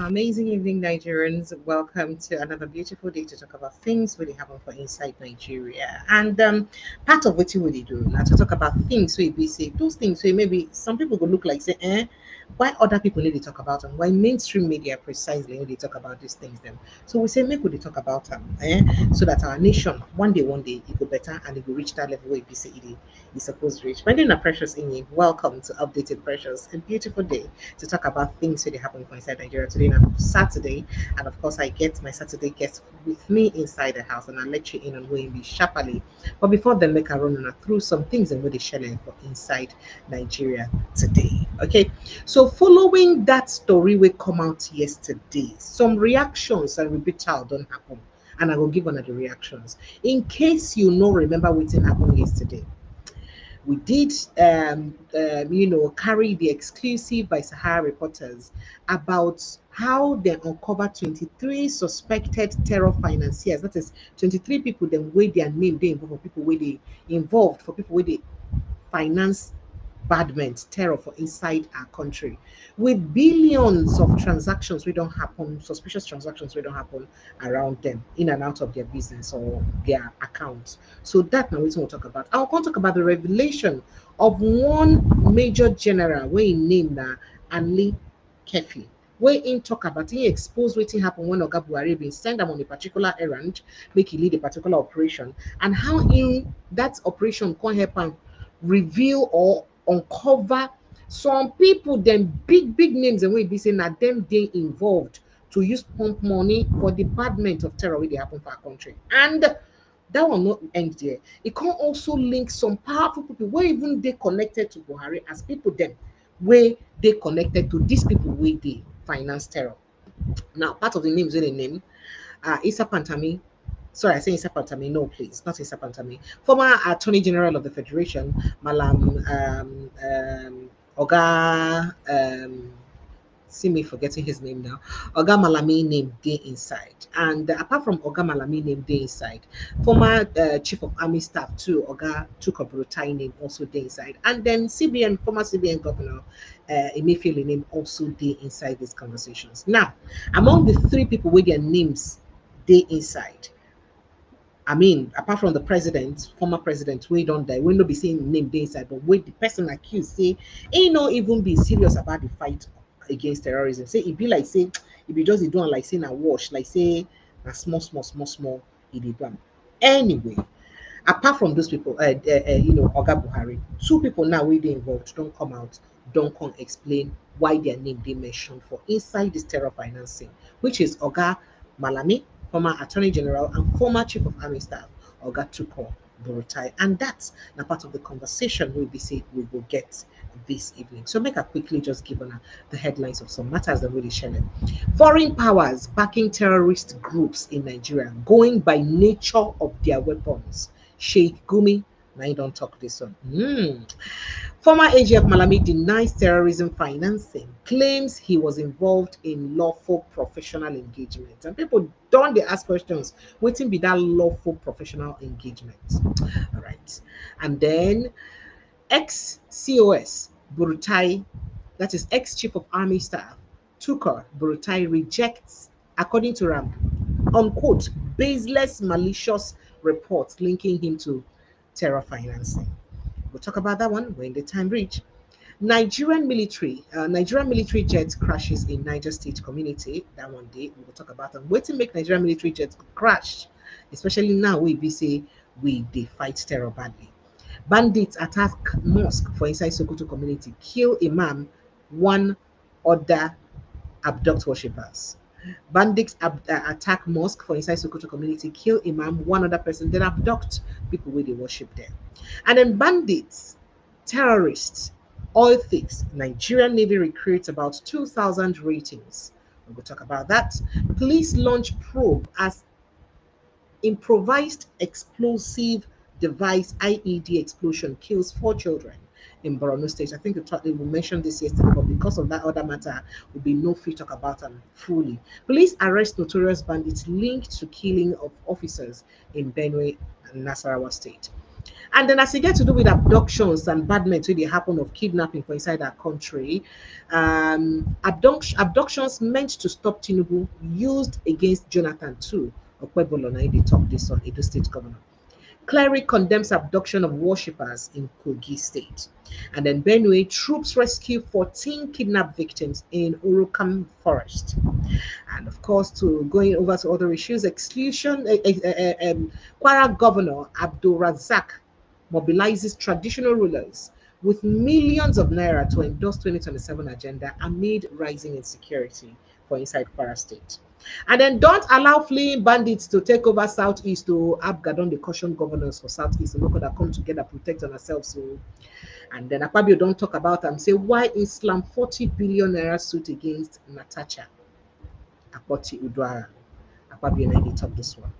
Amazing evening, Nigerians. Welcome to another beautiful day to talk about things really happen for inside Nigeria. And part of what you really do now to talk about things we be say those things where maybe some people will look like say, why other people need to talk about them? Why mainstream media precisely need to talk about these things them? So we say make we dey talk about them, so that our nation one day it go better and it will reach that level where be say it is supposed to reach. My name is Precious Inye. Welcome to Updated Precious. A beautiful day to talk about things that happen inside Nigeria today. Now Saturday, and of course I get my Saturday guest with me inside the house, and I'll let you in on where be sharply. But before then, make a run through some things and what they sharing for inside Nigeria today. Okay, so following that story we come out yesterday, some reactions and rebuttal don't happen. And I will give one of the reactions. In case you no remember what happened yesterday, we did, carry the exclusive by Sahara reporters about how they uncovered 23 suspected terror financiers. That is 23 people, then where their name they involved, for people where they involved, for people where they finance badment terror for inside our country, with billions of transactions we don't happen, suspicious transactions we don't happen around them, in and out of their business or their accounts. So that now we will talk about. I want to talk about the revelation of one major general where he named Anli Kefi, where in talk about he expose wetin happen when Oga Buhari been send them on a particular errand, make he lead a particular operation, and how in that operation can help am reveal or uncover some people, them big names, and we be saying that them they involved to use pump money for the badment of terror wey dey happen for our country. And that will not end there. It can also link some powerful people where even they connected to Buhari as people them where they connected to these people where they finance terror. Now, part of the names wey they name Issa Pantami. Sorry, I say Issa Pantami. No, please, not Issa Pantami. Former Attorney General of the Federation, Malam Oga. See me forgetting his name now. Oga Malami name day inside, and apart from Oga Malami name day inside, former Chief of Army Staff too, Oga Tukur Buratai name also day inside, and then former CBN Governor Emefiele name also day inside these conversations. Now, among the three people with their names day inside, I mean, apart from the president, former president, we don't die, we no be saying name dey inside, but wait, the person accused say ain't not even be serious about the fight against terrorism. Say it be like say if you just do like say na wash, like say na small, it dey do. Anyway, apart from those people, Oga Buhari, two people now we they involved don't come out, don't come explain why their name they mentioned for inside this terror financing, which is Oga Malami, former Attorney General and former Chief of Army Staff, Oga Tukur Burutai. And that's now part of the conversation we'll be saying we will get this evening. So make a quickly just give on the headlines of some matters that really sharing. Foreign powers backing terrorist groups in Nigeria, going by nature of their weapons. Sheikh Gumi, now you don't talk this one. Former AGF Malami denies terrorism financing, claims he was involved in lawful professional engagement. And people don't they ask questions, waiting be that lawful professional engagement. All right. And then ex-COS Burutai, that is ex-chief of army staff, Tukur Burutai rejects, according to Ram, unquote, baseless malicious reports linking him to terror financing. We'll talk about that one when the time reach. Nigerian military jet crashes in Niger State community. That one day we will talk about them. Wait to make Nigerian military jets crash, especially now we be say we they fight terror badly. Bandits attack mosque for inside Sokoto community, kill imam, one other abduct worshippers. Bandits attack mosque for inside Sokoto community, kill imam, one other person, then abduct people where they worship there. And then bandits, terrorists, oil thieves, Nigerian Navy recruits about 2,000 ratings. We'll talk about that. Police launch probe as improvised explosive device IED explosion kills 4 children in Borno State. I think we mentioned this yesterday, but because of that other matter, will be no free talk about them fully. Police arrest notorious bandits linked to killing of officers in Benue and Nasarawa State. And then as e get to do with abductions and badment wey dey happen of kidnapping for inside our country, abductions meant to stop Tinubu used against Jonathan too. Okpebolo na im dey talk this on Edo State Governor. Cleric condemns abduction of worshippers in Kogi State. And then Benue, troops rescue 14 kidnapped victims in Urukam Forest. And of course, to going over to other issues, exclusion, Kwara Governor Abdul Razak mobilizes traditional rulers with millions of naira to endorse 2027 agenda amid rising insecurity for inside Kwara State. And then don't allow fleeing bandits to take over Southeast. To Abgadon, the caution governors for Southeast, and look that come together, protect on ourselves. So, and then Akpabio don't talk about and say why Islam 40 billion naira suit against Natacha Akpoti Udwara. Akpabio na dey talk this one.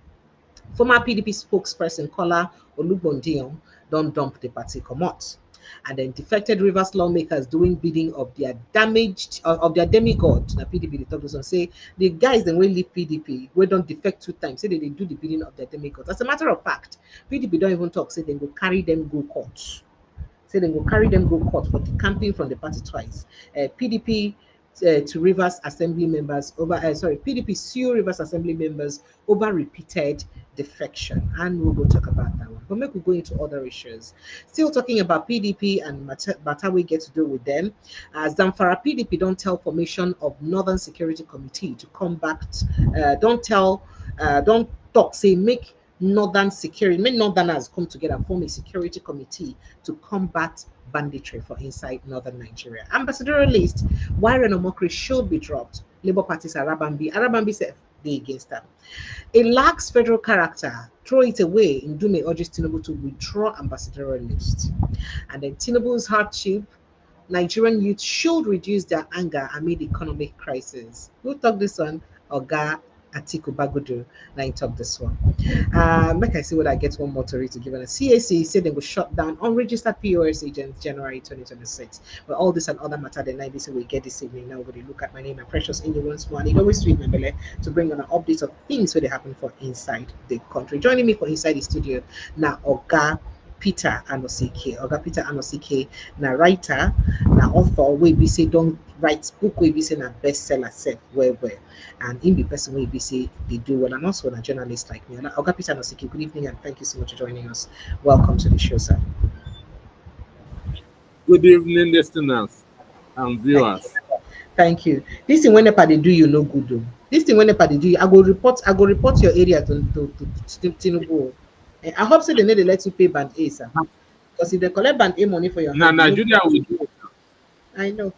Former PDP spokesperson Kola Olugbondiyan don't dump the party comot. And then defected Rivers lawmakers doing bidding of their damaged of their demigod. The PDP they talk this one say the guys then will leave PDP we don't defect 2 times. Say they do the bidding of their demigod. As a matter of fact, PDP don't even talk. Say they go carry them go court. Say they go carry them go court for the camping from the party twice. PDP to Rivers Assembly members over PDP sue Rivers Assembly members over repeated defection, and we'll go talk about that one. But maybe we go into other issues. Still talking about PDP and matter we get to do with them. Zamfara PDP don't tell formation of Northern Security Committee to combat. Don't talk. Say make Northerners come together and form a security committee to combat banditry for inside northern Nigeria. Ambassadorial list, Warren Omokri should be dropped. Labour parties Arabambi said they against them. It lacks federal character. Throw it away. Ndume urges Tinubu to withdraw ambassadorial list. And then Tinubu's hardship. Nigerian youth should reduce their anger amid economic crisis. We'll talk this one. Oga Atiku Bagudu. Now you talk this one. Make I see what I get one more to read to give it. A CAC said they will shut down unregistered POS agents January 2026. But all this and other matter the night this we get this evening. Now we're going to look at my name and precious in the once more. And it always sweet my belly to bring on an update of things where they happen for inside the country. Joining me for inside the studio now, Oga Peter Anosike. Oga Peter Anosike, na writer, na author, we be say don't write book, we be say na bestseller set where. And in the person we be say they do well, and also a journalist like me. Oga Peter Anosike, good evening and thank you so much for joining us. Welcome to the show, sir. Good evening, listeners and viewers. Thank you. This thing whenever they do you no good though. This thing whenever they do you, I go report your area to Tinubu. I hope so they need to let you pay band A, sir. Because if they collect band A money for your Now, Nigeria will do it. I know.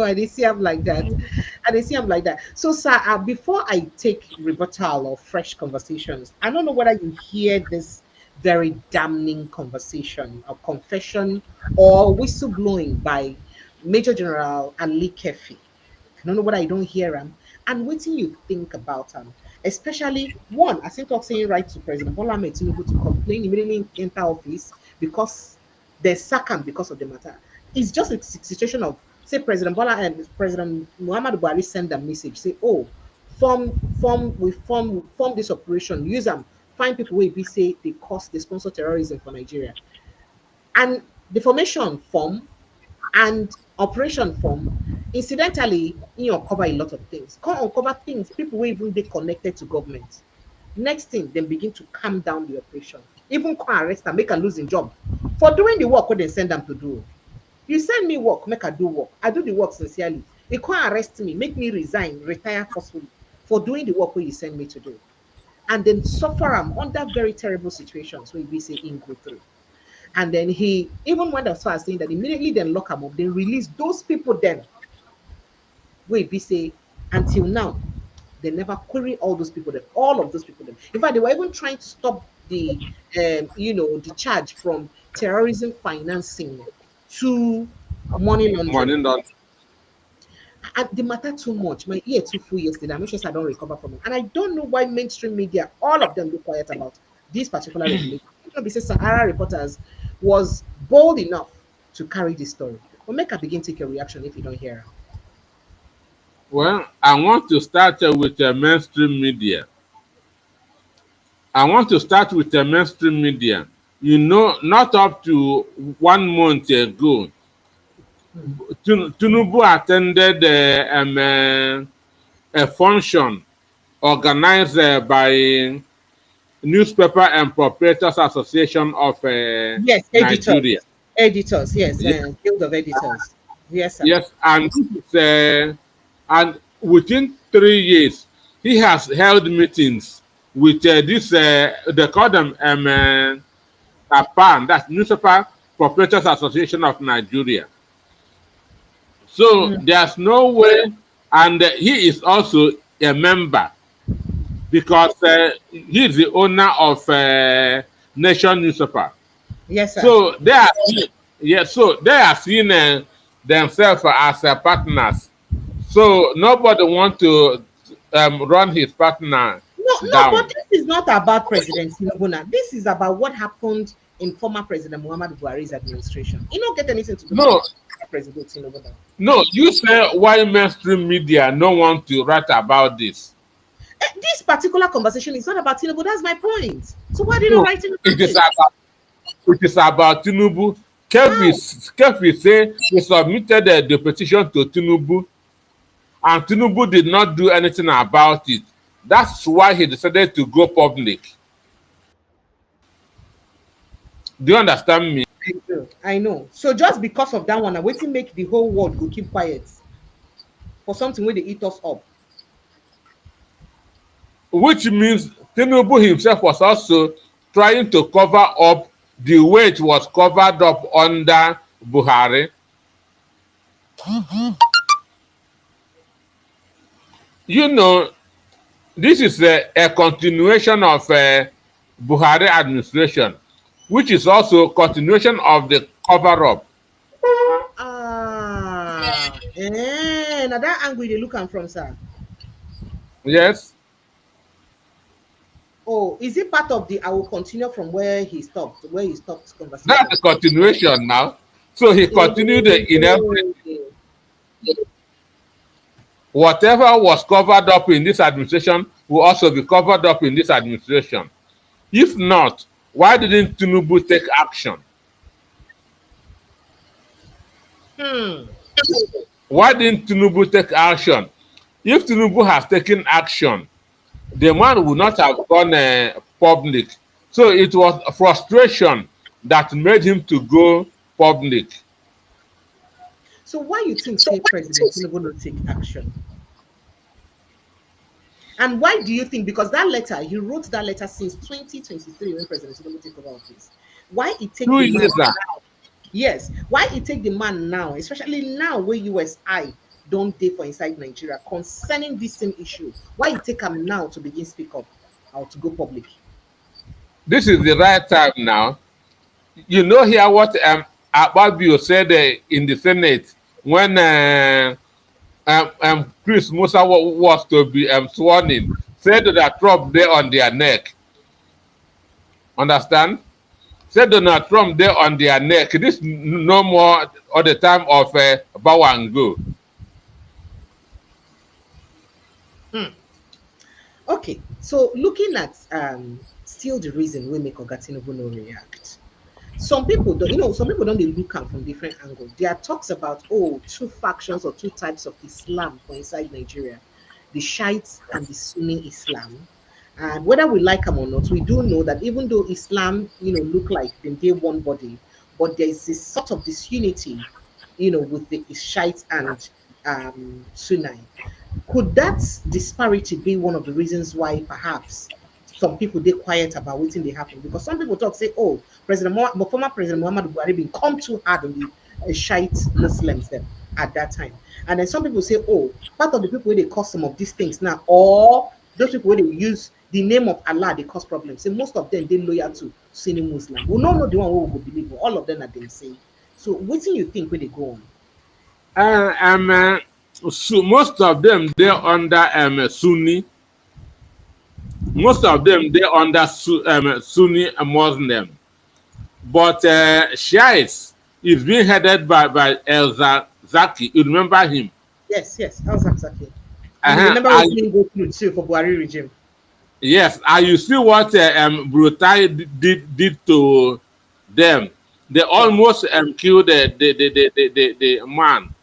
I didn't see him like that. So, sir, before I take rebuttal or fresh conversations, I don't know whether you hear this very damning conversation or confession or whistleblowing by Major General Ali Kefi. I don't know whether I don't hear him. And what do you think about him? Especially one, I think of saying right to President Bola Ahmed Tinubu to complain immediately enter office because they sack him because of the matter. It's just a situation of say President Bola and President Muhammad Buhari send a message, say, oh, form this operation, use them, find people where we say they sponsor terrorism for Nigeria. And the formation form and operation form, incidentally, cover a lot of things. Come uncover things, people will even be connected to government. Next thing, then begin to calm down the operation. Even come arrest and make a losing job for doing the work what they send them to do. You send me work, make I do work. I do the work sincerely. They can't arrest me, make me resign, retire forcefully for doing the work where you send me to do. And then suffer under very terrible situations where we say in go through. And then he even went as far as saying that immediately then lock him up, then release those people then. Where we say until now, they never query all those people, all of those people. In fact, they were even trying to stop the the charge from terrorism financing to money laundering. And the matter too much. My ear too full yesterday. I'm not sure I don't recover from it. And I don't know why mainstream media, all of them, be quiet about this particular regulation. Because Sahara Reporters was bold enough to carry this story. But make her begin take a reaction if you don't hear her. Well, I want to start with the mainstream media. You know, not up to 1 month ago, Tinubu attended a function organized by Newspaper and Proprietors Association of Yes, Nigeria. editors, yes, Yes, Guild of Editors. Yes, sir. yes, and and within 3 years, he has held meetings with they call them APAN, that's Newspaper Proprietors Association of Nigeria. So Mm, there's no way, and he is also a member because he is the owner of Nation Newspaper. yes, sir. So they are so they are seeing themselves as partners. So nobody want to run his partner No, no, but down. this is not about President Tinubu now. This is about what happened in former President Muhammadu Buhari's administration. You don't get anything to do with No, President Tinubu now. no, you say why mainstream media no want to write about this? This particular conversation is not about Tinubu. That's my point. So why did you No, write about it is it? about Tinubu. How? Kefi say he submitted the petition to Tinubu, and Tinubu did not do anything about it. That's why he decided to go public. Do you understand me? I do. I know. So just because of that one, I wait to make the whole world go keep quiet for something where they eat us up. Which means Tinubu himself was also trying to cover up the way it was covered up under Buhari. You know, this is a continuation of Buhari administration, which is also continuation of the cover up. Now that angle they look am from, sir. Yes, Oh, is it part of the I will continue from where he stopped that's conversation? the continuation now. So he continued in everything. Whatever was covered up in this administration will also be covered up in this administration. If not, why didn't Tinubu take action? Hmm. Why didn't Tinubu take action? If Tinubu has taken action, the man would not have gone public. So it was a frustration that made him to go public. So why you think say President Tinubu no take action? And why do you think? Because that letter, he wrote that letter since 2023 when President Tinubu take over office. Why it take Two the man years now. now? Yes. Why it take the man now, especially now where USI don't dey for inside Nigeria concerning this same issue? Why it take him now to begin speak up or to go public? This is the right time now. You know here what Ababio said in the Senate when Chris Musa was to be sworn in, said that Trump there on their neck. Understand? Said Donald Trump there on their neck. This no more at the time of Bow and Go. Okay, so looking at still the reason we make Oga Tinubu no react. Some people don't, some people don't they look at from different angles. There are talks about two factions or two types of Islam for inside Nigeria, the Shiites and the Sunni Islam. And whether we like them or not, we do know that even though Islam, look like they one body, but there is this sort of disunity, with the Shiites and Sunni. Could that disparity be one of the reasons why perhaps some people they quiet about waiting they happen? Because some people talk say, oh, former President Muhammad Buhari been come too hard on the Shiite Muslims then at that time. And then some people say, oh, part of the people where they cause some of these things now, or those people where they use the name of Allah, they cause problems. So most of them they loyal to Sunni Muslim. We don't know the one who will believe, but all of them are them same. So what do you think when they go on? So most of them they're under Sunni. Most of them they're under Sunni Muslim. But Shiites is being headed by El Zaki. You remember him? Yes, exactly. And you remember what he go through too for Buhari regime. Yes, and you see what Burutai did to them. They almost killed the man.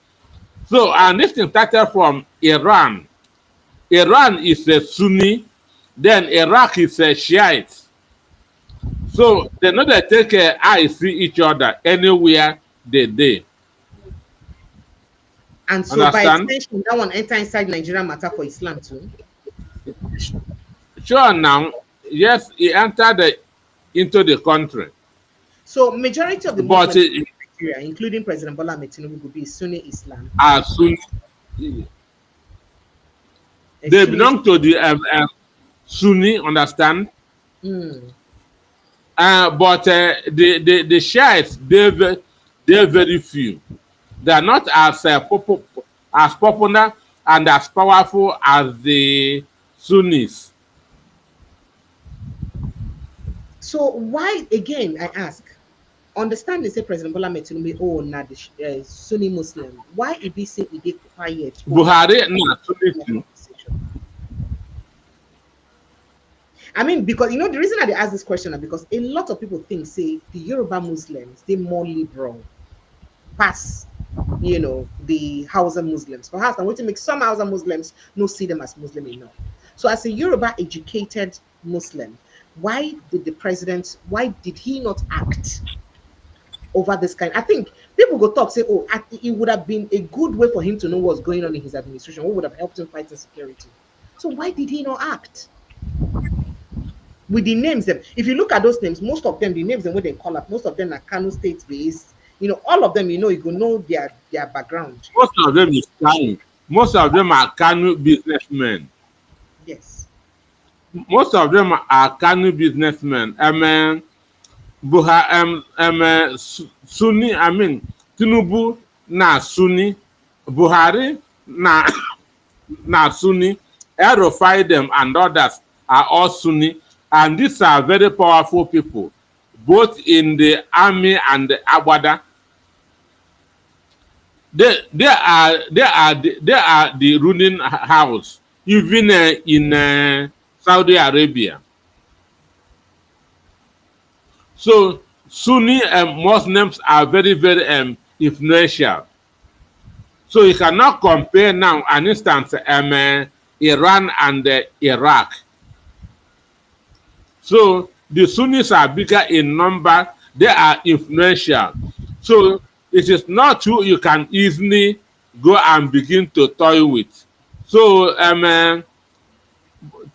So, and this thing started from Iran. Iran is a Sunni, then Iraq is a Shiite. So they know they take eyes see each other anywhere they. And so by Understand? extension, that one enter inside Nigerian matter for Islam too. Sure now, yes, he entered into the country. So majority of the But Muslims in Nigeria, including President Bola Ahmed Tinubu, would be Sunni Islam. as soon they belong to the Sunni, understand? Mm. But the Shiites, they're very few. They are not as popular and as powerful as the Sunnis. So why again? I ask. Understand they say President Bola Ahmed Tinubu, oh, not the Sunni Muslim. Why if he say he get quiet? Buhari, no, Sunni too. I mean, because you know the reason I ask this question is because a lot of people think say the Yoruba Muslims they more liberal, pass, you know, the Hausa Muslims. Perhaps I'm going to make some Hausa Muslims no see them as Muslim enough. So as a Yoruba educated Muslim, why did the president? Why did he not act over this kind? I think people go talk say, oh, it would have been a good way for him to know what's going on in his administration. What would have helped him fight insecurity? So why did he not act? With the names them, if you look at those names, most of them, the names and what they call up, most of them are Kano State based. You know, all of them, you could know their background. Most of them is Kano. Most of them are Kano businessmen. Yes. Most of them are Kano businessmen. Sunni, I mean, Tinubu na Sunni, Buhari na Sunni, Erufai them and others are all Sunni, and these are very powerful people, both in the army and the Agbada. They are the ruling house, even in Saudi Arabia. So Sunni Muslims are very, very influential. So you cannot compare now an instance Iran and Iraq. So the Sunnis are bigger in number, they are influential. So it is not who you can easily go and begin to toy with. So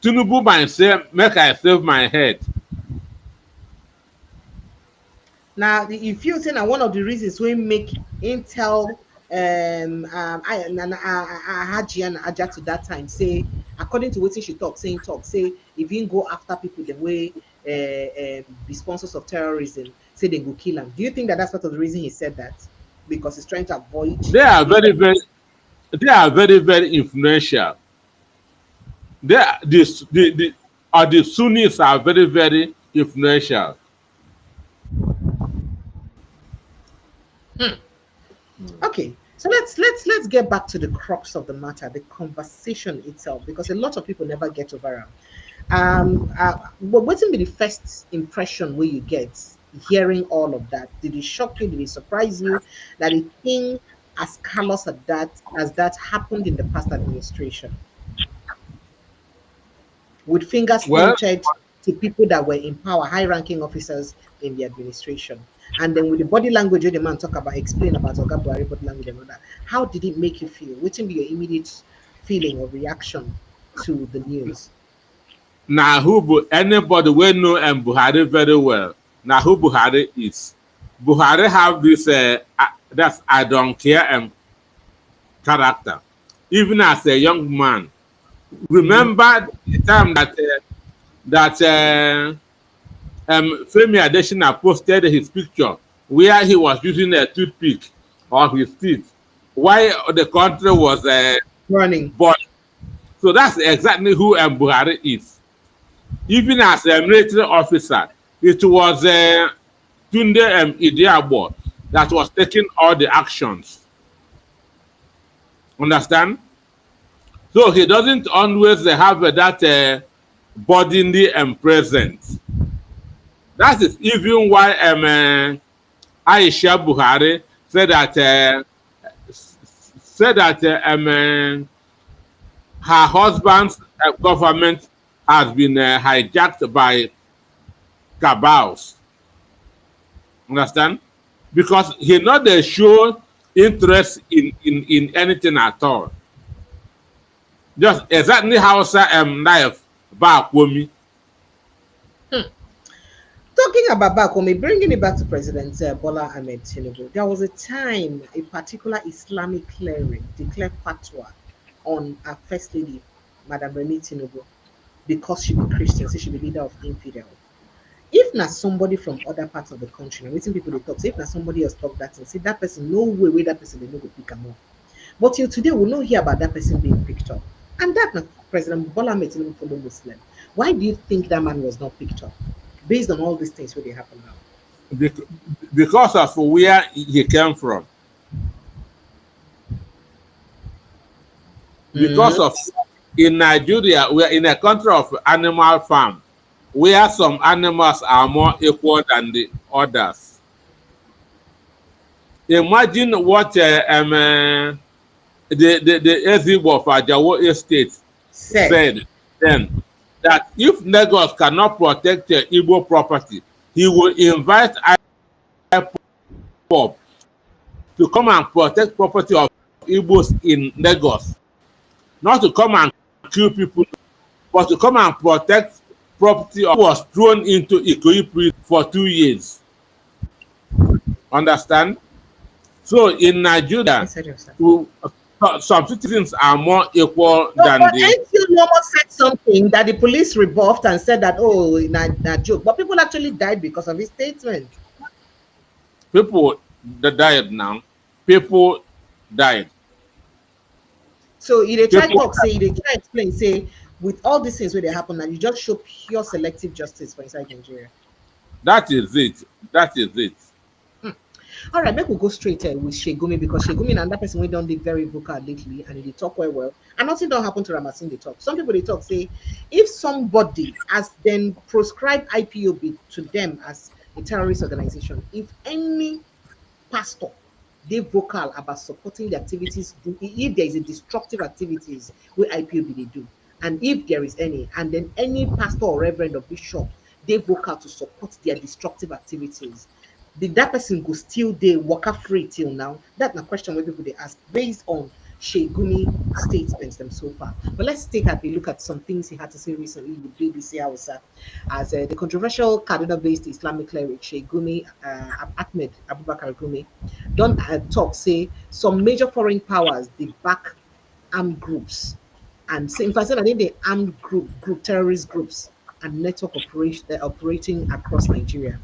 Tinubu might say, make I save my head. Now, if you say one of the reasons we make Intel Haji and Aja to that time say, according to what she say if you go after people the way the sponsors of terrorism say they go kill them. Do you think that that's part of the reason he said that? Because he's trying to avoid. They are very, very influential. The Sunnis are very, very influential. Okay, so let's get back to the crux of the matter, the conversation itself, because a lot of people never get over them. But what's be the first impression where you get hearing all of that? Did it shock you? Did it surprise you that a thing as callous as that happened in the past administration? With fingers pointed to people that were in power, high-ranking officers in the administration. And then with the body language, the man explain about Oga Buhari body language and all that. How did it make you feel? What will be your immediate feeling or reaction to the news? Now, anybody will know Buhari very well. Now, who Buhari is? Buhari have this that's I don't care character. Even as a young man, remember the time that Femi Adesina posted his picture where he was using a toothpick on his teeth while the country was running. So that's exactly who Buhari is. Even as a military officer, it was Tunde Idiabo that was taking all the actions. Understand? So he doesn't always have that bodily presence. That is even why Aisha Buhari said that her husband's government has been hijacked by cabals. Understand? Because he not show interest in anything at all. Just exactly how life back with me. Talking about Bakome, bringing it back to President Bola Ahmed Tinubu, there was a time a particular Islamic cleric declared fatwa on our First Lady, Madam Remi Tinubu, because she be Christian, so she be leader of infidel. If not somebody from other parts of the country, and waiting people they talk, so if not somebody else talk that and say that person, no way that person they no go pick them up. But till today, we don't hear about that person being picked up. And that President Bola Ahmed Tinubu follow Muslim. Why do you think that man was not picked up? Based on all these things where they happen now. Because of where he came from. Because of in Nigeria, we are in a country of animal farm, where some animals are more equal than the others. Imagine what the Ezigbo of Ajawo Estate said then, that if Lagos cannot protect Igbo property, he will invite IPOB to come and protect property of Igbos in Lagos. Not to come and kill people, but to come and protect property that was thrown into Ikoyi prison for 2 years. Understand? So in Nigeria, some citizens are more equal than the. NTO almost said something that the police rebuffed and said that, oh, not joke. But people actually died because of his statement. People that died now. People died. So they try to talk, say, they try to explain, say, with all these things where they happen now, you just show pure selective justice for inside Nigeria. That is it. That is it. All right, maybe we'll go straight with Shegumi, because Shegumi and that person we don't be very vocal lately and they talk well. And nothing don't happen to Ramasin, they talk. Some people they talk say if somebody has then proscribed IPOB to them as a terrorist organization, if any pastor they vocal about supporting the activities, if there is a destructive activities with IPOB they do, and if there is any, and then any pastor or reverend or bishop they vocal to support their destructive activities, did that person go still they worker free till now? That's a question where people they ask based on Shegumi statements them so far. But let's take a look at some things he had to say recently with BBC Hausa as the controversial Kaduna-based Islamic cleric Shegumi Ahmed Abubakar Gumi don't talk say some major foreign powers they back armed groups and say in fact I think they armed group terrorist groups and network operating across Nigeria.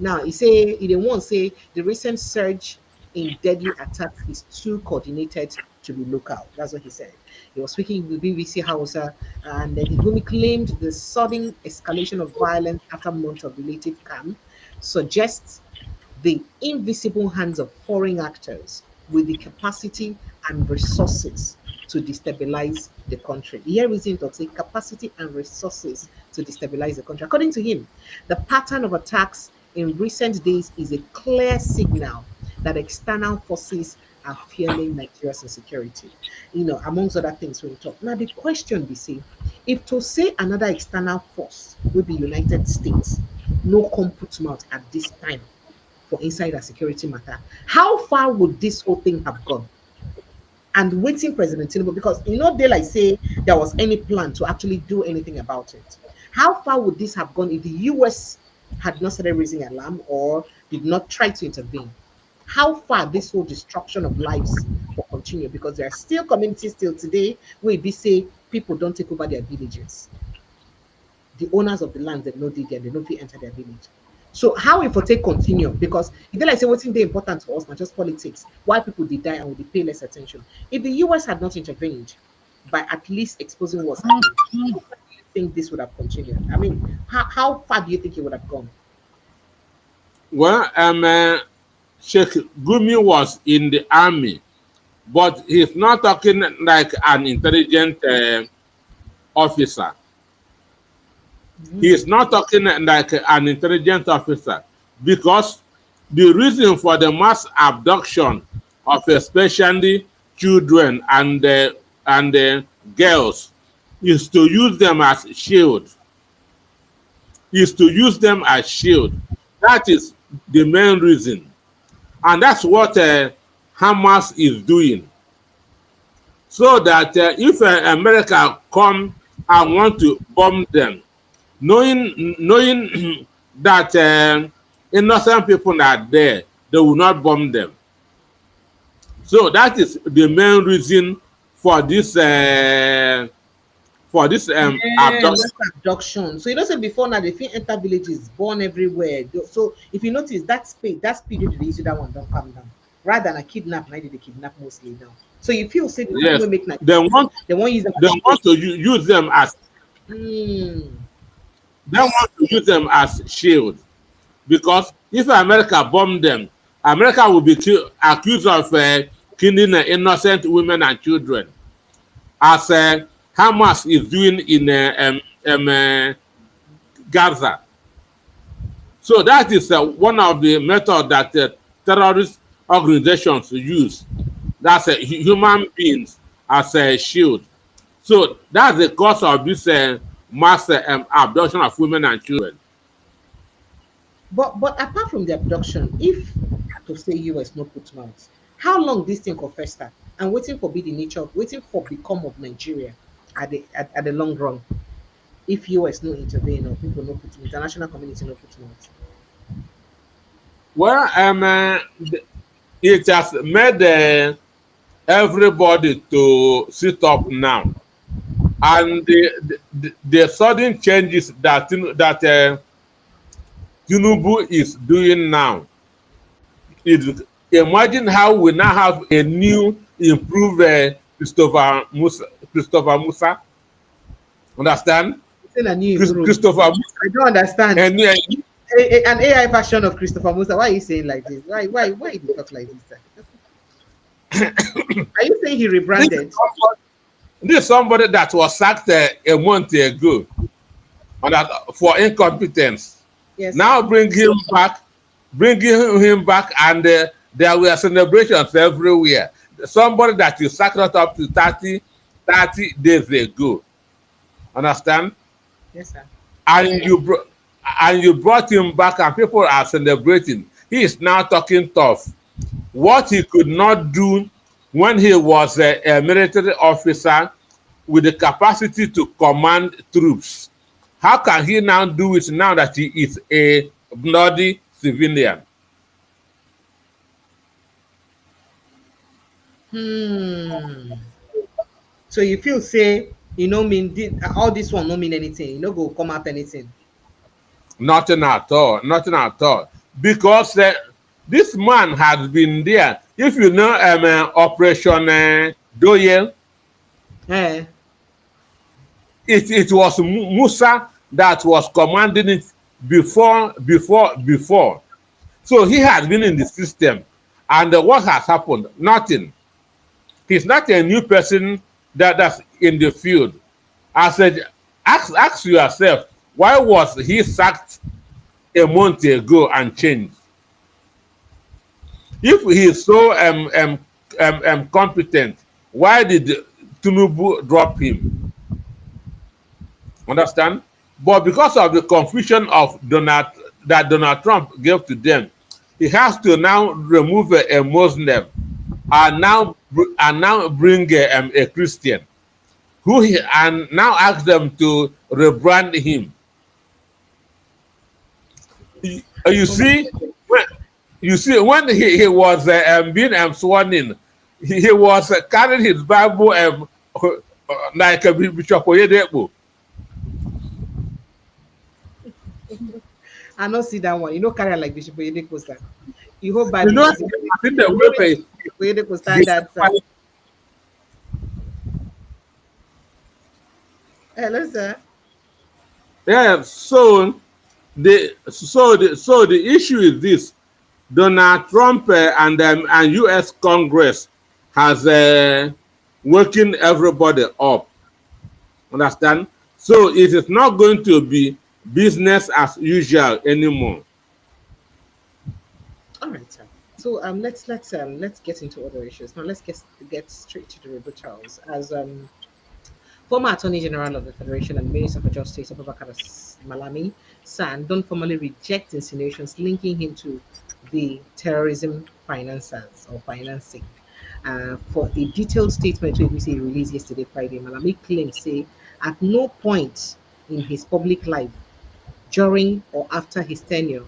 Now, he didn't want to say the recent surge in deadly attacks is too coordinated to be local. That's what he said. He was speaking with BBC Hausa, and then he claimed the sudden escalation of violence after months of relative calm suggests the invisible hands of foreign actors with the capacity and resources to destabilize the country. Here is to say capacity and resources to destabilize the country. According to him, the pattern of attacks in recent days is a clear signal that external forces are fueling Nigeria's insecurity. Amongst other things when we talk. Now the question be say, if to say another external force will be United States, no come put mouth at this time for inside a security matter, how far would this whole thing have gone? And waiting President Tinubu, because they like say there was any plan to actually do anything about it. How far would this have gone if the US had not started raising alarm or did not try to intervene? How far this whole destruction of lives will continue? Because there are still communities till today where we say people don't take over their villages. The owners of the land that no dig and they don't enter their village. So how if we take continue? Because if they like say what's important for us, not just politics, why people did die and would pay less attention. If the US had not intervened by at least exposing what's happening, think this would have continued? I mean, how far do you think it would have gone? Well, Sheikh Gumi was in the army, but he's not talking like an intelligent officer. He is not talking like an intelligent officer, because the reason for the mass abduction of especially children and girls is to use them as shield. Is to use them as shield. That is the main reason, and that's what Hamas is doing. So that if America come and want to bomb them, knowing that innocent people are there, they will not bomb them. So that is the main reason for this abduction. Abduction. So you know, say before now, the thing enter villages, born everywhere. So if you notice that speed they use that one don't come down. Rather than a kidnap, now they kidnap mostly now. So you feel say the Yes, people make like they want use them. they want to use them as Mm. they want to use them as shield, because if America bomb them, America will be accused of killing innocent women and children, as Hamas is doing in Gaza. So that is one of the methods that terrorist organizations use. That's human beings as a shield. So that's the cause of this mass abduction of women and children. But apart from the abduction, if to say US no put mouth, how long this thing could first start? And waiting for be the nature of waiting for become of Nigeria at the long run. If US no intervene or people no put international community no put mouth. Well, it has made everybody to sit up now, and the sudden changes that Tinubu is doing now. Imagine how we now have a new improved Christopher Musa. Christopher Musa, understand? Still a new Christopher Musa. I don't understand. And An AI version of Christopher Musa. Why are you saying like this? Why you talk like this? Are you saying he rebranded? This is somebody that was sacked a month ago for incompetence. Yes. Now bringing him back, and there were celebrations everywhere. Somebody that you sacked up to 30 days ago. Understand? Yes, sir. And you brought him back, and people are celebrating. He is now talking tough. What he could not do when he was a military officer with the capacity to command troops, how can he now do it now that he is a bloody civilian? So you feel say all this one no mean anything, you know go come out anything. Nothing at all, nothing at all. Because this man has been there. If you know Operation Doyle, it was Musa that was commanding it before. So he has been in the system, and what has happened? Nothing. He's not a new person that's in the field. I said, ask yourself, why was he sacked a month ago and changed? If he is so competent, why did Tinubu drop him? Understand? But because of the confusion of that Donald Trump gave to them, he has to now remove a Muslim and now bring a Christian, and now ask them to rebrand him. You see, when he was being sworn in, he was carrying his Bible like a Bishop Oyedepo. I not see that one. You know, carry like Bishop Oyedepo, sir. You hope by I think the way Oyedepo standard, sir. Hello, sir. Yeah. So the issue is this: Donald Trump and U.S. Congress has waking everybody up. Understand? So it is not going to be business as usual anymore. All right, sir. So let's get into other issues now. Let's get straight to the rebuttals. As former Attorney General of the Federation and Minister for Justice Abubakar Malami San don't formally reject insinuations linking him to the terrorism financiers or financing. For a detailed statement which he released yesterday, Friday, Malami claims say at no point in his public life, during or after his tenure,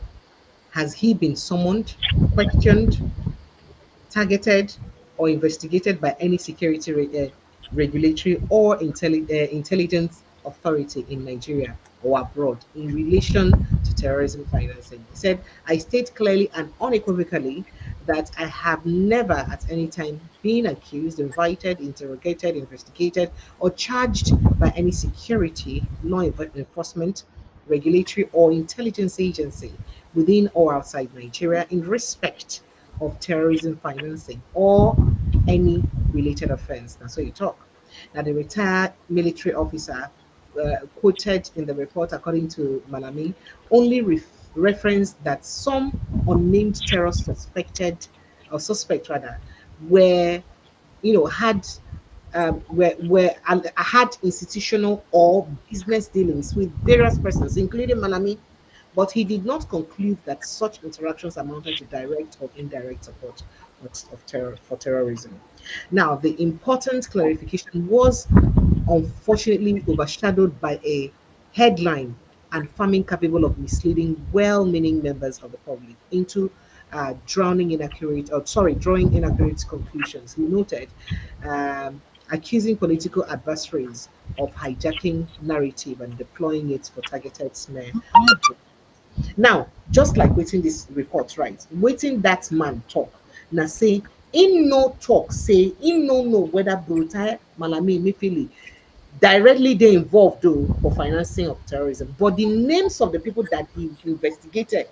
has he been summoned, questioned, targeted, or investigated by any security regulatory or intelligence authority in Nigeria or abroad in relation to terrorism financing. He said, I state clearly and unequivocally that I have never at any time been accused, invited, interrogated, investigated, or charged by any security, law enforcement, regulatory, or intelligence agency within or outside Nigeria in respect of terrorism financing or any related offense. That's what you talk. Now, the retired military officer quoted in the report, according to Malami, only referenced that some unnamed terror suspected or suspect rather were, had had institutional or business dealings with various persons, including Malami, but he did not conclude that such interactions amounted to direct or indirect support of terror for terrorism. Now, the important clarification was unfortunately overshadowed by a headline and farming capable of misleading well-meaning members of the public into drawing inaccurate conclusions. He noted, accusing political adversaries of hijacking narrative and deploying it for targeted smear. Now, just like waiting this report, right? Waiting that man talk. Now say in no talk, say in no know whether Burutai, Malami, Mifili directly they involved though for financing of terrorism. But the names of the people that he investigated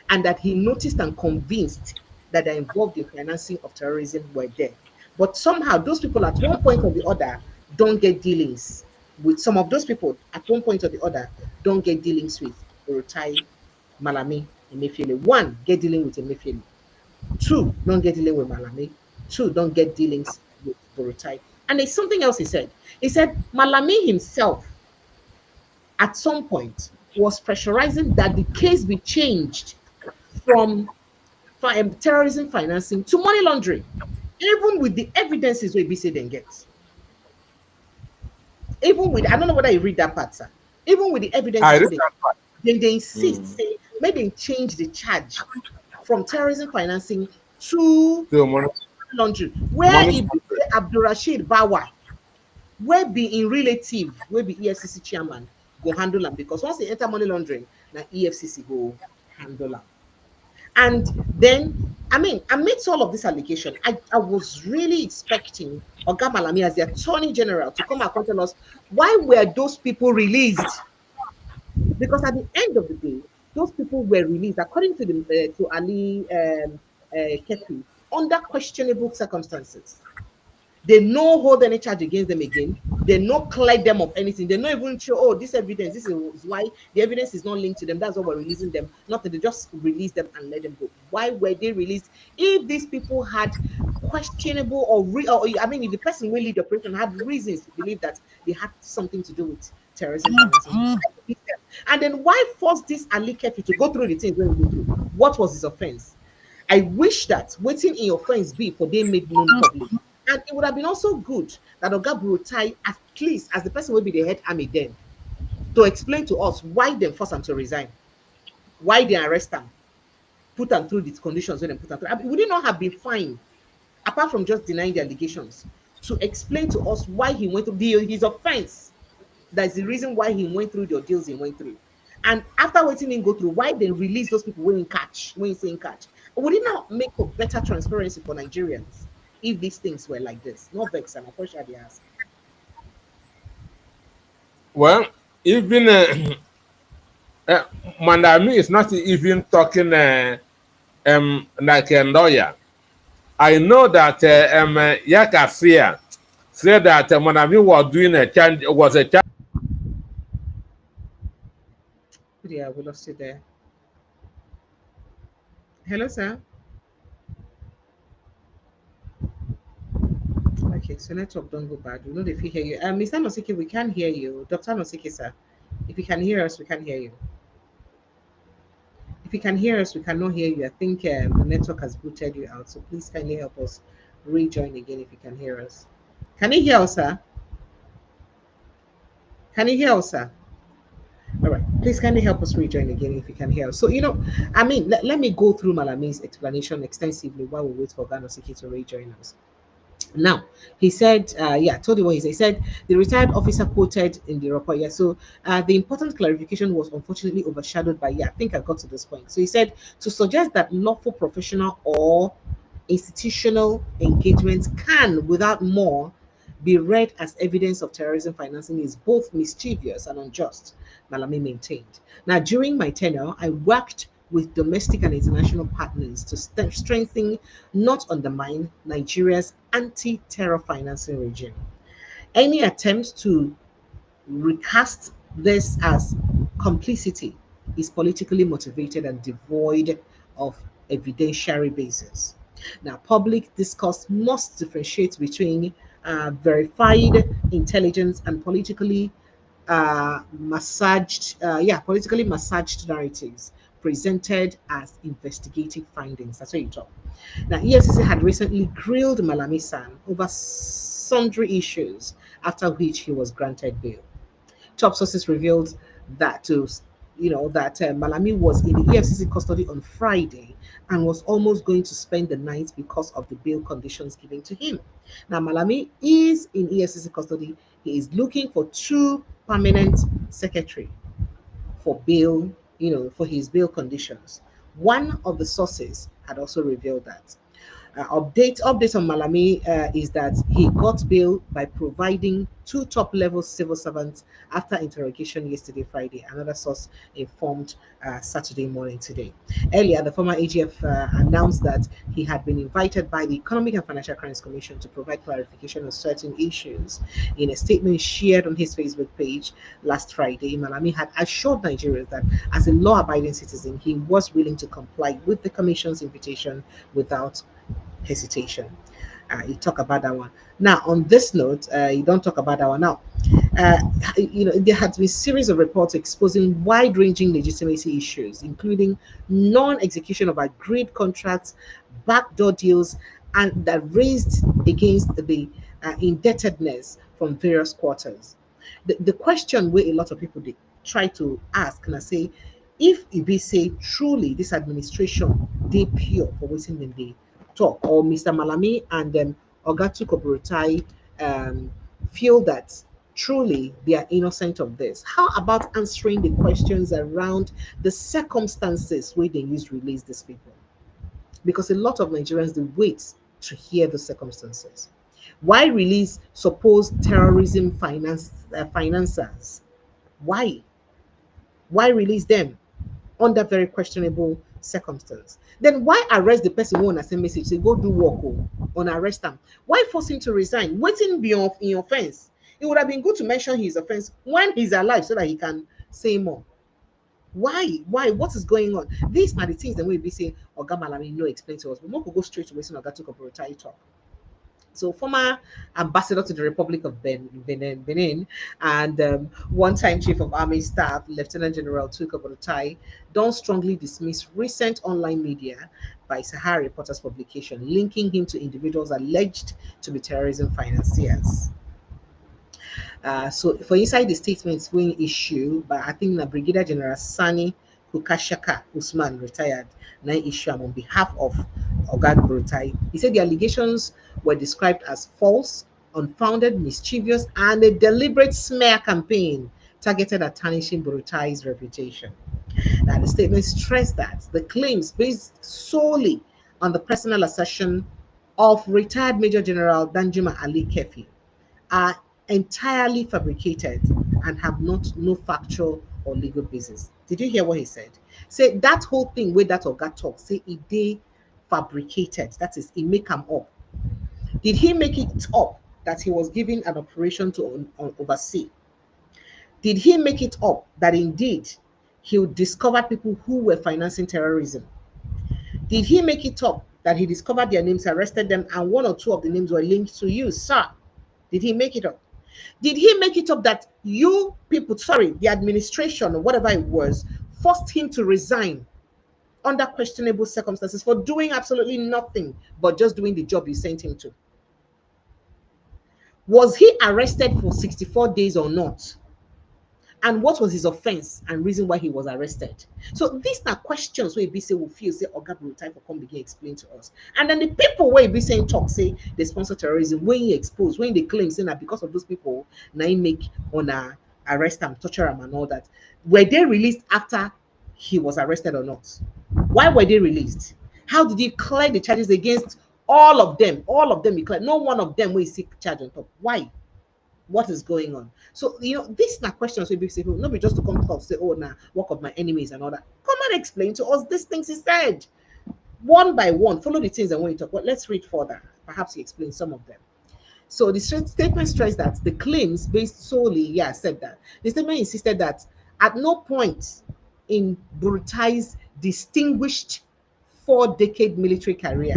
and that he noticed and convinced that they're involved in financing of terrorism were there. But somehow those people at one point or the other don't get dealings with some of those people at one point or the other don't get dealings with Burutai, Malami, Emefiele. One, get dealing with Emefiele. Two, don't get dealing with Malami. Two, don't get dealings with Burutai. And there's something else he said. He said Malami himself, at some point, was pressurizing that the case be changed from terrorism financing to money laundering, even with the evidences we be say then get. Even with, I don't know whether you read that part, sir. Even with the I evidences, read they, that part. they insist, say, may they change the charge from terrorism financing to So money, laundering, where money it be Abdurrashid Bawa, where be in relative, where be EFCC chairman, go handle them because once they enter money laundering, now EFCC go handle them. And then, I mean, amidst all of this allegation, I was really expecting Oga Malami as the Attorney General to come out and tell us why were those people released? Because at the end of the day, those people were released according to the to Ali Kepi under questionable circumstances. They no hold any charge against them again. They no clear them of anything. They not even show, oh, this evidence, this is why the evidence is not linked to them. That's why we're releasing them. Nothing. They just release them and let them go. Why were they released? If these people had questionable or I mean, if the person will lead the operation had reasons to believe that they had something to do with terrorism financing, why release them? And then why force this Ali Kefi to go through the things when we go through? What was his offense? I wish that waiting in your friends be for they made known public. And it would have been also good that Oga Burutai, at least as the person will be the head army then, to explain to us why they force him to resign, why they arrest him, put him through these conditions when they put him through. I mean, would it not have been fine, apart from just denying the allegations, to explain to us why he went through his offense? That's the reason why he went through the ordeals he went through. And after waiting him go through, why they release those people when you saying catch? Would it not make a better transparency for Nigerians if these things were like this? Not vex and unfortunately ask. Well, even Mandami is not even talking like a lawyer. I know that Yakasia said that Mandami was doing a change, was a change. Yeah, we lost you there. Hello, sir. Okay, so network don't go bad. We know if we hear you. Mr. Nosiki, we can hear you. Dr. Nosiki, sir. If you can hear us, we can hear you. If you can hear us, we cannot hear you. I think the network has booted you out. So please kindly help us rejoin again if you can hear us. Can you hear us, sir? Can you hear us, sir? All right. Please kindly help us rejoin again if you can hear us. So, I mean, let me go through Malami's explanation extensively while we wait for Ganosiki to rejoin us. Now, he said, yeah, I told you what he said. He said the retired officer quoted in the report. Yeah, so the important clarification was unfortunately overshadowed by, yeah, I think I got to this point. So he said to suggest that lawful professional or institutional engagement can, without more, be read as evidence of terrorism financing is both mischievous and unjust, Malami maintained. Now, during my tenure, I worked with domestic and international partners to strengthen, not undermine, Nigeria's anti terror financing regime. Any attempt to recast this as complicity is politically motivated and devoid of evidentiary basis. Now, public discourse must differentiate between verified intelligence and politically massaged narratives presented as investigative findings. That's what you talk. Now, EFCC had recently grilled Malami San over sundry issues, after which he was granted bail. Top sources revealed that Malami was in the EFCC custody on Friday and was almost going to spend the night because of the bail conditions given to him. Now, Malami is in EFCC custody. He is looking for two permanent secretary for bail, for his bail conditions. One of the sources had also revealed that. Update on Malami is that he got bail by providing two top-level civil servants after interrogation yesterday, Friday. Another source informed Saturday morning today. Earlier, the former AGF announced that he had been invited by the Economic and Financial Crimes Commission to provide clarification on certain issues. In a statement shared on his Facebook page last Friday, Malami had assured Nigerians that as a law-abiding citizen, he was willing to comply with the Commission's invitation without hesitation. You talk about that one. Now, on this note, you don't talk about that one now. Uh, there has been a series of reports exposing wide-ranging legitimacy issues, including non-execution of agreed contracts, backdoor deals, and that raised against the indebtedness from various quarters. The question where a lot of people they try to ask and I say, if it be say truly this administration they pure for waiting in the talk, or Mr. Malami and Oga Tukur Buratai feel that truly they are innocent of this. How about answering the questions around the circumstances where they use release these people? Because a lot of Nigerians they wait to hear the circumstances. Why release supposed terrorism financiers? Why? Why release them under very questionable circumstance? Then why arrest the person who on a same message say go do work on arrest him? Why force him to resign? Waiting beyond in offense. It would have been good to mention his offense when he's alive so that he can say more. Why? Why? What is going on? These are the things that we be saying, Oga Malami no explain to us. But we could go straight to Western Oga Tukur Buratai talk. So, former ambassador to the Republic of Benin, and one-time chief of army staff, Lieutenant General Tukur Yusufu don't strongly dismiss recent online media by Sahara Reporters publication linking him to individuals alleged to be terrorism financiers. So for inside the statements when issue, but I think the Brigadier General Sani Kukashaka Usman retired, now issue on behalf of Ogad Burutai. He said the allegations were described as false, unfounded, mischievous, and a deliberate smear campaign targeted at tarnishing Burutai's reputation. Now, the statement stressed that the claims based solely on the personal assertion of retired Major General Danjuma Ali Kefi are entirely fabricated and have no factual or legal basis. Did you hear what he said? Say that whole thing where that Oga talk, say it they fabricated. That is, he make them up. Did he make it up that he was given an operation to oversee? Did he make it up that indeed he would discover people who were financing terrorism. Did he make it up that he discovered their names, arrested them, and one or two of the names were linked to you, sir? Did he make it up? Did he make it up that you people, sorry, the administration or whatever it was, forced him to resign under questionable circumstances for doing absolutely nothing but just doing the job you sent him to? Was he arrested for 64 days or not? And what was his offense and reason why he was arrested? So these are questions where BC will feel say Oga Burutai for come begin explain to us. And then the people where be saying talk say they sponsor terrorism, when he expose, when they claim saying that because of those people, now he make on a arrest them, torture them and all that. Were they released after he was arrested or not? Why were they released? How did he clear the charges against all of them? All of them he cleared. No one of them will seek charge on top. Why? What is going on? So, these are questions we be people, not be just to come talk, say, oh, now, work of my enemies and all that. Come and explain to us these things he said. One by one, follow the things I want you to talk. But let's read further. Perhaps he explains some of them. So the statement stressed that the claims based solely, said that. The statement insisted that at no point in Burutai's distinguished 4-decade military career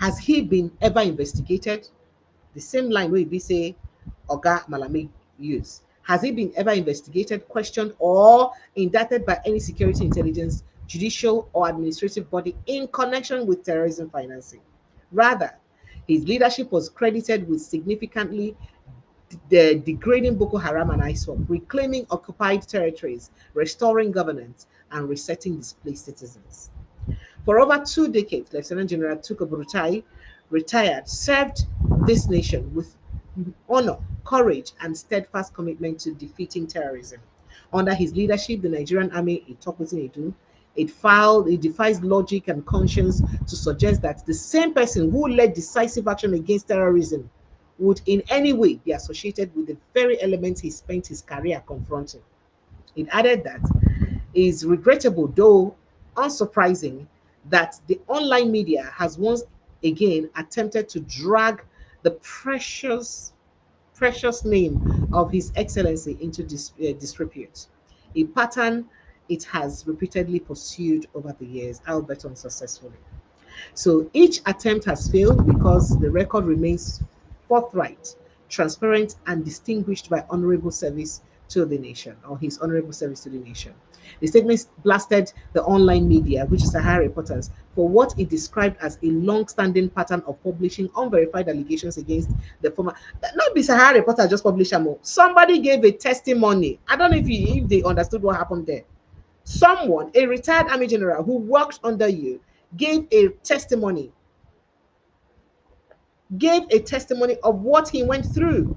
has he been ever investigated. The same line where we say Oga Malami use. Has he been ever investigated, questioned, or indicted by any security, intelligence, judicial, or administrative body in connection with terrorism financing? Rather, his leadership was credited with significantly degrading Boko Haram and ISWAP, reclaiming occupied territories, restoring governance, and resetting displaced citizens. For over 2 decades, Lieutenant General Tukur Yusufu Buratai, retired, served this nation with honor, courage, and steadfast commitment to defeating terrorism. Under his leadership, the Nigerian army, it defies logic and conscience to suggest that the same person who led decisive action against terrorism would in any way be associated with the very elements he spent his career confronting. It added that it is regrettable, though unsurprising, that the online media has once again attempted to drag the precious name of His Excellency into disrepute, a pattern it has repeatedly pursued over the years, albeit unsuccessfully. So each attempt has failed because the record remains forthright, transparent, and distinguished by honorable service to the nation, or his honorable service to the nation. The statement blasted the online media, which is Sahara Reporters, for what it described as a long-standing pattern of publishing unverified allegations against the former. Not be Sahara Reporters just publish them. Somebody gave a testimony. I don't know if they understood what happened there. Someone, a retired army general who worked under you, gave a testimony of what he went through.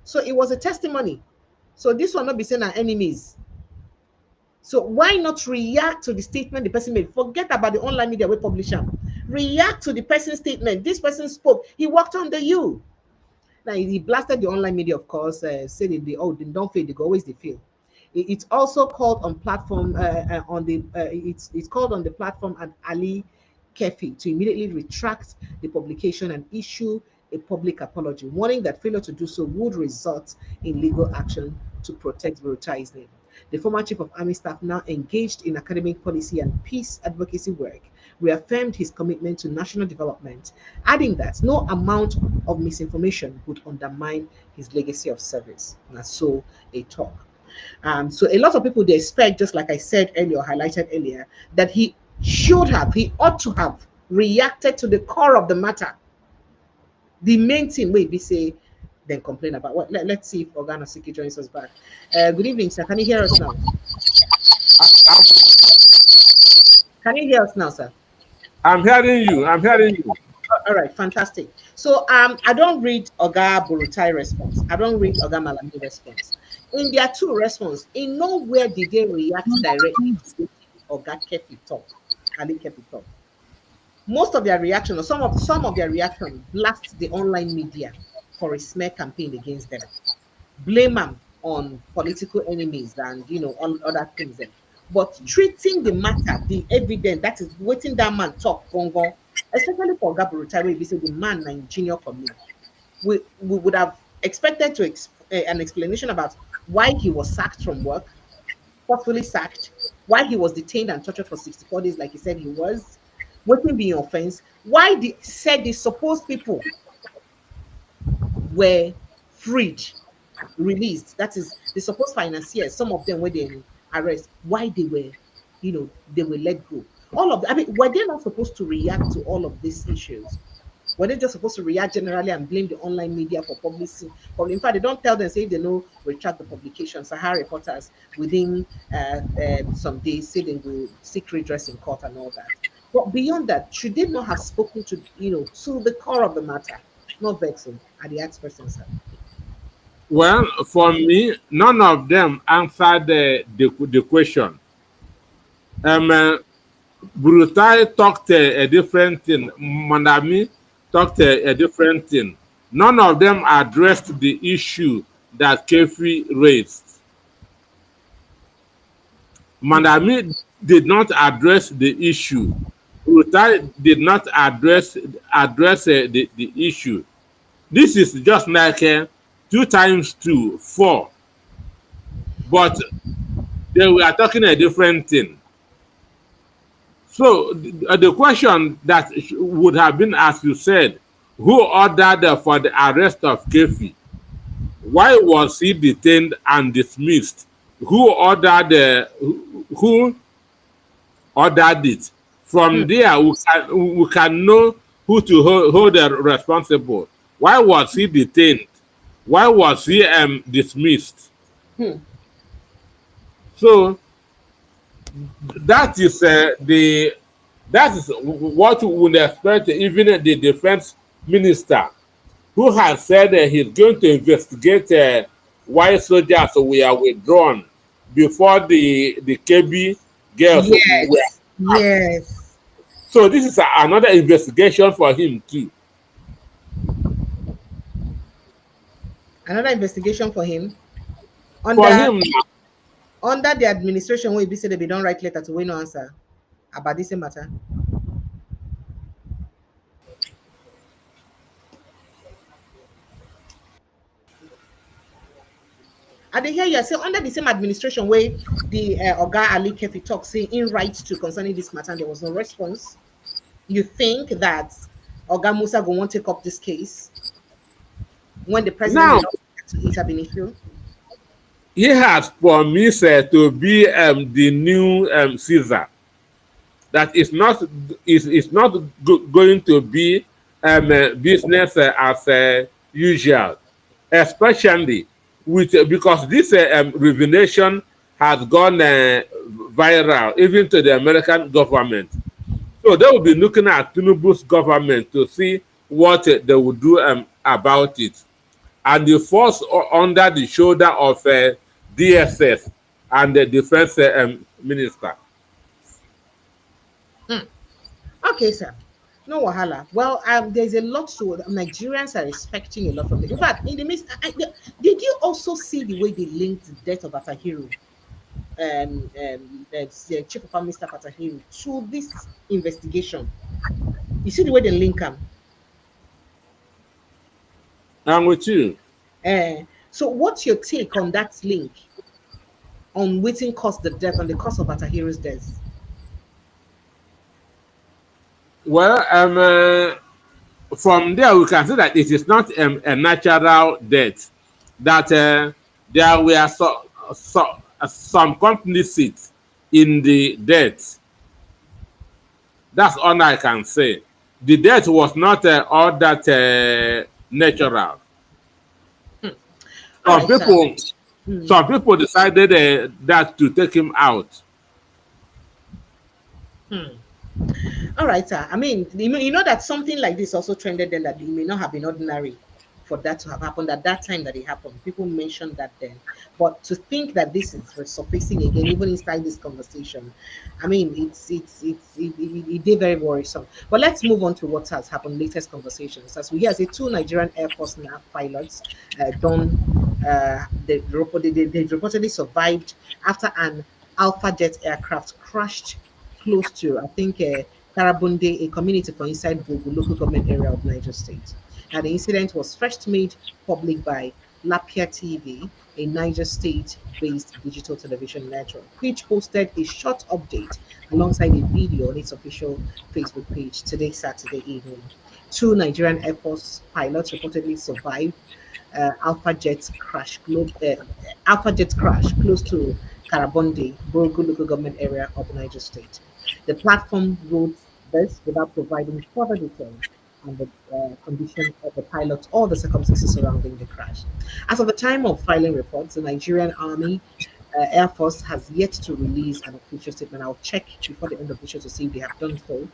So it was a testimony. So this will not be saying our enemies. So why not react to the statement the person made? Forget about the online media we publish them. React to the person's statement. This person spoke. He worked under you. Now he blasted the online media, of course, said they don't fail, they go always they fail. It's also called on platform it's called on the platform and Ali Kefi to immediately retract the publication and issue a public apology, warning that failure to do so would result in legal action to protect Burutai's name. The former chief of army staff, now engaged in academic policy and peace advocacy work, reaffirmed his commitment to national development, adding that no amount of misinformation would undermine his legacy of service. And so a talk. So a lot of people, they expect, just like I said earlier, highlighted earlier, that he ought to have reacted to the core of the matter. The main thing we say, then complain about. What? Let's see if Organa Siki joins us back. Good evening, sir. Can you hear us now? Can you hear us now, sir? I'm hearing you. All right, fantastic. So I don't read Oga Burutai response. I don't read Oga Malami response. In their two response, in nowhere did they react directly to Oga Kefi talk, Ali Kefi talk. Most of their reaction, or some of their reaction, blast the online media for a smear campaign against them, blame them on political enemies and all other things. But treating the matter, the evidence, that is waiting that man talk, Congo, especially for Oga Burutai, we say the man in junior community, we would have expected to an explanation about why he was sacked from work, forcefully sacked, why he was detained and tortured for 64 days, like he said he was, waiting being offense, why the supposed people were freed, released. That is the supposed financiers, some of them were in arrest, why they were, they were let go. All of I mean, were they not supposed to react to all of these issues? Were they just supposed to react generally and blame the online media for publicity? In fact, they don't tell them, say if they know, retract the publication. Sahara reporters within some days say they will seek redress in court and all that. But beyond that, should they not have spoken to, to the core of the matter? Not vexing at the asked person, sir. Well, for me, none of them answered the question. Burutai talked a different thing. Malami talked a different thing. None of them addressed the issue that Kefi raised. Malami did not address the issue. Burutai did not address the issue. This is just like 2 times 2, 4. But they were talking a different thing. So the question that would have been, as you said, who ordered for the arrest of Kefi? Why was he detained and dismissed? Who ordered it? From there, we can know who to hold responsible. Why was he detained? Why was he dismissed? So that is what we would expect. Even the defense minister, who has said he's going to investigate why soldiers were withdrawn before the KB girls were. Yes. So this is another investigation for him too. Another investigation for him. Under the administration, where he said they don't write letter to we no answer about this matter. I dey hear you say under the same administration where the Oga Ali Kefi talk say in right to concerning this matter, and there was no response. You think that Oga Musa go want to take up this case when the president it have been issued? He has promised to be the new Caesar. That is not going to be business as usual, especially because this revelation has gone viral even to the American government. So they will be looking at Tinubu's government to see what they will do about it. And the force under the shoulder of DSS and the defense minister. Okay, sir. No wahala. Well, there's a lot to Nigerians are expecting a lot from it. In fact, in the midst, did you also see the way they linked the death of Atahiru, the Chief of Army Staff Atahiru, to this investigation? You see the way they link them. I'm with you. So, what's your take on that link? On what caused the death and the cause of Atahiru's death? Well, from there we can see that it is not a natural death. That there were some complicit in the death. That's all I can say. The death was not all that natural. Some people decided that to take him out. All right, sir. I mean, you know that something like this also trended then, that it may not have been ordinary for that to have happened at that time that it happened. People mentioned that then. But to think that this is resurfacing again, even inside this conversation, I mean, it did very worrisome. But let's move on to what has happened, latest conversations. As we hear, say 2 Nigerian Air Force pilots they reportedly survived after an Alpha Jet aircraft crashed close to, I think, Karabunde, a community for inside Bogu local government area of Niger State. And the incident was first made public by Lapia TV a Niger State-based digital television network, which posted a short update alongside a video on its official Facebook page today, Saturday evening. Two Nigerian Air Force pilots reportedly survived Alpha Jet crash close to Karabonde, Borgu local government area of Niger State. The platform wrote this without providing further details on the condition of the pilot or the circumstances surrounding the crash. As of the time of filing reports, the Nigerian Army Air Force has yet to release an official statement. I'll check before the end of the show to see if they have done so,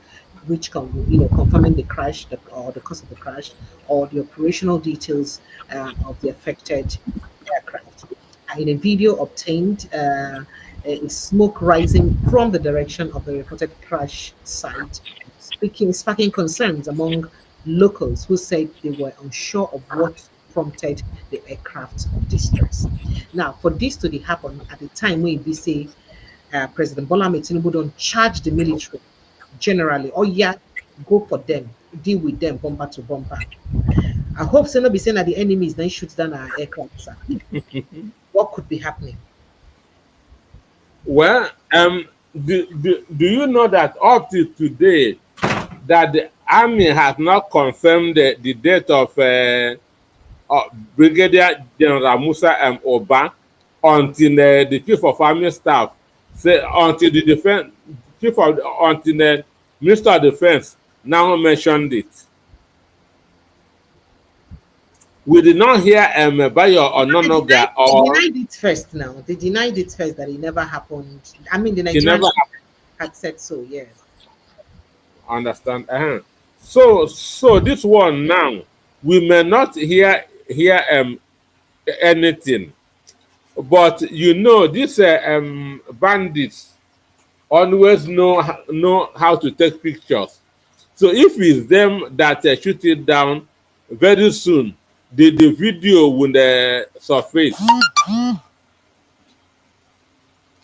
which confirming the crash or the cause of the crash or the operational details of the affected aircraft. In a video obtained, is smoke rising from the direction of the reported crash site, sparking concerns among locals who said they were unsure of what prompted the aircraft distress. Now, for this to happen at the time when we say President Bola Tinubu don't charge the military generally, oh yeah, go for them, deal with them bumper to bumper. I hope so not be saying that the enemies then shoot down our aircraft, sir. What could be happening? Well, do you know that up to today that the army has not confirmed the death of Brigadier General Musa Oba until the chief of army staff say until the defense chief of until the Minister of Defense now mentioned it. We did not hear Bayo or Nonoga or they denied it first now. They denied it first that it never happened. I mean the it never Nigerians had said so, yes. understand. So this one now we may not hear anything, but you know these bandits always know how to take pictures. So if it's them that shoot it down, very soon the video will surface.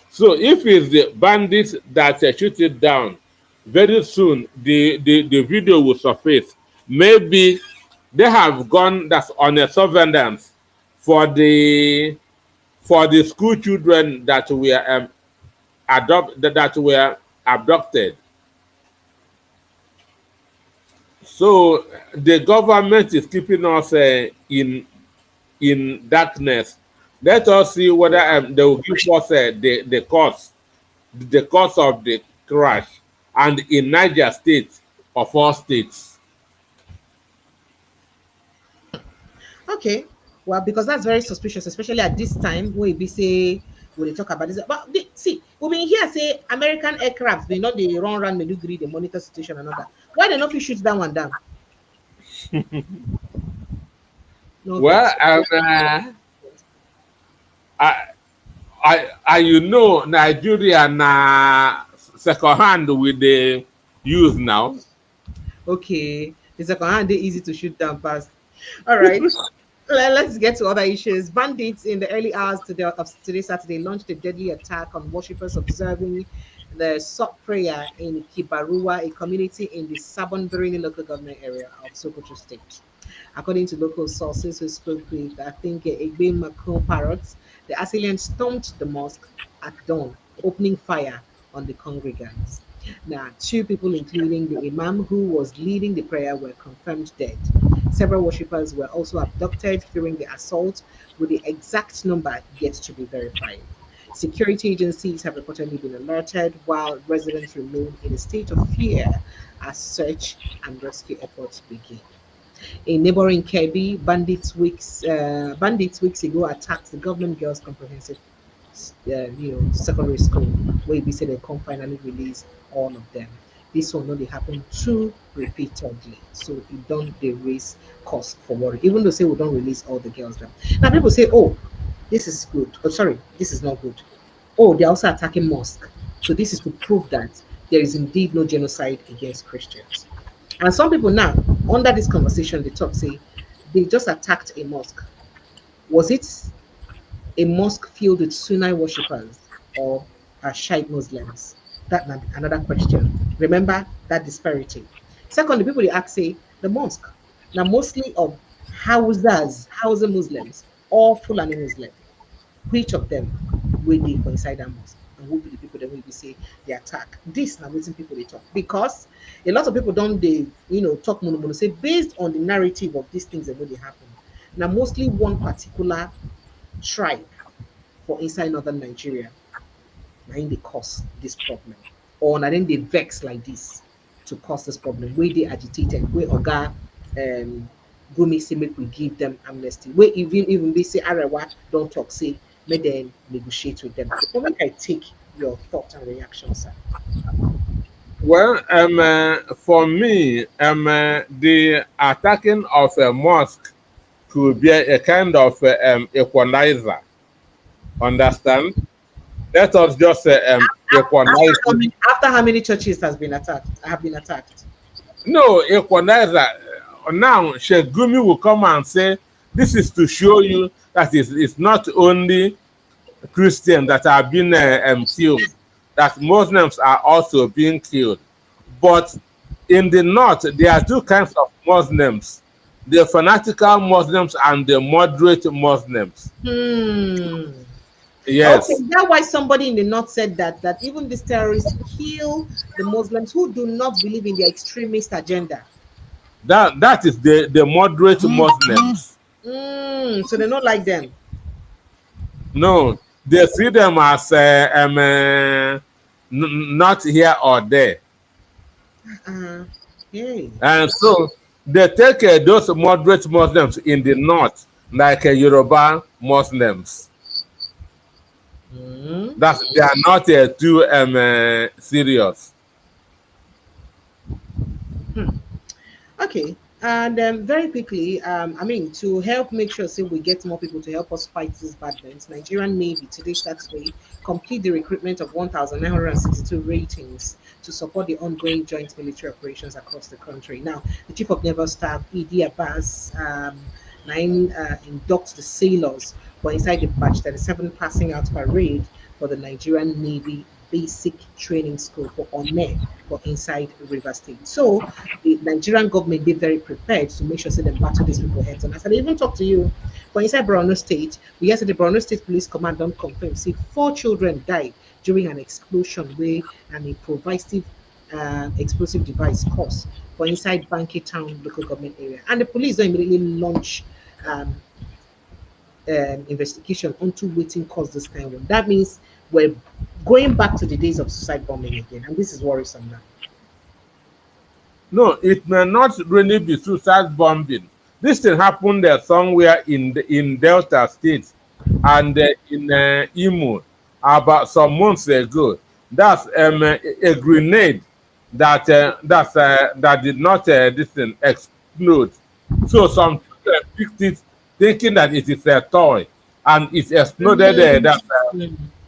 So if it's the bandits that shoot it down, very soon the video will surface. Maybe they have gone that's on a surveillance for the school children that were that were abducted. So the government is keeping us in darkness. Let us see whether they will give us the cause of the crash, and in Niger State of all states. Okay. Well, because that's very suspicious, especially at this time when we say when they talk about this. But see, we been here say American aircraft, they know they run around Meduguri, they monitor situation and all that. Why they not shoot that one down? No, Well, I you know Nigeria na second hand with the use now. okay. The second hand, they easy to shoot down fast. All right. Let's get to other issues. Bandits in the early hours of today, Saturday, launched a deadly attack on worshippers observing the Sok prayer in Kibarua, a community in the Sabon Birni local government area of Sokoto State. According to local sources who spoke with, I think, Egbe Makun parrots, the assailants stormed the mosque at dawn, opening fire on the congregants. Now, two people, including the imam who was leading the prayer, were confirmed dead. Several worshippers were also abducted during the assault, with the exact number yet to be verified. Security agencies have reportedly been alerted, while residents remain in a state of fear as search and rescue efforts begin. In neighboring Kebbi, bandits weeks ago attacked the government girls' comprehensive secondary school, where we said they can finally release all of them. This will not happen too repeatedly, so it don't they raise cost for worry. Even though say we don't release all the girls them. Now people say, oh, this is good. Oh, sorry, this is not good. Oh, they're also attacking mosque. So this is to prove that there is indeed no genocide against Christians. And some people now, under this conversation, they talk say they just attacked a mosque. Was it a mosque filled with Sunni worshippers or Shiite Muslims? That's another question. Remember that disparity. Second, the people they ask say the mosque. Now mostly of Hausa Muslims or Fulani Muslims. which of them will be for inside that mosque, and who be the people that will be say the attack. This now waiting people they talk, because a lot of people don't they talk mono say based on the narrative of these things that really happen. Now mostly one particular tribe for inside northern Nigeria, now they cause this problem, or now then they vex like this to cause this problem. Where they agitated, where Oga Gumi say make we give them amnesty. Where even they say Arewa don't talk, say make them negotiate with them. So make I take your thought and reaction, sir. Well, for me, the attacking of a mosque could be a kind of equalizer. Understand? Let us just equalize. After how many churches have been attacked? No, equalizer. Now, Sheikh Gumi will come and say, this is to show you that it's not only Christians that are being killed, that Muslims are also being killed. But in the north, there are two kinds of Muslims: the fanatical Muslims and the moderate Muslims. Yes. Okay, that's why somebody in the north said that even these terrorists kill the Muslims who do not believe in their extremist agenda. That is the moderate Muslims. So they don't like them. No, they see them as not here or there. Okay. And so they take those moderate Muslims in the north like Yoruba Muslims. That they are not too serious. Okay. And very quickly, I mean, to help make sure say we get more people to help us fight these bad men, Nigerian Navy today Saturday complete the recruitment of 1,962 ratings to support the ongoing joint military operations across the country. Now, the Chief of Naval Staff, E.D. Abbas, inducts the sailors for inside the batch 37 passing out parade for the Nigerian Navy Basic Training School for ormer for inside River State. So the Nigerian government be very prepared to make sure that they battle these people heads on. As I even talk to you, for inside Borno State, we hear the Borno State Police Command don't confirm. See, 4 children died during an explosion where an improvised explosive device caused for inside Banki Town local government area. And the police don't immediately launch investigation onto waiting cause this kind of one. That means we're going back to the days of suicide bombing again, and this is worrisome now. No, it may not really be suicide bombing. This thing happened somewhere in Delta State and in Imo about some months ago. That's a grenade that did not this thing explode. So some people picked it thinking that it is a toy, and it exploded.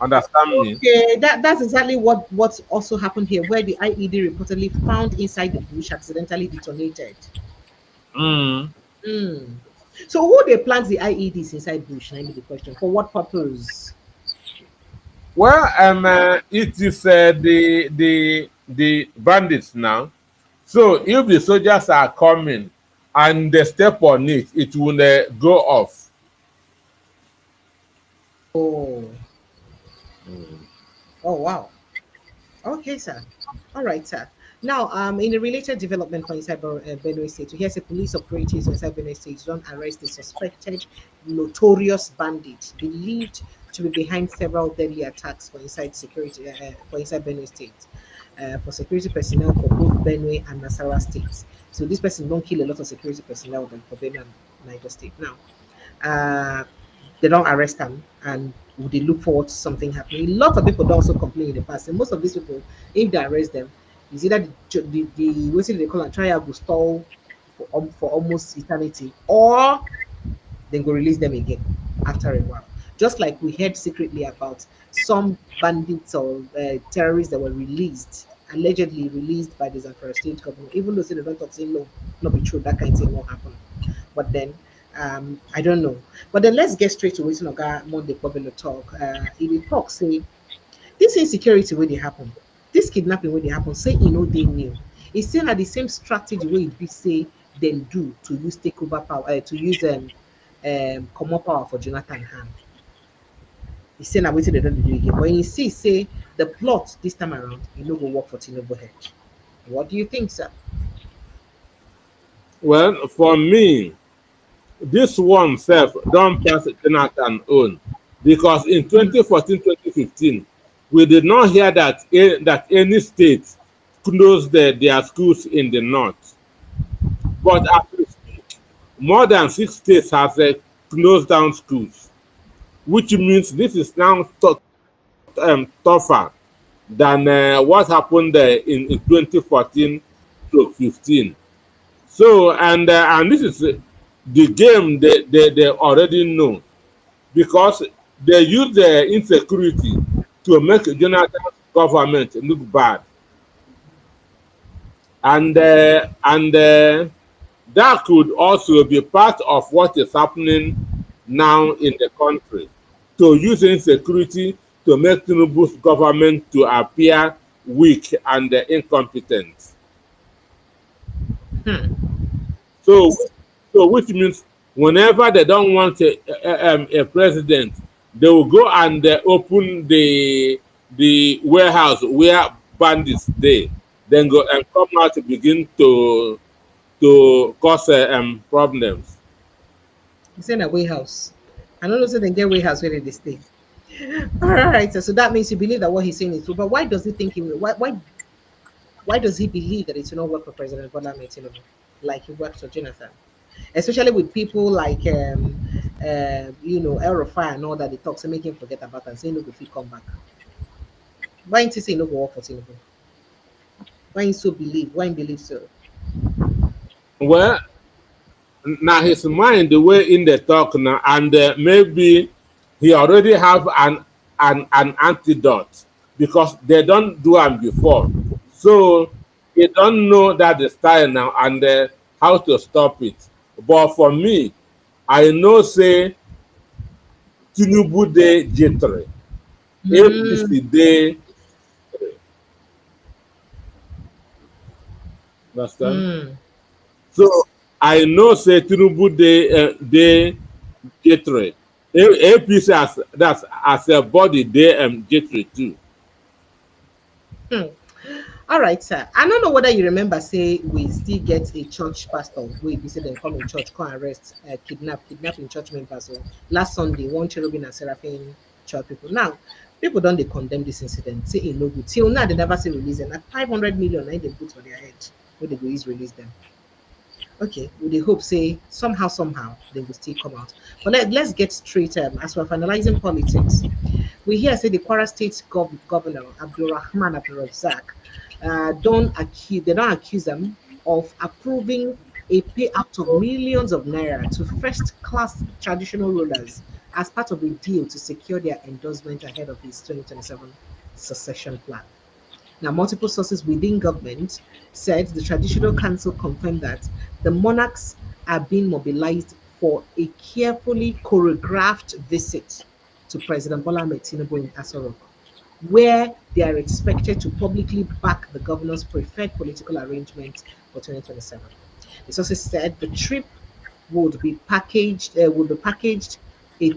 Understand me? Okay, that's exactly what also happened here, where the IED reportedly found inside the bush accidentally detonated. So who they plant the IEDs inside bush? I mean the question. For what purpose? Well, it is the bandits now. So if the soldiers are coming and they step on it, it will go off. Oh. Oh wow. Okay, sir. All right, sir. Now, in a related development for inside Benue State, we hear say police operatives inside Benue State don't arrest the suspected notorious bandit believed to be behind several deadly attacks for inside security for inside Benue State, for security personnel for both Benue and Nasarawa states. So this person don't kill a lot of security personnel for Benue and Niger State. Now, they don't arrest them, and would they look forward to something happening? A lot of people don't also complain in the past, and most of these people, if they arrest them, is either the what they call a trial will stall for almost eternity, or then go release them again after a while. Just like we heard secretly about some bandits or terrorists that were allegedly released by the Zamfara state government, even though they don't talk, say no, not be true, that kind of thing won't happen. But then I don't know. But then let's get straight to what Oga Monday Popular talk. If we talk, say this insecurity where they happen, this kidnapping where they happen, say they knew. It's still at the same strategy where it be say them do to use takeover power, to use come up power for Jonathan hand. He say now waiting they don't do again. But you see, say the plot this time around, you know go work for Tinubu head. What do you think, sir? Well, for me, this one self don't pass Jonathan own because in 2014-2015, we did not hear that that any state closed their schools in the north. But as we speak, more than 6 states have closed down schools, which means this is now tougher than what happened in 2014 to 15. So, and this is the game they already know because they use the insecurity to make Jonathan's government look bad. And that could also be part of what is happening now in the country to use insecurity to make Tinubu's government to appear weak and incompetent. So, so which means whenever they don't want a president, they will go and open the warehouse where bandits they then go and come out to begin to cause problems. He said a warehouse. I don't know so they get warehouse where they stay. All right, so that means you believe that what he's saying is true. But why does he think he will? Why does he believe that it will not work for President Bola Ahmed Tinubu like it worked for Jonathan? Especially with people like El Rufai and all that they talk to make him forget about and say no, if he come back. Why ain't he say no go work for Tinubu? Why ain't so believe? Why ain't believe so? Well, now his mind the way in the talk now, and maybe he already have an antidote because they don't do it before, so he don't know that the style now and how to stop it. But for me, I know say Tinubu de jittery, APC de understand. So I know say Tinubu de jittery. APC as a body they jittery too. Hmm. All right, sir. I don't know whether you remember, say we still get a church pastor. We say they come in church, come arrest, kidnapping church members. So last Sunday, one cherubim and seraphim church people. Now, people don't they condemn this incident. Say it no good. Till now, they never say release them. Like 500 million, they put for their head. Where they go is release them. Okay, we they hope say somehow they will still come out. But let's get straight as we're finalizing politics. We hear say the Kwara State governor Abdulrahman Abdulrazak they don't accuse them of approving a payout of millions of naira to first-class traditional rulers as part of a deal to secure their endorsement ahead of his 2027 succession plan. Now, multiple sources within government said the Traditional Council confirmed that the monarchs are being mobilized for a carefully choreographed visit to President Bola Ahmed Tinubu in Aso Rock, where they are expected to publicly back the governor's preferred political arrangement for 2027. The sources said the trip would be packaged a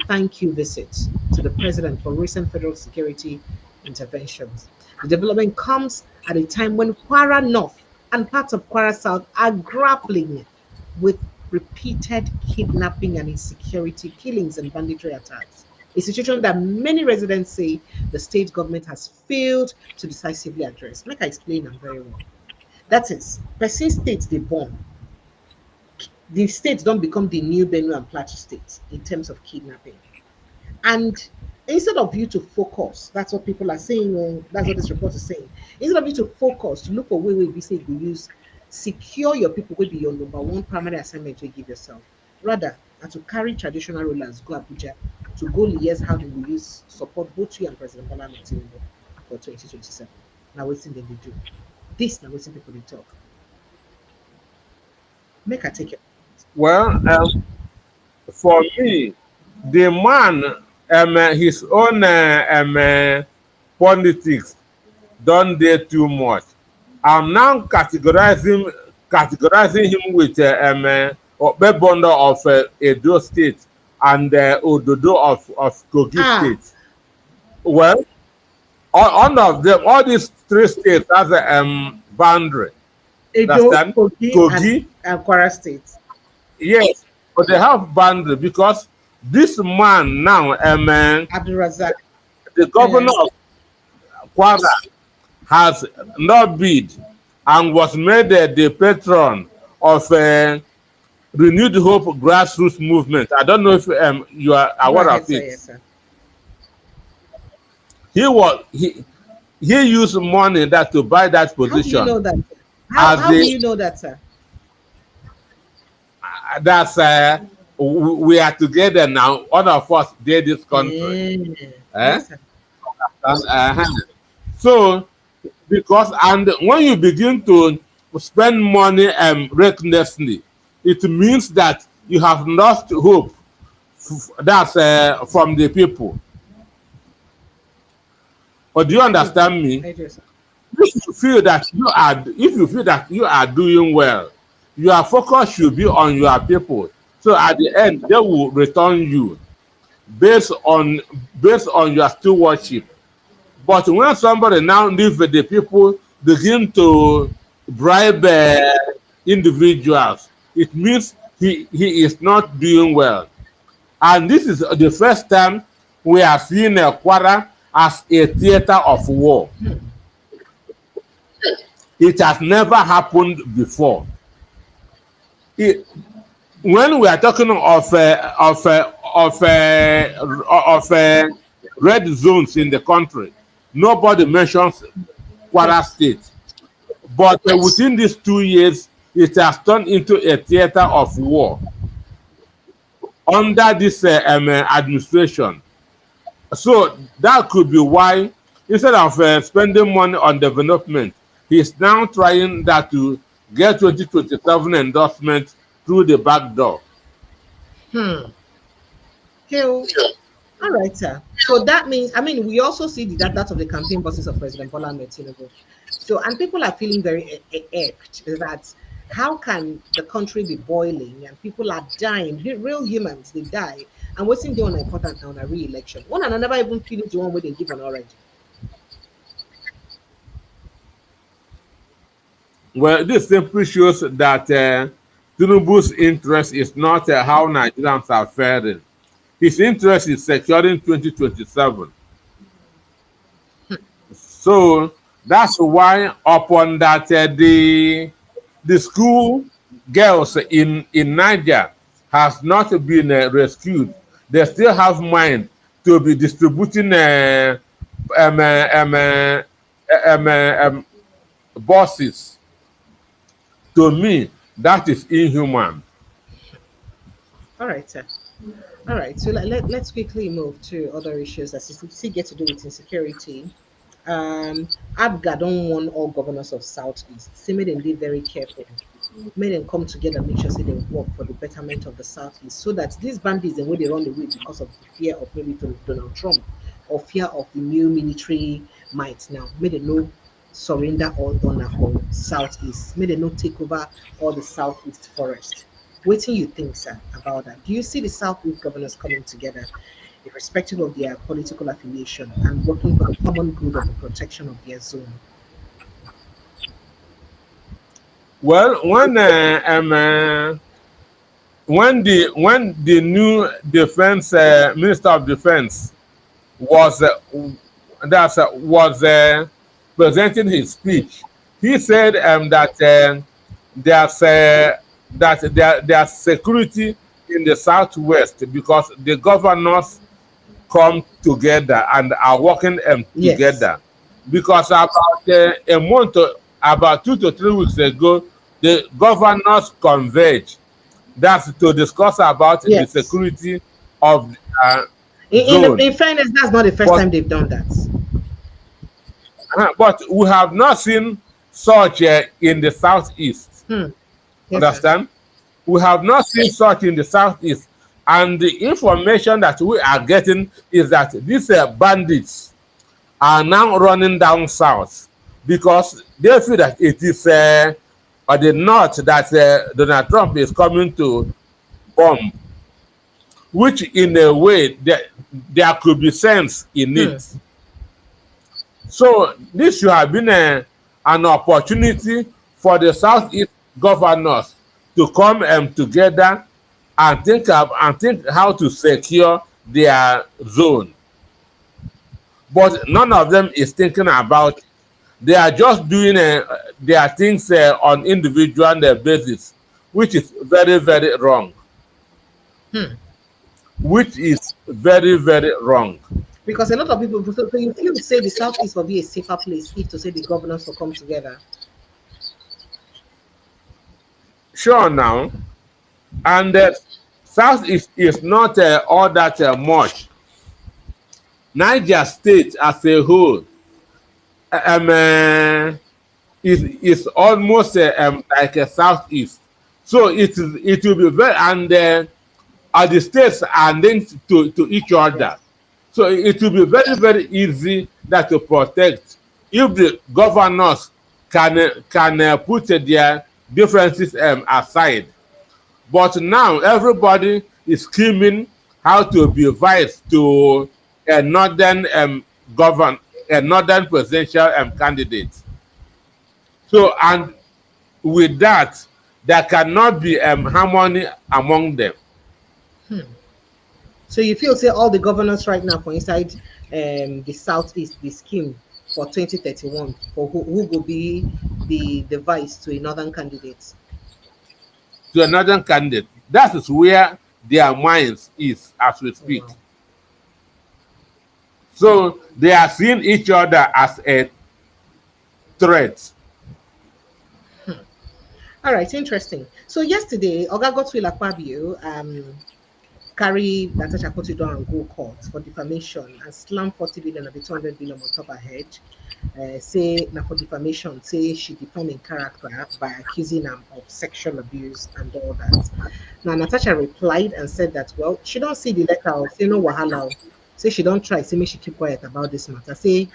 thank you visit to the president for recent federal security interventions. The development comes at a time when Kwara North and parts of Kwara South are grappling with repeated kidnapping and insecurity killings and banditry attacks. A situation that many residents say the state government has failed to decisively address. Like I explained them very well. That is, person states they born. The states don't become the new Benue and Plateau states in terms of kidnapping. And instead of you to focus, that's what people are saying, that's what this report is saying. Instead of you to focus, to look for way we say you use, secure your people will be your number one primary assignment to give yourself. Rather, and to carry traditional rulers, go Abuja, to go liaise how they will use support both you and President Bola Ahmed Tinubu for 2027. Now, what's in they do? This now what's people they talk. Make I take it. Well, for me, the man, his own politics don't do too much. I'm now categorizing him with Obebondo of Edo State and Ododo of Kogi State. Well, all of them, all these three states has a boundary. Edo, Understand? Kogi, Kogi, and Kwara State. yes, but they have boundary because this man now, Abdulrazak. the governor of Kwara, has not bid and was made the patron of Renewed Hope grassroots movement. I don't know if you are Go aware ahead, of sir. it. Yes, sir. He was he used money that to buy that How do you position know that? as How do the you know that, sir? that's we are together now. All of us did this country. Eh? Yes, sir. Uh-huh. So because and when you begin to spend money recklessly, it means that you have lost hope. That's from the people. But do you I do. understand me? I do, sir. If you feel that you are doing well, your focus should be on your people. So at the end, they will return you based on your stewardship. But when somebody now leave the people, begin to bribe individuals, it means he is not doing well. And this is the first time we are seeing Kwara as a theater of war. It has never happened before. When we are talking of red zones in the country, nobody mentions Kwara State. But within these 2 years, it has turned into a theater of war under this administration. So that could be why, instead of spending money on development, he's now trying that to get 2027 endorsement through the back door. Hmm. Okay. All right, sir. So that means, I mean, we also see that of the campaign buses of President Bola Ahmed Tinubu. So, and people are feeling very irked that how can the country be boiling and people are dying, real humans, they die, and waiting there on an important on a re-election. One and I never even finished the one where they give an already. Well, this simply shows that Tinubu's interest is not how Nigerians are faring. His interest is securing 2027. So that's why upon that the school girls in Niger has not been rescued. They still have mind to be distributing um, uh, um, uh, um, um, buses. To me, that is inhuman. All right, sir. All right. So let's quickly move to other issues that still get to do with insecurity. Abga don't want all governors of Southeast. Say made them be very careful. Made them come together, make sure say they work for the betterment of the Southeast, so that these bandits and where they run away because of the fear of maybe Donald Trump or fear of the new military might now. Made them no surrender all on the whole Southeast. Made them no take over all the Southeast forest. What do you think, sir, about that? Do you see the Southeast governors coming together, irrespective of their political affiliation, and working for the common good of the protection of their zone? Well, when the new defense minister of defense was presenting his speech, he said that there's security in the southwest because the governors come together and are working Yes. together. Because about 2 to 3 weeks ago, the governors converged. That's to discuss about the Yes. security of the In, zone. in fairness, that's not the first But time they've done that. but we have not seen such in the southeast. Hmm. Yes, sir. Understand? We have not seen such in the southeast. And the information that we are getting is that these bandits are now running down south because they feel that it is the north that Donald Trump is coming to bomb, which in a way there could be sense in Hmm. it. So this should have been an opportunity for the Southeast governors to come together and think how to secure their zone. But none of them is thinking about it. They are just doing their things on individual basis, which is very, very wrong. Hmm. Which is very, very wrong. Because a lot of people, so you feel say the Southeast will be a safer place if to say the governors will come together. Sure now, and South is not all that much. Niger State as a whole is almost like a Southeast. So it will be very, and the states are linked to each other. Yes. So it will be very, very easy that to protect if the governors can put their differences aside. But now everybody is scheming how to be vice to a northern a northern presidential candidate. So and with that, there cannot be harmony among them. Hmm. So you feel say all the governors right now for inside the Southeast, the scheme for 2031 for who will be the vice to a northern candidate. To a northern candidate. That is where their minds is as we Oh, speak. wow. So they are seeing each other as a threat. All right, interesting. So yesterday, Oga Godswill Akpabio carry Natasha Akpoti and go court for defamation and slam 40 billion of the 200 billion on top her head. Say now for defamation, say she defamed in character by accusing him of sexual abuse and all that. Now Natasha replied and said that well, she don't see the letter or say no wahala. Say she don't try, say me she keep quiet about this matter. Say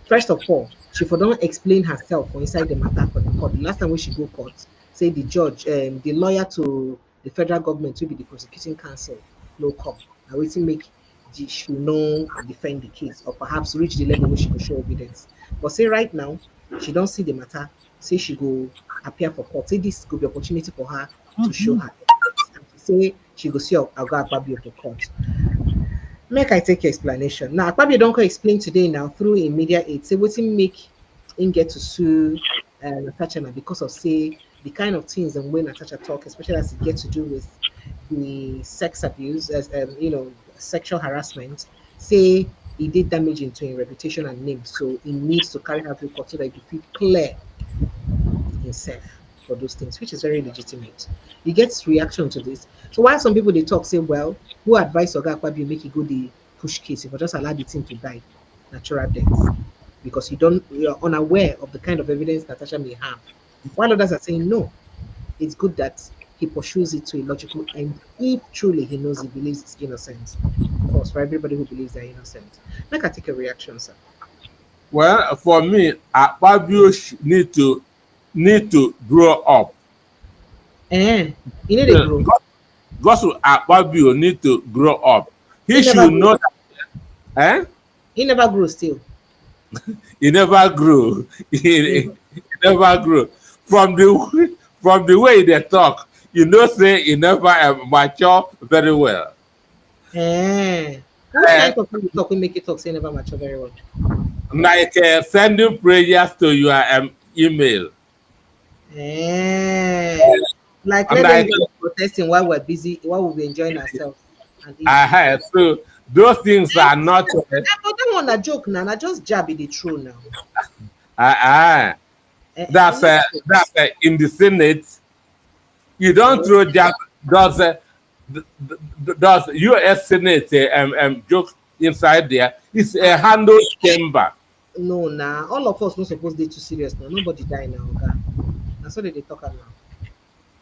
first of all, she for don't explain herself for inside the matter for the court. The last time when she go court, say the judge, the lawyer to the federal government will be the prosecuting counsel, no come. Now waiting make she know defend the case or perhaps reach the level where she could show evidence. But say right now, she don't see the matter. Say she go appear for court. Say this could be opportunity for her to show her evidence. And to say she go see Oga Akpabio for court. Make I take your explanation. Now, Akpabio don't go explain today now through a media aid. Say what make him get to sue Natasha now because of say the kind of things and when Natasha talk, especially as it gets to do with the sex abuse, as sexual harassment. Say he did damage into his reputation and name, so he needs to carry her to court so that he feel clear himself for those things, which is very legitimate. He gets reaction to this. So while some people they talk say, well, who advise Oga Akpabio make you go the push case if you just allow the thing to die natural death because you're unaware of the kind of evidence Natasha may have. While others are saying no, it's good that he pursues it to a logical end if truly he knows he believes it's innocent. Of course, for everybody who believes they're innocent. Like I take a reaction, sir. Well, for me, Akpabio need to grow up. You need a grow. Gospel Akpabio need to grow up. He He never should grew. know that He never grew still. he never grew. He Mhm. never grew. From the way they talk, say he never mature very well. Which Uh, kind of talk we make it talk say never mature very well? like sending prayers to your email. Eh. Like let them Like do protesting while we're busy, while we're enjoying ourselves and eating. so those things are not But that one a joke now, I just jab it the true now. uh, You know, that's in the Senate. You don't oh, throw jab. Does does U.S. Senate joke inside there? It's a handle chamber. no, nah. All of us not supposed to be too serious now. Nobody die now, okay? That's what they talk about now.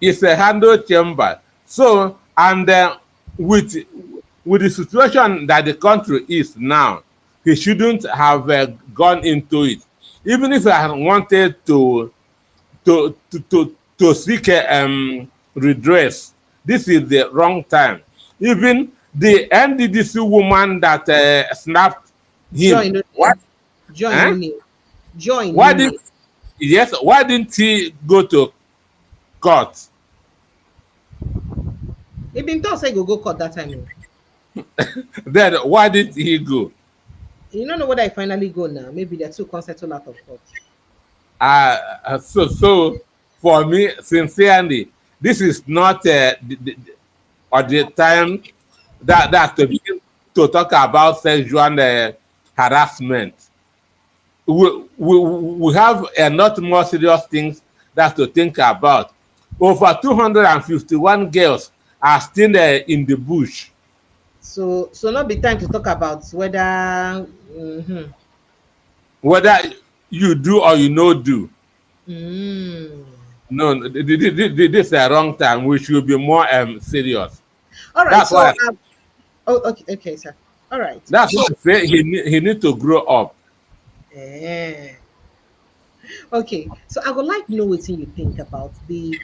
It's a handle chamber. So and with the situation that the country is now, he shouldn't have gone into it. Even if I had wanted to seek redress, this is the wrong time. Even the NDDC woman that snapped him, Sure, you know, what? Join Eh? no name. Join Why no did name. yes? Why didn't he go to court? He been told say go court that time. Oh. Then why didn't he go? You don't know whether I finally go now. Maybe they're too settle out of court. So for me, sincerely, this is not or the time that to begin to talk about sexual harassment. We have a lot more serious things that to think about. Over 251 girls are still in the bush. So not be time to talk about whether mm-hmm. Whether you do or you no do. Mm. No, this is a wrong time. We should be more serious. All right. That's why. So oh okay, sir. All right. That's why I say he need to grow up. Eh. Okay. So I would like to know what you think about the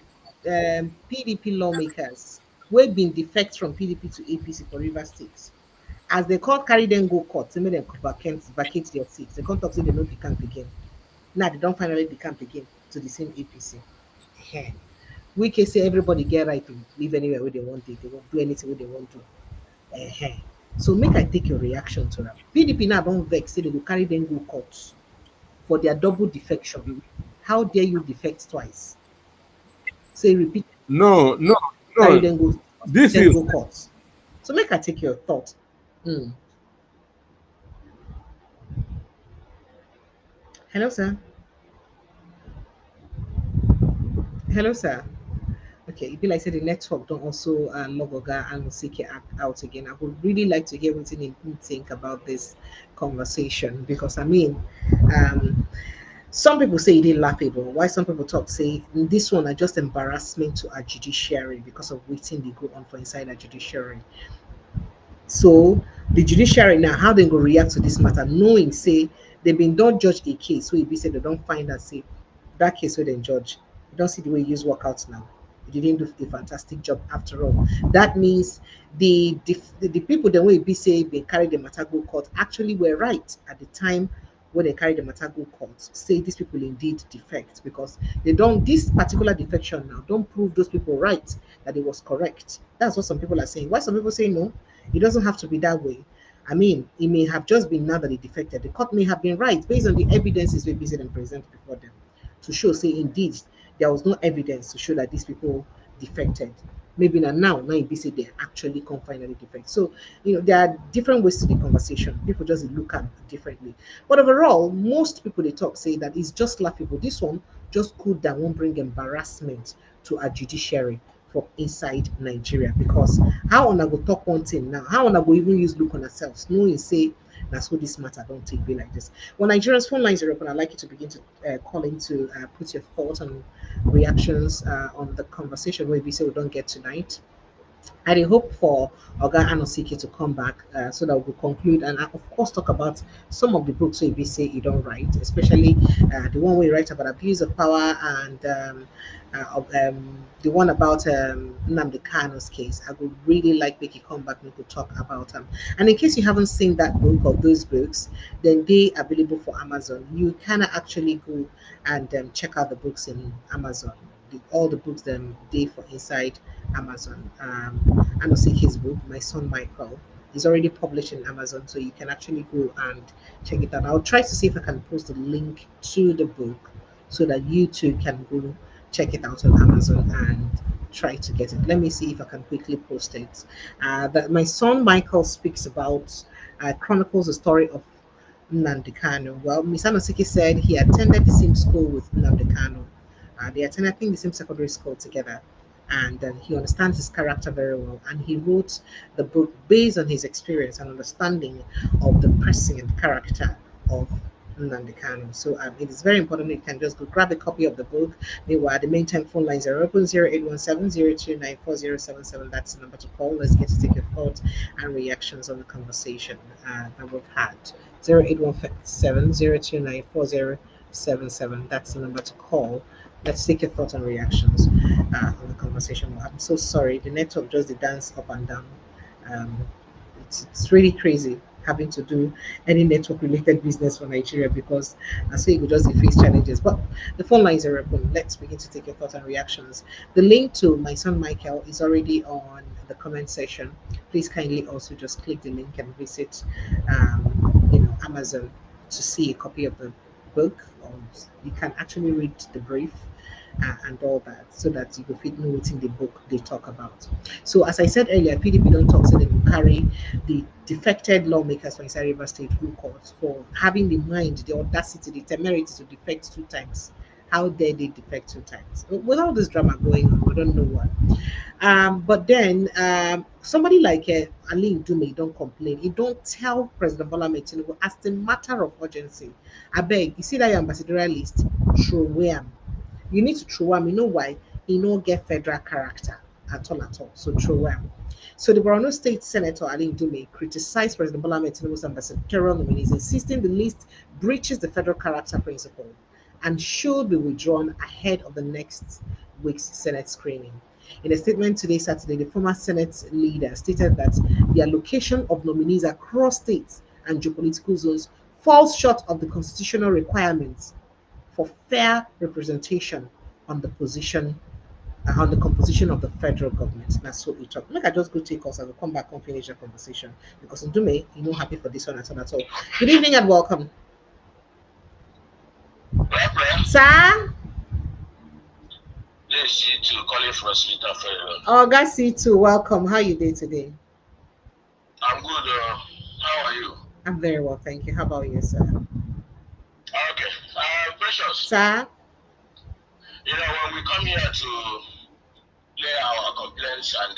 PDP lawmakers who have been defects from PDP to APC for River State. As they court carry them go court, they make them vacate their seats. They can't talk say they no decamp again. Now they don't finally decamp again to the same APC. Eh. We can say everybody get right to live anywhere where they want it. They won't do anything where they want to. So make I take your reaction to that. PDP now don't vex, say they will carry them go court for their double defection. How dare you defect twice? Say repeat, No, no, carry no. them go, This then is go court. So make I take your thought. Mm. Hello, sir. Hello, sir. Okay, it be like say the network don't also log Oga and Musiki out again. I would really like to hear what you think about this conversation because I mean, um, some people say it is laughable. Why some people talk say this one are just embarrassment to our judiciary because of waiting they go on for inside our judiciary. So the judiciary now, how they go react to this matter, knowing say they've been don't judge a case where be said they don't find and say that case where they judge. You don't see the way you use workouts now. You didn't do a fantastic job after all. That means the people that will be say they carry the matter go court actually were right at the time when they carry the matter go court. Say these people indeed defect because they don't this particular defection now don't prove those people right that it was correct. That's what some people are saying. Why some people say no? It doesn't have to be that way. I mean, it may have just been now that they defected. The court may have been right based on the evidences we visit and present before them to show, say, indeed, there was no evidence to show that these people defected. Maybe now it be say they actually come finally defect. So, there are different ways to the conversation. People just look at it differently. But overall, most people they talk say that it's just laughable. This one just could that won't bring embarrassment to our judiciary for inside Nigeria because how on I go talk one thing now? How on I go even use look on ourselves? Knowing say that's what this matter don't take be like this. Well, Nigerians phone lines are open. I'd like you to begin to call in to put your thoughts and reactions on the conversation where we say we don't get tonight. I dey hope for Oga Anosike to come back so that we will conclude and of course talk about some of the books where we say you don't write, especially the one we write about abuse of power and the one about Nnamdi Kano's case. I would really like make you come back and we could talk about them. And in case you haven't seen that book or those books, then they are available for Amazon. You can actually go and check out the books in Amazon. All the books them they for inside Amazon. And also his book, My Son Michael, is already published in Amazon, so you can actually go and check it out. I'll try to see if I can post a link to the book so that you too can go check it out on Amazon and try to get it. Let me see if I can quickly post it. That My Son Michael speaks about chronicles the story of Nnamdi Kanu. Well, Miss Anosiki said he attended the same school with Nnamdi Kanu. They attended, I think, the same secondary school together. And he understands his character very well. And he wrote the book based on his experience and understanding of the person and character of Nnamdi Kanu. So it is very important that you can just go grab a copy of the book. Meanwhile, the main time phone lines are open 0817 That's the number to call. Let's get to take your thoughts and reactions on the conversation that we've had. 0817 That's the number to call. Let's take your thoughts and reactions on the conversation. I'm so sorry. The network just the dance up and down. Um, it's really crazy. having to do any network related business for Nigeria because I say you could just face challenges. But the phone lines are open. Let's begin to take your thoughts and reactions. The link to my son Michael is already on the comment section. Please kindly also just click the link and visit Amazon to see a copy of the book. Or you can actually read the brief and all that so that you can fit know what's in the book they talk about. So as I said earlier, PDP don't talk so they will carry the defected lawmakers from Inside River State Full Court for having the mind, the audacity, the temerity to defect 2 times. How dare they defect 2 times? With all this drama going on, we don't know what. But then somebody like Ali Dume don't complain. He don't tell President Bola Tinubu as the matter of urgency. I beg, you see that your ambassadorial list? Throw away. You need to throw him. You know why? He no get federal character at all at all. So throw him. So the Borno State Senator Ali Dume criticized President Bola Tinubu's ambassadorial nominees, insisting the list breaches the federal character principle and should be withdrawn ahead of the next week's Senate screening. In a statement today, Saturday, the former Senate leader stated that the allocation of nominees across states and geopolitical zones falls short of the constitutional requirements for fair representation on the position on the composition of the federal government. That's what we talk. Look, I just go take us. I will come back and finish the conversation because Ndume, you know, happy for this one at all. Good evening and welcome. Sir? Yes, C2 calling from Sweet Affair. Oh, guys, C2, welcome. How are you doing today? I'm good. How are you? I'm very well, thank you. How about you, sir? Okay. Precious. Sir? You know, when we come here to lay our complaints and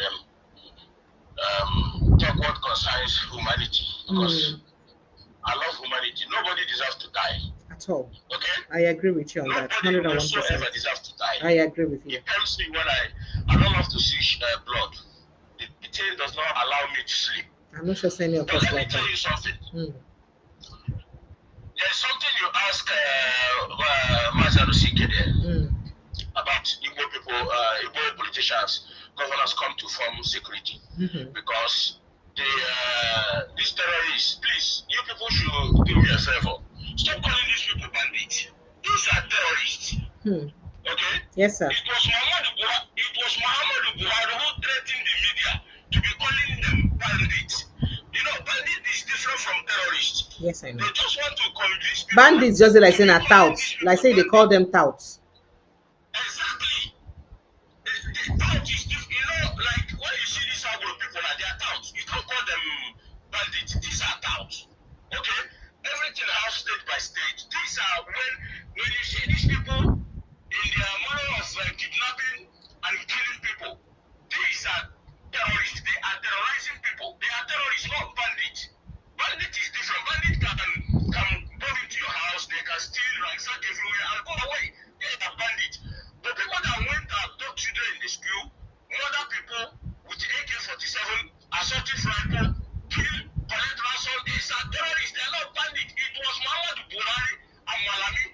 talk what concerns humanity, because I love humanity. Nobody deserves to die. At all. Okay? I agree with you on that. 101%. Nobody whatsoever deserves to die. I agree with you. It helps me when I don't love to see blood. The thing does not allow me to sleep. I'm not sure any of Now, us let me like tell that. you something. There's something you ask Mazaru Sike there about Igbo people, Igbo politicians, governors come to form security because these terrorists, please, you people should do me a favor. Stop calling these people bandits. These are terrorists. Okay? Yes, sir. It was Muhammadu Buhari who threatened the media to be calling them bandits. You know, bandit is different from terrorists. Yes, I know. They just want to convince people. Bandits just like saying a touts. Like say they call them touts. Exactly. The tout is different. You know, like when you see these Agro people, they are touts. You don't call them bandits. These are touts. Okay? Everything has state by state. These are when you see these people in their manner of kidnapping and killing people, these are terrorists. They are terrorizing people. They are terrorists, not bandits. Bandit is different. Bandit can bomb into your house. They can steal, ransack everywhere and go away. They are bandits. The people that went and abduct children in the school, murder people with AK-47, assaulted rifle, kill, collect ransom. These are terrorists. They are not bandits. It was Muhammadu Buhari and Malami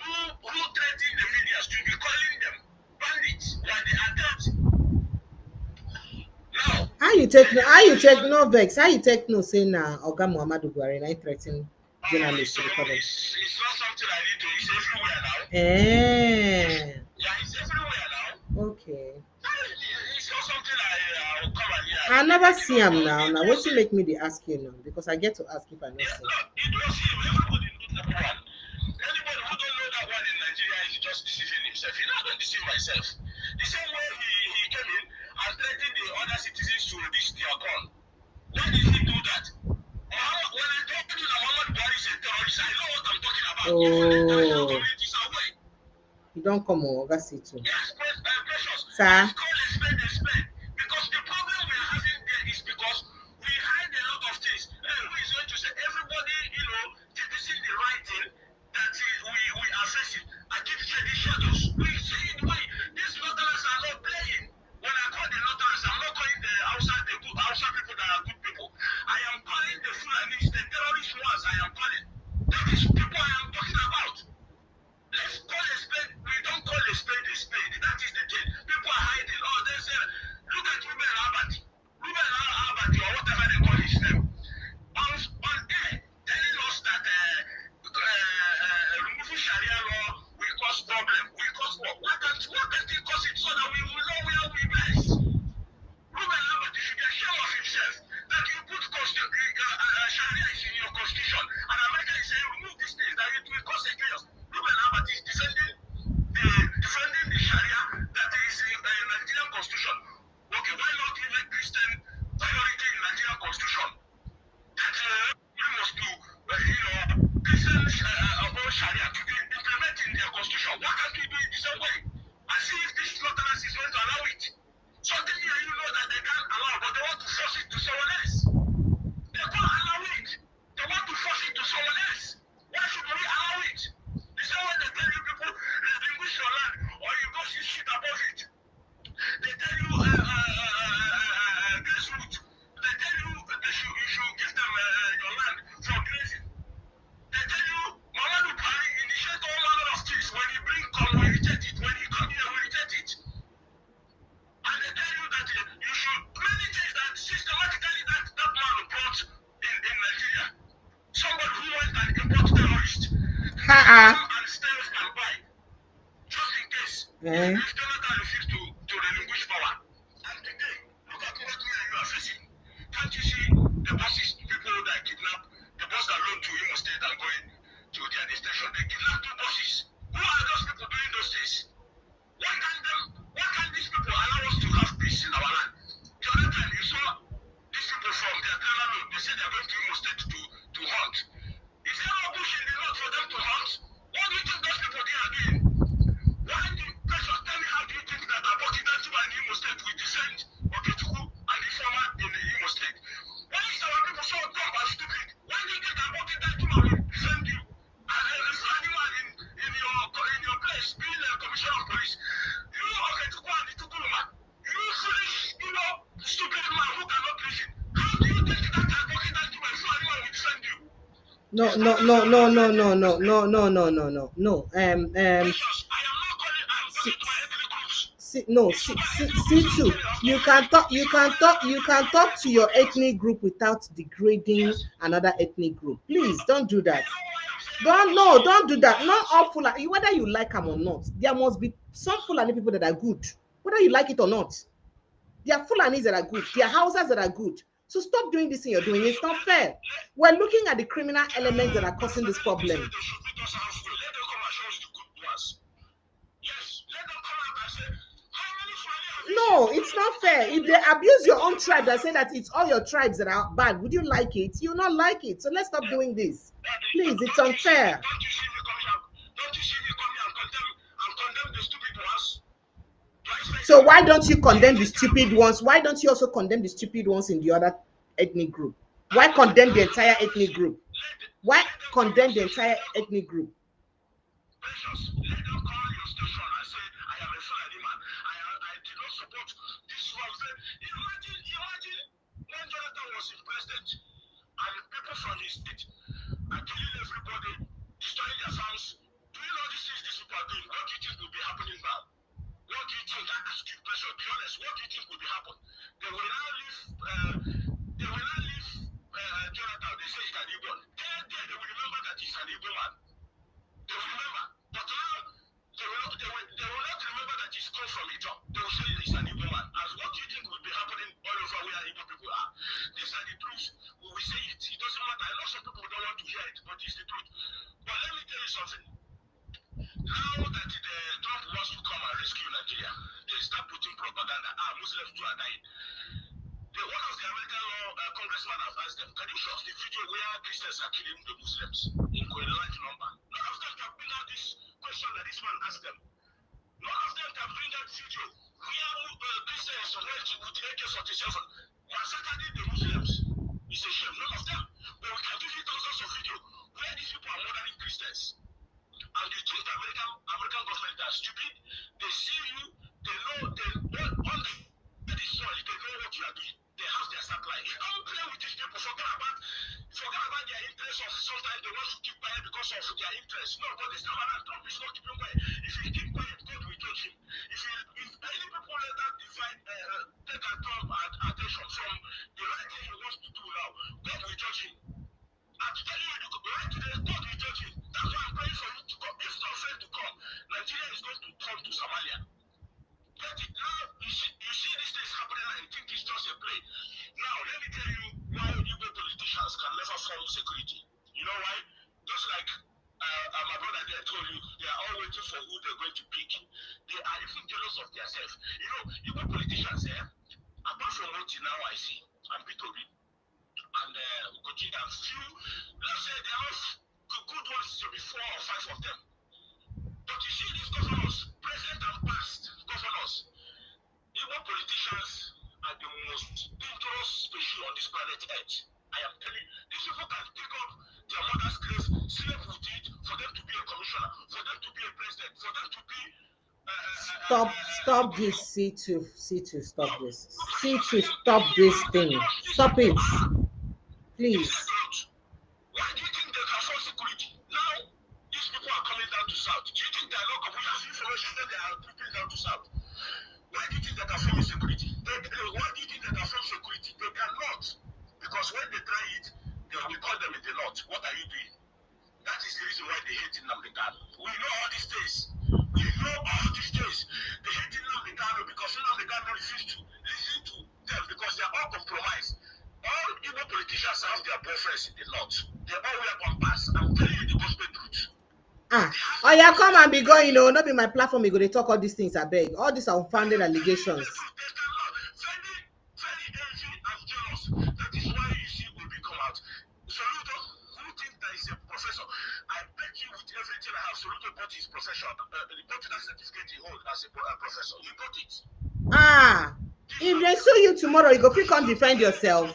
who threatened the media to be calling them bandits when they are dead. Now, How you take no vex? How you take no say na Oga Muhammadu Buhari na threaten journalists to record them? it's not something I need to. It's everywhere now. Yeah, it's everywhere now. Okay. It's not something I'll come and hear. I never see him now. Now what you make me dey ask you now? Because I get to ask if I know Yeah, see. no, it was him. Everybody knows that one. Anybody who don't know that one in Nigeria is just deceiving himself. You know, I don't deceive myself. The same way he came in and threatened the other citizens to release their gun. Why did he do that? When I talk to the Muhammad Buhari is a terrorist, I know what I'm talking about. Oh. Communities away. You don't come on, Oga C2. Yes, precious. Sir? It's called a spade. Because the problem we are having there is because we hide a lot of things. Who is going to say everybody, you know, taking the right thing that we are facing and keep shedding shadows. We see it way. These Northerners are not playing. When I call the Northerners, I'm not calling the outside people that are good people. I am calling the Fulanis, the terrorist ones I am calling. That is people I am talking about. Let's call a spade. We don't call a spade a spade. That is the thing. People are hiding. Oh, problem. We cause what? Why can't he cause it so that we will know where we best? Ruben Lambert should be ashamed of himself that you put Sharia is in your constitution, and America is saying remove these things that it will cause a chaos. Ruben Lambert is defending the Sharia that is in the Nigerian constitution. Okay, why not give a Christian priority in Nigerian constitution? That we must do, Christians about Sharia to be implemented in their constitution. Why can't we do it the same way? And see if this slaughterhouse is going to allow it. Something here you know that they can't allow, but they want to force it to someone else. They can't allow it. They want to force it to someone else. Why should we allow it? The same way they tell you people relinquish your land or you go see shit above it. They tell you this route. They tell you you should give them your land for grazing. They tell you Muhammadu Buhari initiate all manner of things. When he bring come, we reject it. When he come here, we reject it. And they tell you that you should many things that systematically that man brought in Nigeria. Somebody who went and import terrorists. And steals and buy. Just in case. If Jonathan refused to relinquish power. And today, look at what you are facing. Can't you see the bosses, people that kidnap, the boss that loan to Imo State and going to their destination, they kidnap 2 bosses. Who are those people doing those things? Why can't these people allow us to have peace in our land? The other time you saw these people from their Ghana road, they said they're going to Imo State to hunt. Is there no bush in the north for them to hunt? What do you think those people there are doing? Why do you pressure tell me how do you think that Abubakar Malami in Imo State will defend Tukur and the former in the Imo State? Why is our people so dumb and stupid? Why do you think Abubakar Malami will defend you? And anyone in your place being a commissioner of police, you Tukur and the Tukur man, you foolish, stupid man who cannot listen. How do you think that Abubakar Malami will defend you? No. See, you can talk to your ethnic group without degrading another ethnic group. Please don't do that. Don't do that. Not all Fulani, whether you like them or not, there must be some Fulani people that are good, whether you like it or not. There are Fulanis that are good, there are Hausas that are good. So stop doing this thing you're doing. It's not fair. We're looking at the criminal elements that are causing this problem. No, it's not fair. If they abuse your own tribe and say that it's all your tribes that are bad, would you like it? You'll not like it. So let's stop doing this. Please, it's unfair. So why don't you condemn the stupid ones? Why don't you also condemn the stupid ones in the other ethnic group? Why condemn the entire ethnic group? Why condemn the entire ethnic group? From his state and killing everybody, destroying their farms. Do you know these things these people are doing? What do you think will be happening now? What do you think? Ask you question. Be honest. What do you think will be happening? They will now leave. Jonathan. They say he's an Igbo. They will remember that he's an Igbo man. They will remember. But now they will not remember that he's come from Ijo. They will say he's an Igbo man. As what do you think will be happening all over where Igbo people are? These are the truths. We say it. It doesn't matter. I know some people don't want to hear it, but it's the truth. But let me tell you something. Now that the Trump wants to come and rescue Nigeria, they start putting propaganda. Muslims too are dying. One of the American law congressmen have asked them, can you show us the video where Christians are killing the Muslims in quite a large number? None of them can bring out this question that this man asked them. None of them can bring out video where Christians went with AK-47 massacring the Muslims. It's a shame, none of them. But we can give you thousands of videos where these people are murdering Christians. And you think the American government are stupid? They see you, they know, on the soil, they know what you are doing. They have their supply. You don't play with these people, forget about their interest of sometimes they want to keep quiet because of their interest. No, but this time around, Trump is not keeping quiet. If he keep quiet, God will judge him. If any people let that divide, take a Trump attention from the right thing he wants to do now, God will judge him. I'm telling you, right today, God will judge him. That's why I'm praying for you to come. If not fail to come, Nigeria is told you, they are all waiting for who they're going to pick. They are even jealous of themselves. You know, even politicians, apart from what now I see, and Peter Obi and Ugochi, and few, let's say there are good ones to be 4 or 5 of them. But you see, these governors, present and past governors, even politicians are the most dangerous species on this planet Earth. I am telling you, these people can take up their mother's grave, sleep with it, for them to be a commissioner, for them to be a president, for them to be. Stop this, C2, stop this. C2, stop this thing. Stop it, please. Why do you think they can force security? Now, these people are coming down to South. Do you think they are not coming? We have information that they are creeping down to South. Why do you think they can form security? Why do you think they can form security? They cannot. Because when they try it, they will call them in the north. What are you doing? That is the reason why they hate Nnamdi Kanu. We know all these days. We know all these days. They hate Nnamdi Kanu because Nnamdi Kanu refused to listen to them because they are all compromised. All Igbo politicians have their boyfriends in the north. They all wear pampers. I'm telling you the gospel truth. Oh yeah, come and be going, not be my platform, you go to talk all these things, I beg. All these are unfounded allegations. Very, very envy and jealous. That is why you see Obi come out. Soludo, who think that is a professor? I bet you with everything I have, Soludo bought his profession, he bought that certificate he holds as a professor. He bought it. If they sue you tomorrow, you go pick on defend yourself.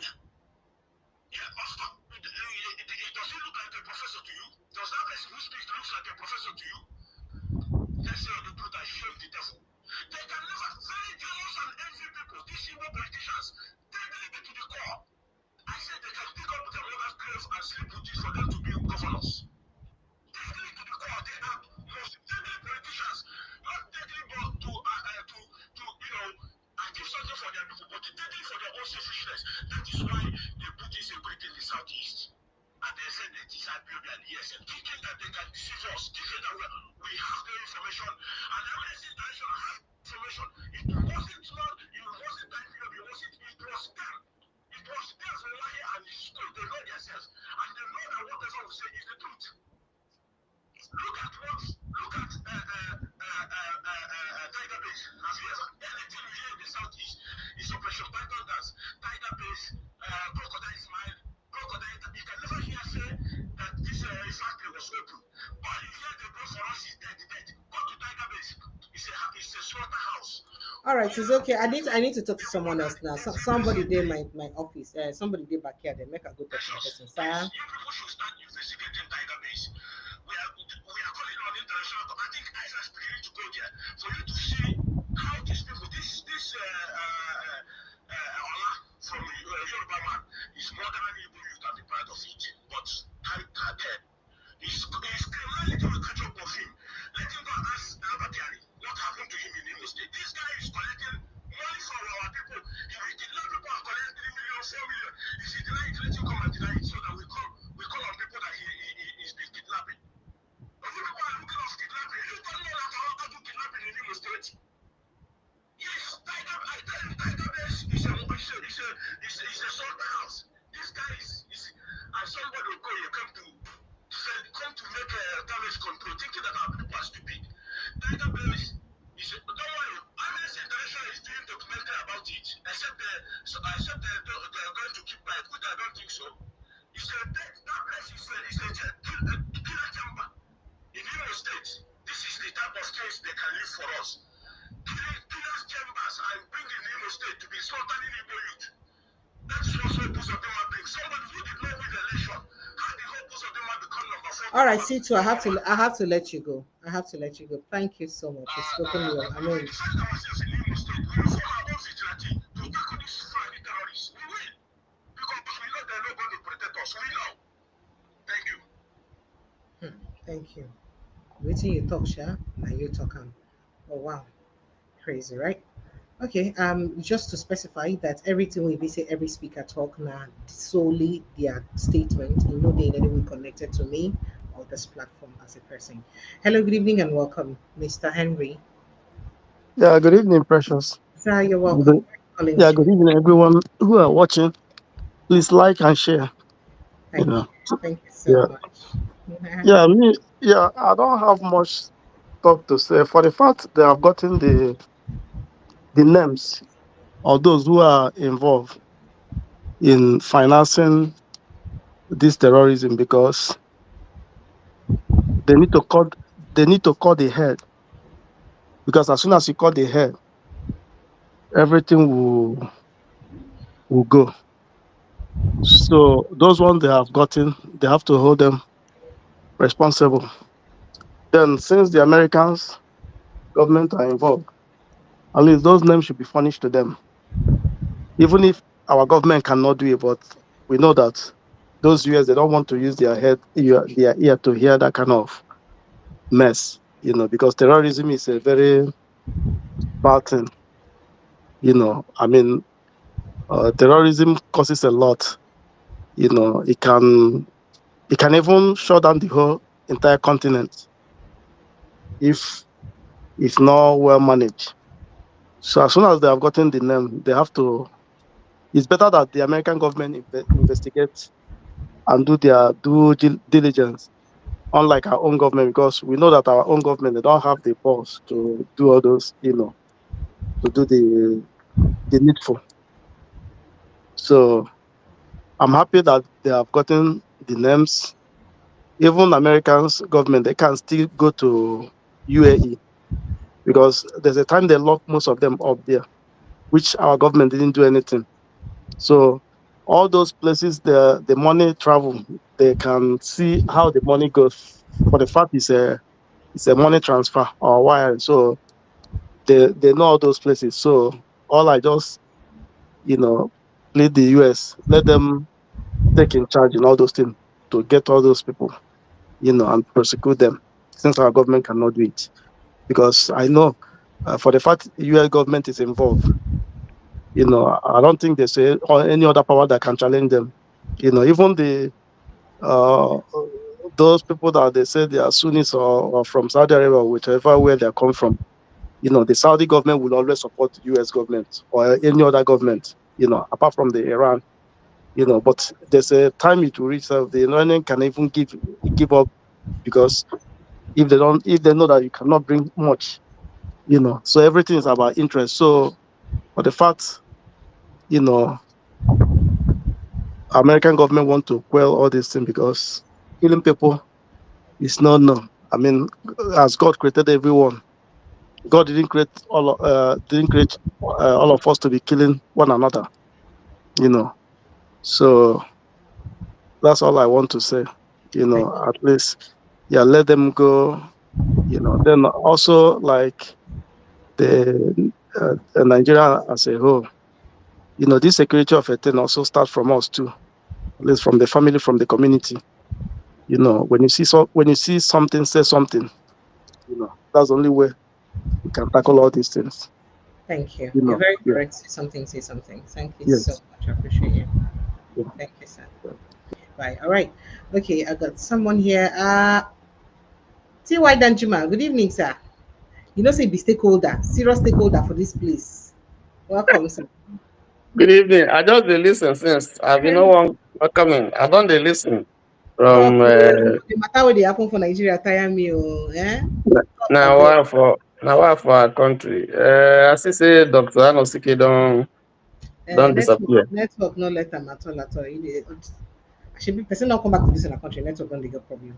Yeah, does he look like a professor to you? Does that person who speaks looks like a professor to you? They say the truth, I shame the devil. They can never very jealous and envy people. These Igbo politicians, they really get to the core. I said they can pick up their mother's grave and sleep with it for them to be governors. They really to the core. They are most deadly politicians. Not deadly but to achieve something for their people, but deadly for their own selfishness. That is why they put insecurity in the southeast. And they said that it's IPOB and ESM, thinking that they can deceive us, thinking that we have the information, and Amnesty International has information. It wasn't not, it wasn't IPOB, it was them. It was them from Wahi and his school. They know themselves, and they know that whatever we say is the truth. Look at Tiger Base. Have you ever anything here in the southeast is Operation Python Dance, Tiger Base, Crocodile Smile, Crocodile. You can never hear say that this factory was open. All you hear they go for us is dead. Go to Tiger Base. It's a slaughterhouse. All right, it's okay. I need to talk to someone else now. Somebody there, my office. Somebody there back here. They make a good person. You people should start investigating Tiger Base. We are calling on international. I think ICE is beginning to go there for you to see how these people, this Ola from Yoruba man is murdering Igbo youth and be proud of it. But his criminality will catch up of him. Let him go and ask Abubakar what happened to him in Imo State. This guy is collecting money from our people. He will kidnap people and collect 3 million, 4 million. If he deny it, let him come and deny it so that we call on people that he's been kidnapping. But you people are looking at kidnapping. You don't know that how to kidnapping in Imo State. Yes, I tell you, Tiger Base is a slaughterhouse. This guy is and somebody will call you, come to make a damage control, thinking that our people are stupid. Tiger Base don't worry, Amnesty International is doing documentary about it, except they're going to keep quiet, which I don't think so. That place is a killer chamber. In Imo State, this is the type of case they can live for us. Killer chambers and bring in Imo State to be slaughtering Igbo youth. That's what Hopus of Dema brings. Somebody who did not win the election. How did Hopus of Dema become number 4? All right, C2, I have to let you go. Thank you so much. You've spoken well. I mean, We defend ourselves in Imo State. We will form our own vigilante to tackle these Fulani terrorists. We will. Because we know they're not going to protect us. We know. Thank you. Thank you. Waiting you talk, Sha. Now you talk. Oh wow, crazy, right? Okay. Just to specify that everything we say, every speaker talk now solely their statement. You know, they in any way connected to me or this platform as a person. Hello, good evening, and welcome, Mr. Henry. Yeah, good evening, Precious. Sir, you're welcome. Good, yeah, good evening, everyone who are watching. Please like and share. Thank you. So, Thank you so yeah, much. Yeah, me, yeah, I don't have much stuff to say. For the fact they have gotten the names of those who are involved in financing this terrorism, because they need to cut they need to cut the head, because as soon as you cut the head, everything will go. So those ones they have gotten, they have to hold them responsible. Then since the Americans government are involved, at least those names should be furnished to them. Even if our government cannot do it, but we know that those US, they don't want to use their ear to hear that kind of mess, because terrorism is a very bad thing. I mean, terrorism causes a lot. It can even shut down the whole entire continent if it's not well managed. So as soon as they have gotten the name, they have to. It's better that the American government investigate and do their due diligence, unlike our own government, because we know that our own government, they don't have the balls to do all those, to do the needful. So I'm happy that they have gotten the names. Even Americans government, they can still go to UAE, because there's a time they locked most of them up there, which our government didn't do anything. So all those places, the money travel, they can see how the money goes. For the fact it's a money transfer or wire. So they know all those places. So all I just, you know, plead the US, let them take in charge in all those things to get all those people, and prosecute them, since our government cannot do it. Because I know for the fact US government is involved, I don't think there's or any other power that can challenge them. Even uh, those people that they say they are Sunnis or from Saudi Arabia, or whichever where they come from, the Saudi government will always support US government or any other government, apart from the Iran, but there's a time it will reach that the Iranian can even give up, because if they know that you cannot bring much, so everything is about interest. So for the fact, you know, American government want to quell all these things, because killing people is not known. I mean, as God created everyone, God didn't create all of us to be killing one another. You know, so that's all I want to say. Thank At least, yeah, let them go. Then also like the Nigeria as a whole. This security of a thing also starts from us too, at least from the family, from the community. When you see something, say something. That's the only way we can tackle all these things. thank you. You You're know, very yeah, correct. Say something, say something. Thank you so yes, much. I appreciate you. yeah. Thank you, sir. Right. All right. Okay, I got someone here. T.Y. Danjuma. Good evening, sir. You know, say be stakeholder, serious stakeholder for this place. Welcome, sir. Good evening. I just dey listen since. I been no one coming. I don't dey listen Talk. from The matter where they happen for Nigeria tire me. Oh, eh? Talk now about. why for our country. I see say Dr. Anosike don't disappear. Network no let them at all at all. Should be person not come back to this in the country. Network don't get problem.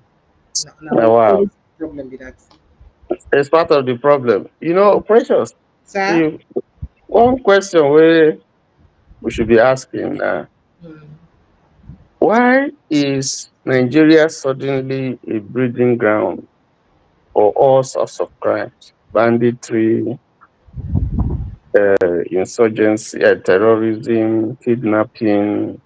Now Now wow. always problem with that, It's part of the problem. Precious. sir. See, one question we should be asking now. Hmm. Why is Nigeria suddenly a breeding ground for all sorts of crimes? Banditry, insurgency, terrorism, kidnapping,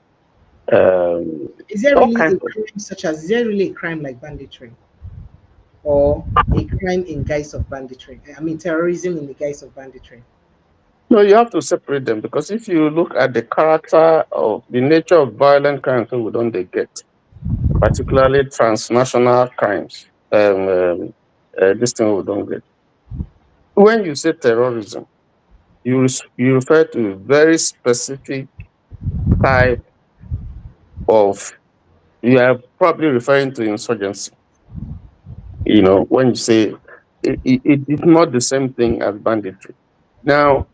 um, Is there all really kinds a of. crime such as is there really a crime like banditry or a crime in guise of banditry? I mean terrorism in the guise of banditry. No, you have to separate them, because if you look at the character of the nature of violent crimes that we don't they get, particularly transnational crimes, this thing we don't get. When you say terrorism, you refer to a very specific type of You are probably referring to insurgency. You know, when you say it is not the same thing as banditry. Now,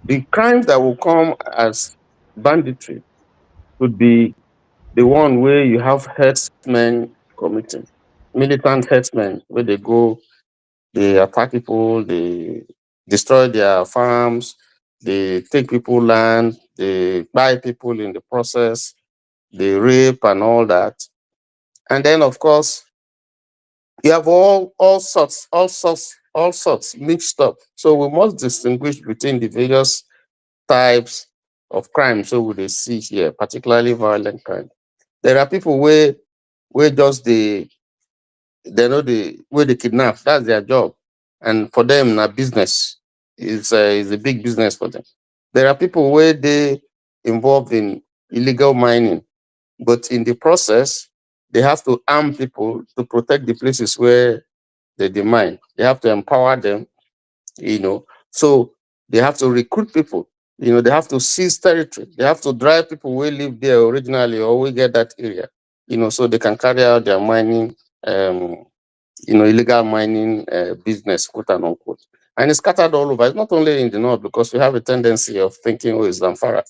the crimes that will come as banditry could be the one where you have herdsmen committing, militant herdsmen, where they go, they attack people, they destroy their farms, they take people land, they buy people in the process, they rape and all that. And then, of course, you have all sorts mixed up. So we must distinguish between the various types of crime. So we see here, particularly violent crime. There are people where just they know the where they kidnap. That's their job, and for them, na business is a big business for them. There are people where they involved in illegal mining, but in the process, they have to arm people to protect the places where they mine. They have to empower them, you know. So they have to recruit people. You know, they have to seize territory. They have to drive people who live there originally or we get that area, you know, so they can carry out their mining, um, illegal mining business, quote and unquote. And it's scattered all over. It's not only in the north because we have a tendency of thinking, oh, it's Zamfara.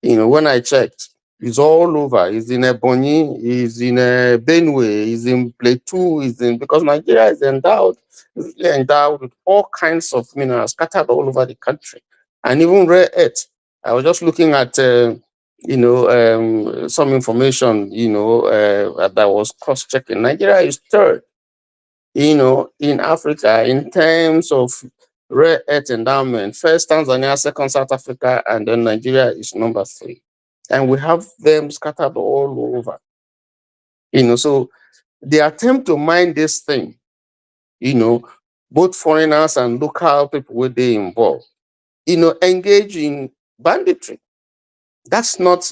You know, when I checked, it's all over. It's in Ebonyi, it's in Benue, it's in Plateau, it's in because Nigeria is really endowed with all kinds of minerals scattered all over the country, and even rare earth. I was just looking at some information that was cross-checking. Nigeria is third, in Africa in terms of rare earth endowment. First Tanzania, second South Africa, and then Nigeria is number 3. And we have them scattered all over. So the attempt to mine this thing, both foreigners and local people where they involved, engage in banditry. That's not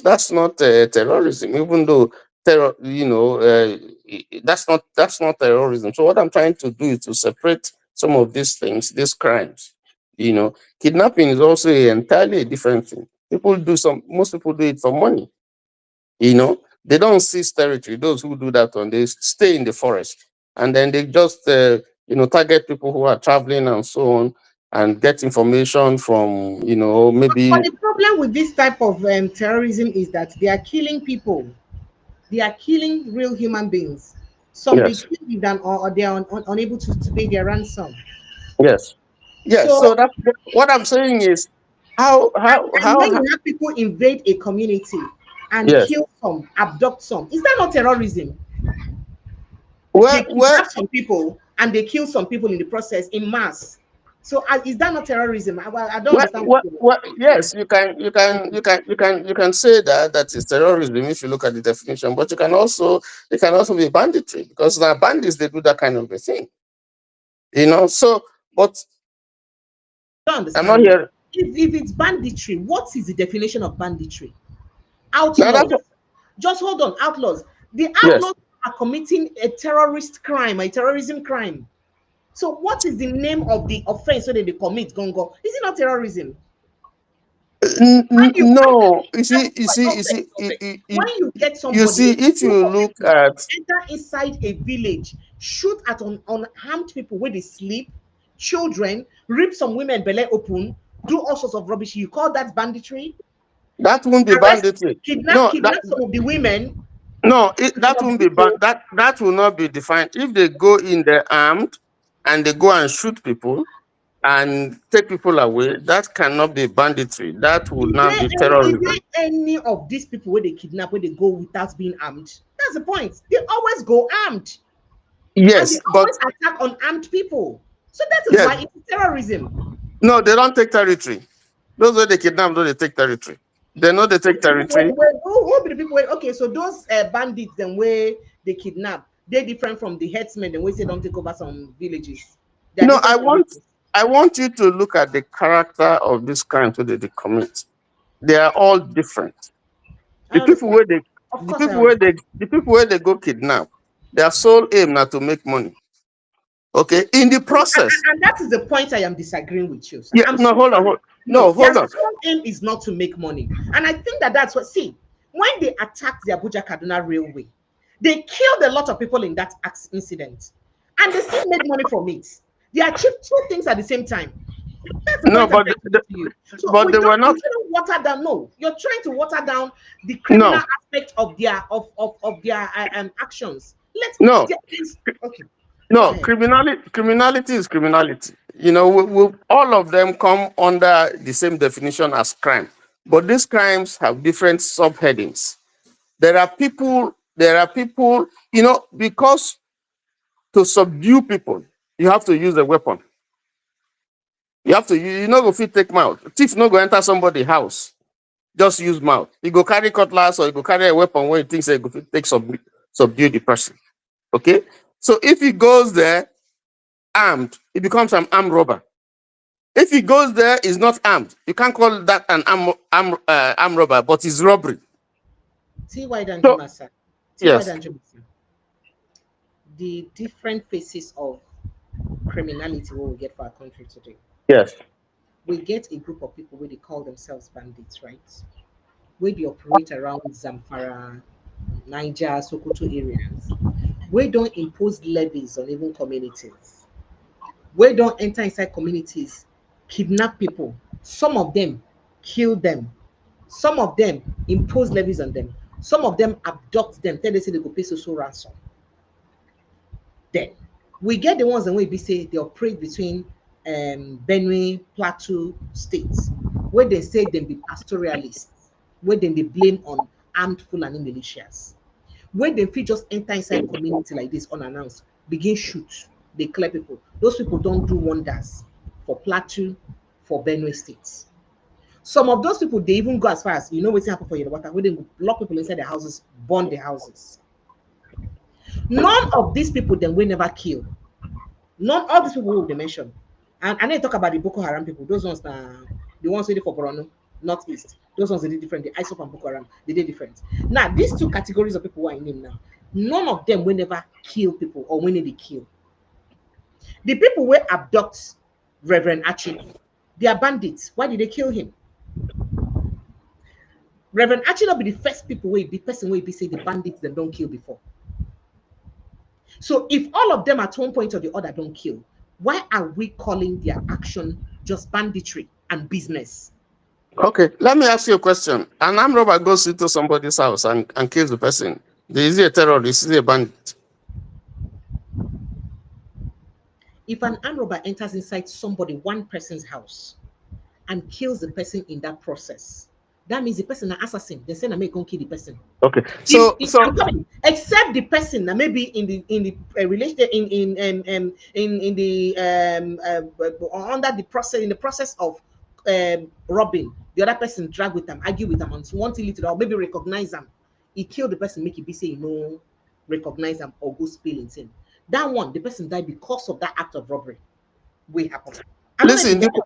terrorism, even though terror, that's not terrorism. So what I'm trying to do is to separate some of these things, these crimes. Kidnapping is also entirely a different thing. Most people do it for money. They don't seize territory. Those who do that they stay in the forest, and then they just target people who are traveling and so on, and get information from But maybe. the problem with this type of terrorism is that they are killing people. They are killing real human beings. Some they Yes. kill with them, or they are unable to pay their ransom. Yes. Yes. So So, that what I'm saying is how how and when how, how you have people invade a community and yes. kill some, abduct some, is that not terrorism? They Well, kidnap some people and they kill some people in the process in mass. So, is that not terrorism? I don't understand. yes, you can say that is terrorism if you look at the definition, but it can also be banditry because now bandits they do that kind of a thing. So but I don't I'm not understand it. here. If it's banditry, what is the definition of banditry? Now that's Outlaws. Just hold on, outlaws. The yes. outlaws are committing a terrorist crime, a terrorism crime. So what is the name of the offense so that they commit, Gongo? Is it not terrorism? No, When you get you somebody, see, a if group you of look people at enter inside a village, shoot at unarmed people where they sleep, children, rip some women belly open, do all sorts of rubbish. You call that banditry? that won't be Arrest, banditry. kidnap, No, that kidnap some of the women, no, some that of the won't be people. that will not be defined. If they go in there armed and they go and shoot people and take people away, that cannot be banditry. That would not be Is there terrorism. any of these people where they kidnap, where they go without being armed? That's the point. They always go armed and they Yes, but always attack unarmed people. So that is yes, why it's terrorism. no, they don't take territory. Those where they kidnap, those they take territory. They know they take territory. Who be the people okay, so those bandits then where they kidnap, they're different from the headsmen and we say don't take over some villages. They are No, I different from want this. I want you to look at the character of this crime that they commit. They are all different. I The people understand. where they Of the course I people where understand. they go kidnap, their sole aim not to make money. Okay. In the process, And that is the point I am disagreeing with you, sir. yeah, I'm no, so hold on, sorry. no, No, their hold on. sole aim is not to make money. And I think that's what, see, when they attacked the Abuja Kaduna Railway, They killed a lot of people in that incident, and they still made money from it. They achieved two things at the same time. That's the No, point I'm but trying to make to you. So but they were we not. shouldn't water down. No, you're trying to water down the criminal No, aspect of their actions. Let's no, okay. Go no. ahead. Criminality is criminality. You know, all of them come under the same definition as crime, but these crimes have different subheadings. There are people. There are people. You know, because to subdue people, you have to use a weapon. You have to. You know, if you take mouth, thief no go enter somebody's house. Just use mouth. You go carry cutlass or you go carry a weapon when you think say go fit take subdue the person. Okay. So if he goes there armed, he becomes an armed robber. If he goes there is not armed, you can't call that an armed robber, but it's robbery. See why don't you So master? See why yes, don't you master? The different faces of criminality what we get for our country today. yes, We get a group of people where they call themselves bandits, right? Where they operate around Zamfara, Niger, Sokoto areas. We don't impose levies on even communities. We don't enter inside communities, kidnap people. Some of them kill them. Some of them impose levies on them. Some of them abduct them. Tell them say they go pay social ransom. Then we get the ones that we say they operate between Benue, Plateau states, where they say them be pastoralists, where then they blame on armed Fulani militias, where they feel just enter inside community like this unannounced, begin shoot, they clear people. Those people don't do wonders for Plateau, for Benue states. Some of those people they even go as far as what's happening for Yoruba, where they lock people inside their houses, burn their houses. None of these people then will never kill. None of these people will they mention. And I need to talk about the Boko Haram people. Those ones are the ones who did for Borno, Northeast. Those ones they did different. The ISOP and Boko Haram, they did different. Now, these two categories of people who are in name now, none of them will never kill people or when they kill. The people will abduct Reverend Achi. They are bandits. Why did they kill him? Reverend Achi not be the first people where the person where be say the bandits them don't kill before. So if all of them at one point or the other don't kill, why are we calling their action just banditry and business? okay. Let me ask you a question. An armed robber goes into somebody's house and kills the person. Is he a terrorist? Is he a bandit? If an armed robber enters inside somebody, one person's house, and kills the person in that process, that means the person an assassin. They say, "I may go kill the person." Okay. So I'm coming, except the person that maybe in the relation in the under the process in the process of robbing, the other person drag with them, argue with them, and want to little or maybe recognize them. He killed the person, make it be say recognize them or go spill in sin. That one, the person died because of that act of robbery. Will happen. listen, the So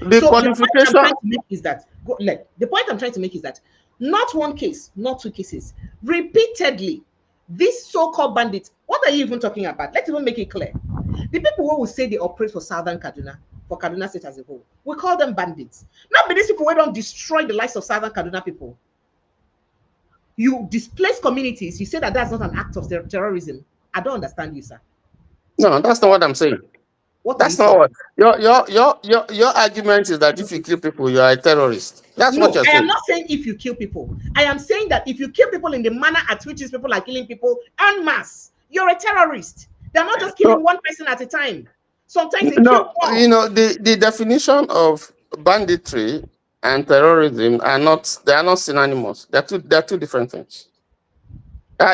the point I'm qualification. trying to make is that the point I'm trying to make is that not one case, not two cases, repeatedly, these so-called bandits. What are you even talking about? Let's even make it clear. The people who will say they operate for Southern Kaduna, for Kaduna State as a whole, we call them bandits. Not be these people who don't destroy the lives of Southern Kaduna people. You displace communities. You say that that's not an act of terrorism. I don't understand you, sir. No, that's not what I'm saying. What are you That's not saying? what your argument is that if you kill people, you are a terrorist. That's what No, you're I am saying. not saying if you kill people. I am saying that if you kill people in the manner at which these people are killing people en masse, you're a terrorist. They're not just killing one person at a time. Sometimes they kill No, more. you know, the definition of banditry and terrorism they are not synonymous. They're two different things.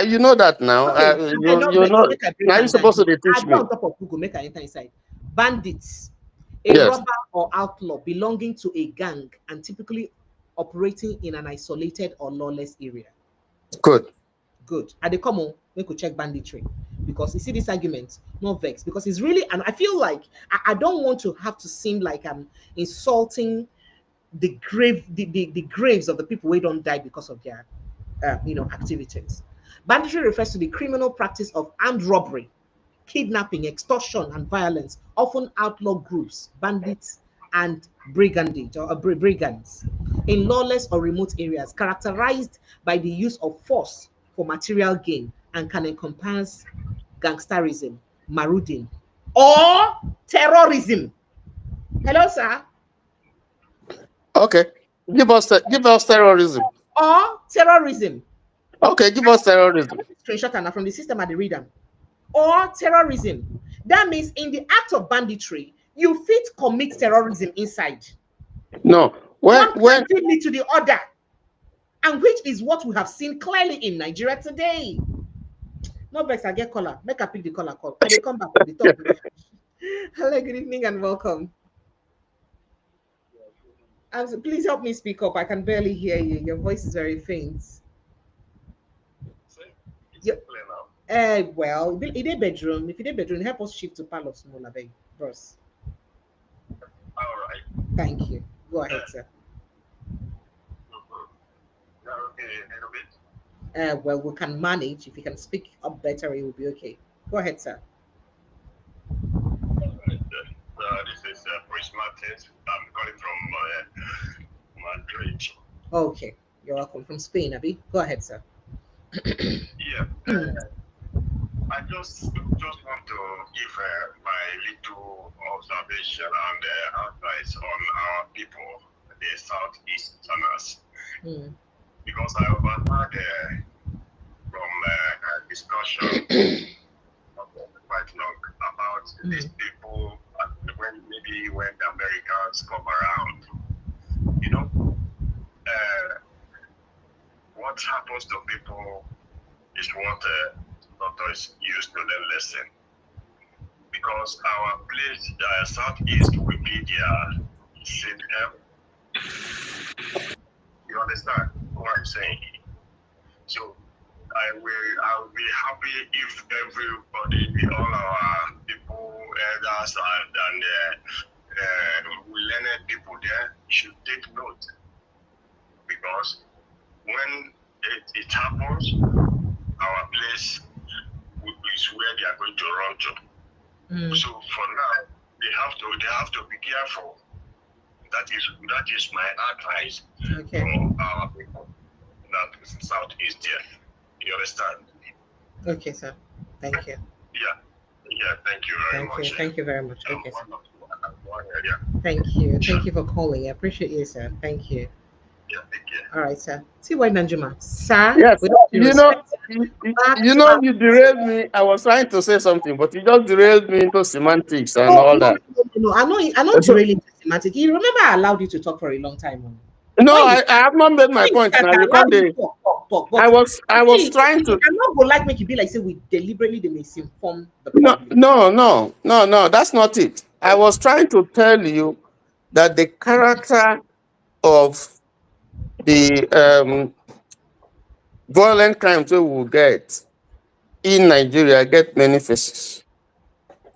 You know that now. Okay, I You know you vex, know make I break now you're and down. supposed to I teach go me. on top of Google, make I enter inside. Bandits, a Yes, robber or outlaw belonging to a gang and typically operating in an isolated or lawless area. good. Good. And they come on, we could check banditry. Because you see this argument, not vex, because it's really, and I feel like I don't want to have to seem like I'm insulting the graves of the people who don't die because of their activities. Banditry refers to the criminal practice of armed robbery, kidnapping, extortion, and violence, often outlaw groups, bandits, and brigandage or brigands in lawless or remote areas, characterized by the use of force for material gain, and can encompass gangsterism, marauding, or terrorism. Hello, sir. Okay. Give us terrorism. Or terrorism. Okay, give us terrorism. Screenshot and from the system at the reader. Or terrorism. That means in the act of banditry, you fit commit terrorism inside. No. When can lead to the other, and which is what we have seen clearly in Nigeria today. No vex, I get caller. Make I pick the caller call. And they come back to the top. Hello, good evening and welcome. Please help me speak up. I can barely hear you. Your voice is very faint. Well, in a bedroom, if you're in a bedroom, help us shift to parlor smaller, bros. All right. Thank you. Go ahead, sir. Well, we can manage. If you can speak up better, it will be okay. Go ahead, sir. This is Prince Martins. I'm calling from Madrid. Okay, you're welcome. From Spain, Abi. Go ahead, sir. Yeah. I just want to give my little observation and advice on our people, the Southeasterners. Because I overheard from a discussion quite long about these people when the Americans come around. You know, what happens to people is what doctor is used to the lesson. Because our place, Southeast, will be their safe help. You understand what I'm saying? So I'll be happy if everybody, all our people, elders and we learned people there should take note. Because when it happens, our place is where they are going to run to. So for now, they have to be careful. That is my advice for our people that is Southeast there. You understand? Okay, sir. Thank you. Yeah. Thank you very much. Thank you very much. Okay, sir. Yeah. Thank you. Thank you for calling. I appreciate you, sir. Thank you. Yeah, thank you. All right, sir. See why Nanjuma, sir. Yes. You derailed me. I was trying to say something, but you just derailed me into semantics and all that. No. I know derailing into semantics. You remember I allowed you to talk for a long time. No, I have not made my point. Now you can't. Talk. I was trying to. I'm not gonna like make it be like say we deliberately misinform the public. No. That's not it. I was trying to tell you that the character of the violent crimes we will get in Nigeria get many faces,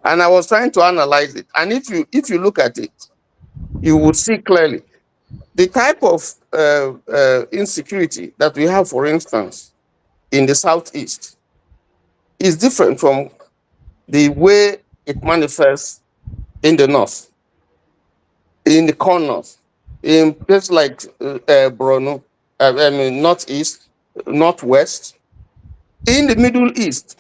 and I was trying to analyze it. And if you look at it, you would see clearly the type of insecurity that we have, for instance, in the Southeast is different from the way it manifests in the North, in the corners, in places like Borno, Northeast, Northwest, in the Middle East.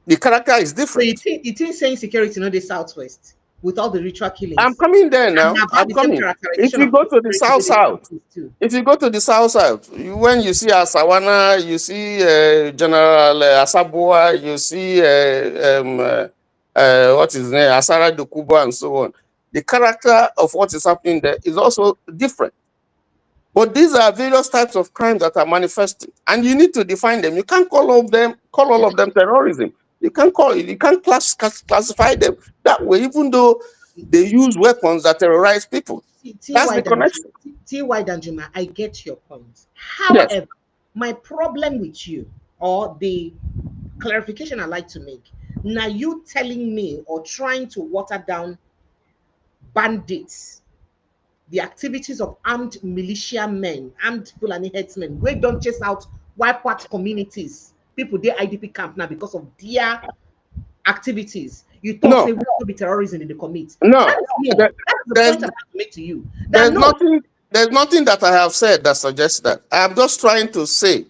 The character is different. So you think saying security, not the Southwest, with all the ritual killings. I'm coming there now. I'm coming. If you go to the South, when you see Asawana, you see General Asaboa, you see what is his name, Asara Dokubo, and so on. The character of what is happening there is also different. But these are various types of crimes that are manifesting, and you need to define them. You can't call all of them terrorism. You can't classify them that way, even though they use weapons that terrorize people. That's the connection. T.Y. Danjuma, I get your point. However, my problem with you, or the clarification I like to make, now you telling me or trying to water down bandits, the activities of armed militia men, armed Fulani headsmen, we don't chase out, wipe out communities. People, their IDP camp now because of their activities. You thought they will be terrorism in the commit. No, that's the point I'm to make to you. There's nothing that I have said that suggests that. I'm just trying to say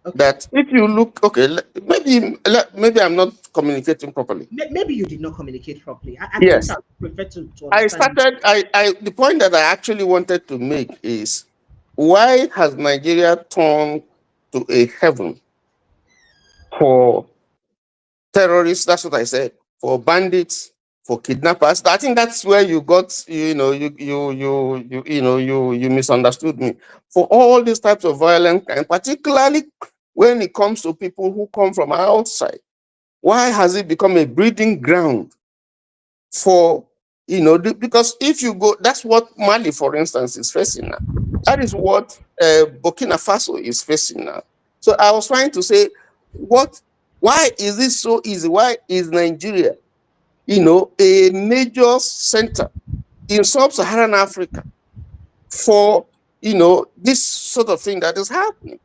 Okay. that if you look, okay, maybe I'm not communicating properly. Maybe you did not communicate properly. I think Yes, I prefer to understand. the point that I actually wanted to make is, why has Nigeria turned to a heaven for terrorists? That's what I said. For bandits, for kidnappers. I think that's where you got, you misunderstood me. For all these types of violence, and particularly when it comes to people who come from outside, why has it become a breeding ground for, because if you go, that's what Mali, for instance, is facing now. That is what Burkina Faso is facing now. So I was trying to say, why is this so easy? Why is Nigeria, a major center in sub-Saharan Africa for, this sort of thing that is happening?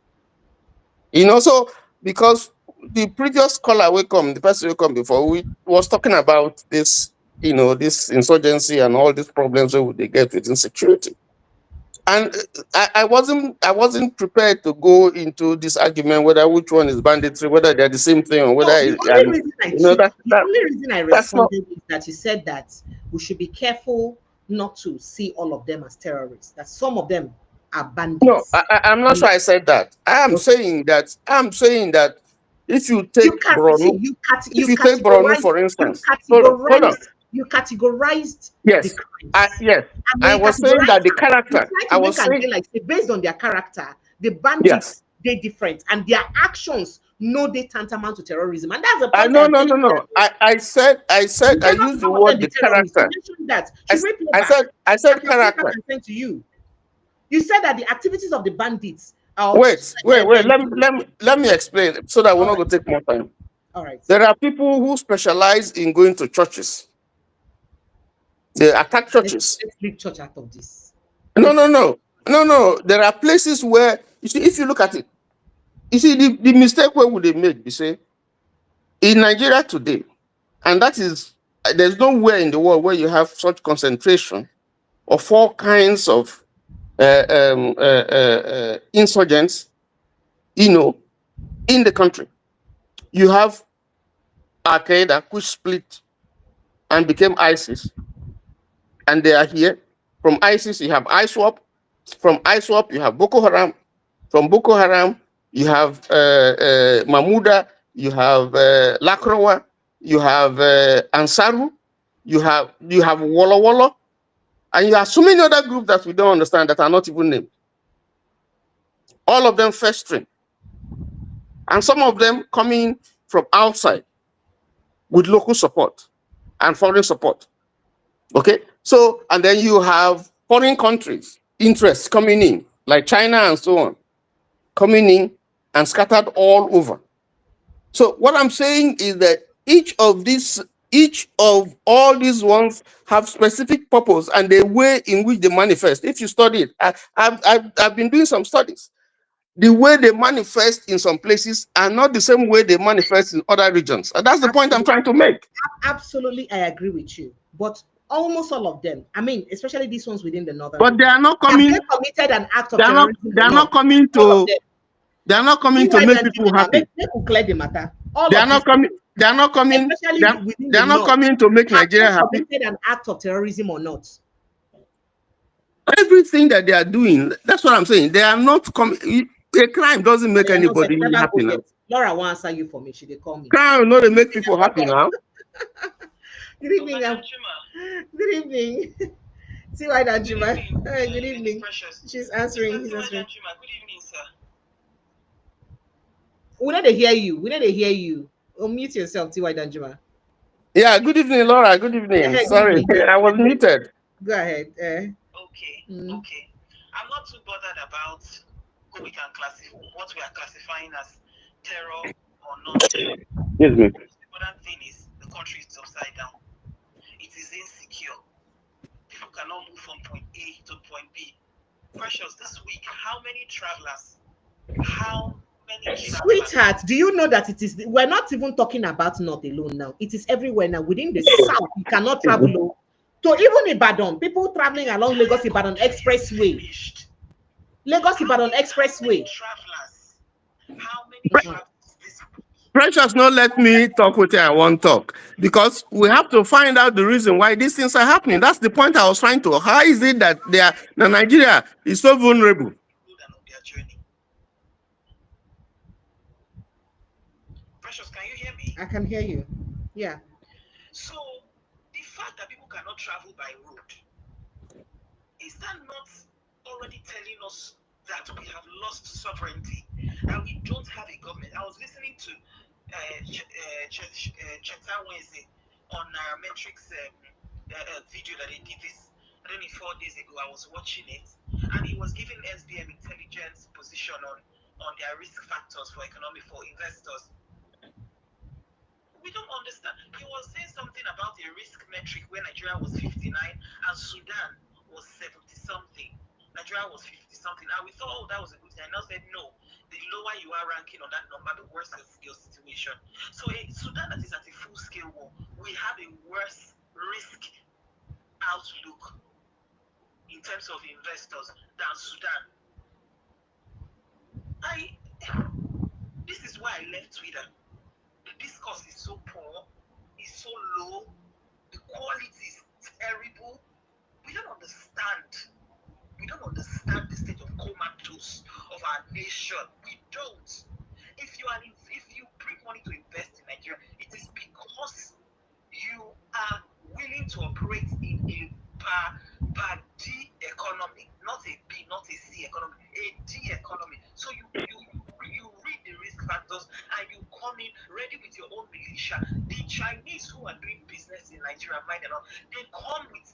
So because the previous caller the person who come before, we was talking about this, this insurgency and all these problems that they get with insecurity. And I wasn't prepared to go into this argument whether which one is banditry, whether they're the same thing, or whether No, the only reason I the only reason I that's not. responded is that you said that we should be careful not to see all of them as terrorists. That some of them are bandits. No, I'm not sure I said that. I'm saying that if you take Borno, if you take Borno, for instance, hold on. You categorized Yes, the crimes. yes. I was saying that the character. I was saying, like, based on their character, the bandits, they're different, and their actions they tantamount to terrorism, and that's the point. No. I said I used the word the character. I said character. To you. You said that the activities of the bandits are... Wait. Let me explain so that we're not going to take more time. All right. There are people who specialize in going to churches. They attack churches. Let's leave church out of this. No. There are places where, you see, if you look at it, you see the mistake where would they make? You say, in Nigeria today, and that is, there's nowhere in the world where you have such concentration of all kinds of insurgents, in the country. You have Al-Qaeda, which split and became ISIS, and they are here. From ISIS, you have ISWAP. From ISWAP, you have Boko Haram. From Boko Haram, you have Mahmuda, you have Lakrawa, you have Ansaru, you have Walla Walla, and you have so many other groups that we don't understand that are not even named. All of them festering. And some of them coming from outside with local support and foreign support. Okay? So, and then you have foreign countries, interests coming in, like China and so on, coming in and scattered all over. So what I'm saying is that each of all these ones have specific purpose and the way in which they manifest. If you study it, I've been doing some studies. The way they manifest in some places are not the same way they manifest in other regions. And that's the point I'm trying to make. Absolutely, I agree with you. But almost all of them, I mean, especially these ones within the northern. But they are not coming. Have they committed an act of terrorism? They are not coming to. They are not coming to make people happy. Make clear the matter. They are not coming. They are not coming. They are not coming to make Nigeria happy. Committed an act of terrorism or not? Everything that they are doing, that's what I'm saying. They are not coming. A crime doesn't make anybody happy now. Laura will answer you for me. She call me. Crime not to make people happy now. Good evening. Good evening. See why that Juma. Good evening. She's answering. He's answering. Good evening, sir. We need to hear you. We need to hear you. Unmute yourself, T.Y. Danjuma. Yeah, good evening, Laura. Good evening. Sorry, I was muted. Go ahead. Okay. Okay. I'm not too bothered about who we can classify, what we are classifying as terror or non-terror. Yes, ma'am. The important thing is the country is upside down. It is insecure. People cannot move from point A to point B. Precious, this week, how many travelers? Sweetheart, do you know that it is? We're not even talking about North alone now. It is everywhere now. Within the South, you cannot travel. So even Ibadan, people traveling along Lagos Ibadan Expressway. Lagos Ibadan Expressway. How many travels this week? Precious, not let me talk with you. I won't talk because we have to find out the reason why these things are happening. That's the point I was trying to. How is it that Nigeria is so vulnerable? On their journey. Precious, can you hear me? I can hear you. Yeah. So the fact that people cannot travel by road, is that not already telling us that we have lost sovereignty and we don't have a government? I was listening to Cheta Wednesday on Nairametrics video that they did this, I don't know, 4 days ago. I was watching it, and he was giving SBM intelligence position on their risk factors for investors. We don't understand. He was saying something about a risk metric where Nigeria was 59 and Sudan was 70 something. Nigeria was 50 something. And we thought, oh, that was a good thing. And I said, no, the lower you are ranking on that number, the worse is your situation. So Sudan that is at a full scale war, we have a worse risk outlook in terms of investors than Sudan. This is why I left Twitter. The discourse is so poor, is so low, the quality is terrible. We don't understand. We don't understand the state of comatose of our nation. We don't. If you bring money to invest in Nigeria, it is because you are willing to operate in a per D economy, not a B, not a C economy, a D economy. So you read the risk factors and you come in ready with your own militia. The Chinese who are doing business in Nigeria, mind and all, they come with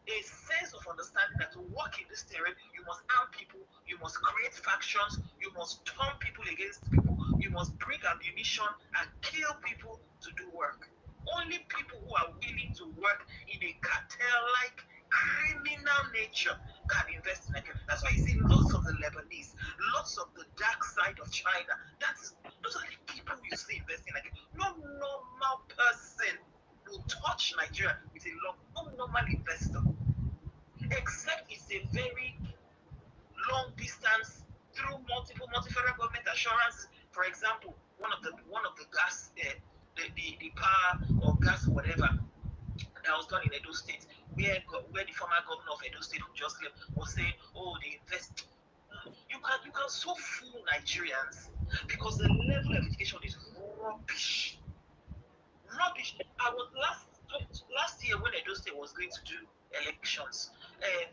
a sense of understanding that to work in this terrain, you must arm people, you must create factions, you must turn people against people, you must bring ammunition and kill people to do work. Only people who are willing to work in a cartel-like criminal nature can invest in Nigeria. That's why you see lots of the Lebanese, lots of the dark side of China. Those are the people you see investing in Nigeria. No normal person will touch Nigeria with a no normal investor, except it's a very long distance through multiple federal government assurances. For example, one of the gas, the power or gas whatever that was done in Edo State, where the former governor of Edo State who just left was saying, oh, they invest. You can so fool Nigerians because the level of education is rubbish. Rubbish. I was last year when Edo State was going to do elections,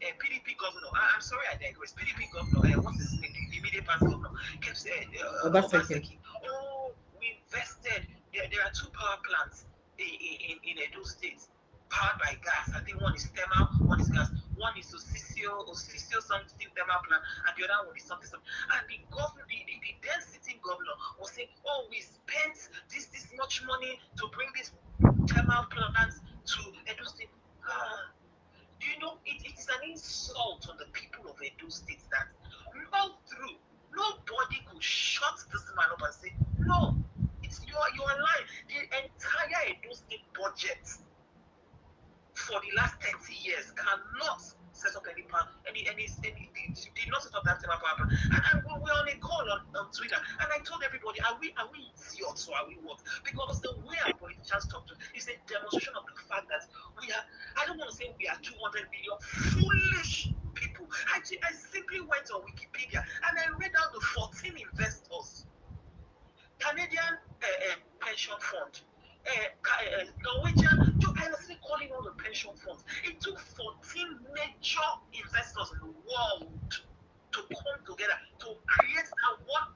PDP governor, I'm sorry I digress, PDP governor, what's his name, the immediate past governor, kept saying, Obaseki, oh, we invested, there are 2 power plants in Edo State, powered by gas. I think one is thermal, one is gas, one is Osisio something thermal plant, and the other one is something. And the governor, the then sitting governor was saying, oh, we spent this much money to bring these thermal plants to Edo State. Do you know, it is an insult on the people of Edo State that nobody could shut this man up and say, no, you are lying. The entire Edo State budget for the last 30 years cannot set up any did not set up that power plant. And we were on a call on Twitter, and I told everybody, are we idiots or are we what? Because the way our politicians talk to is a demonstration of the fact that we are, I don't want to say we are 200 million foolish people. I simply went on Wikipedia and I read out the 14 investors. Canadian pension fund, Norwegian, I was calling all the pension funds. It took 14 major investors in the world to come together to create that one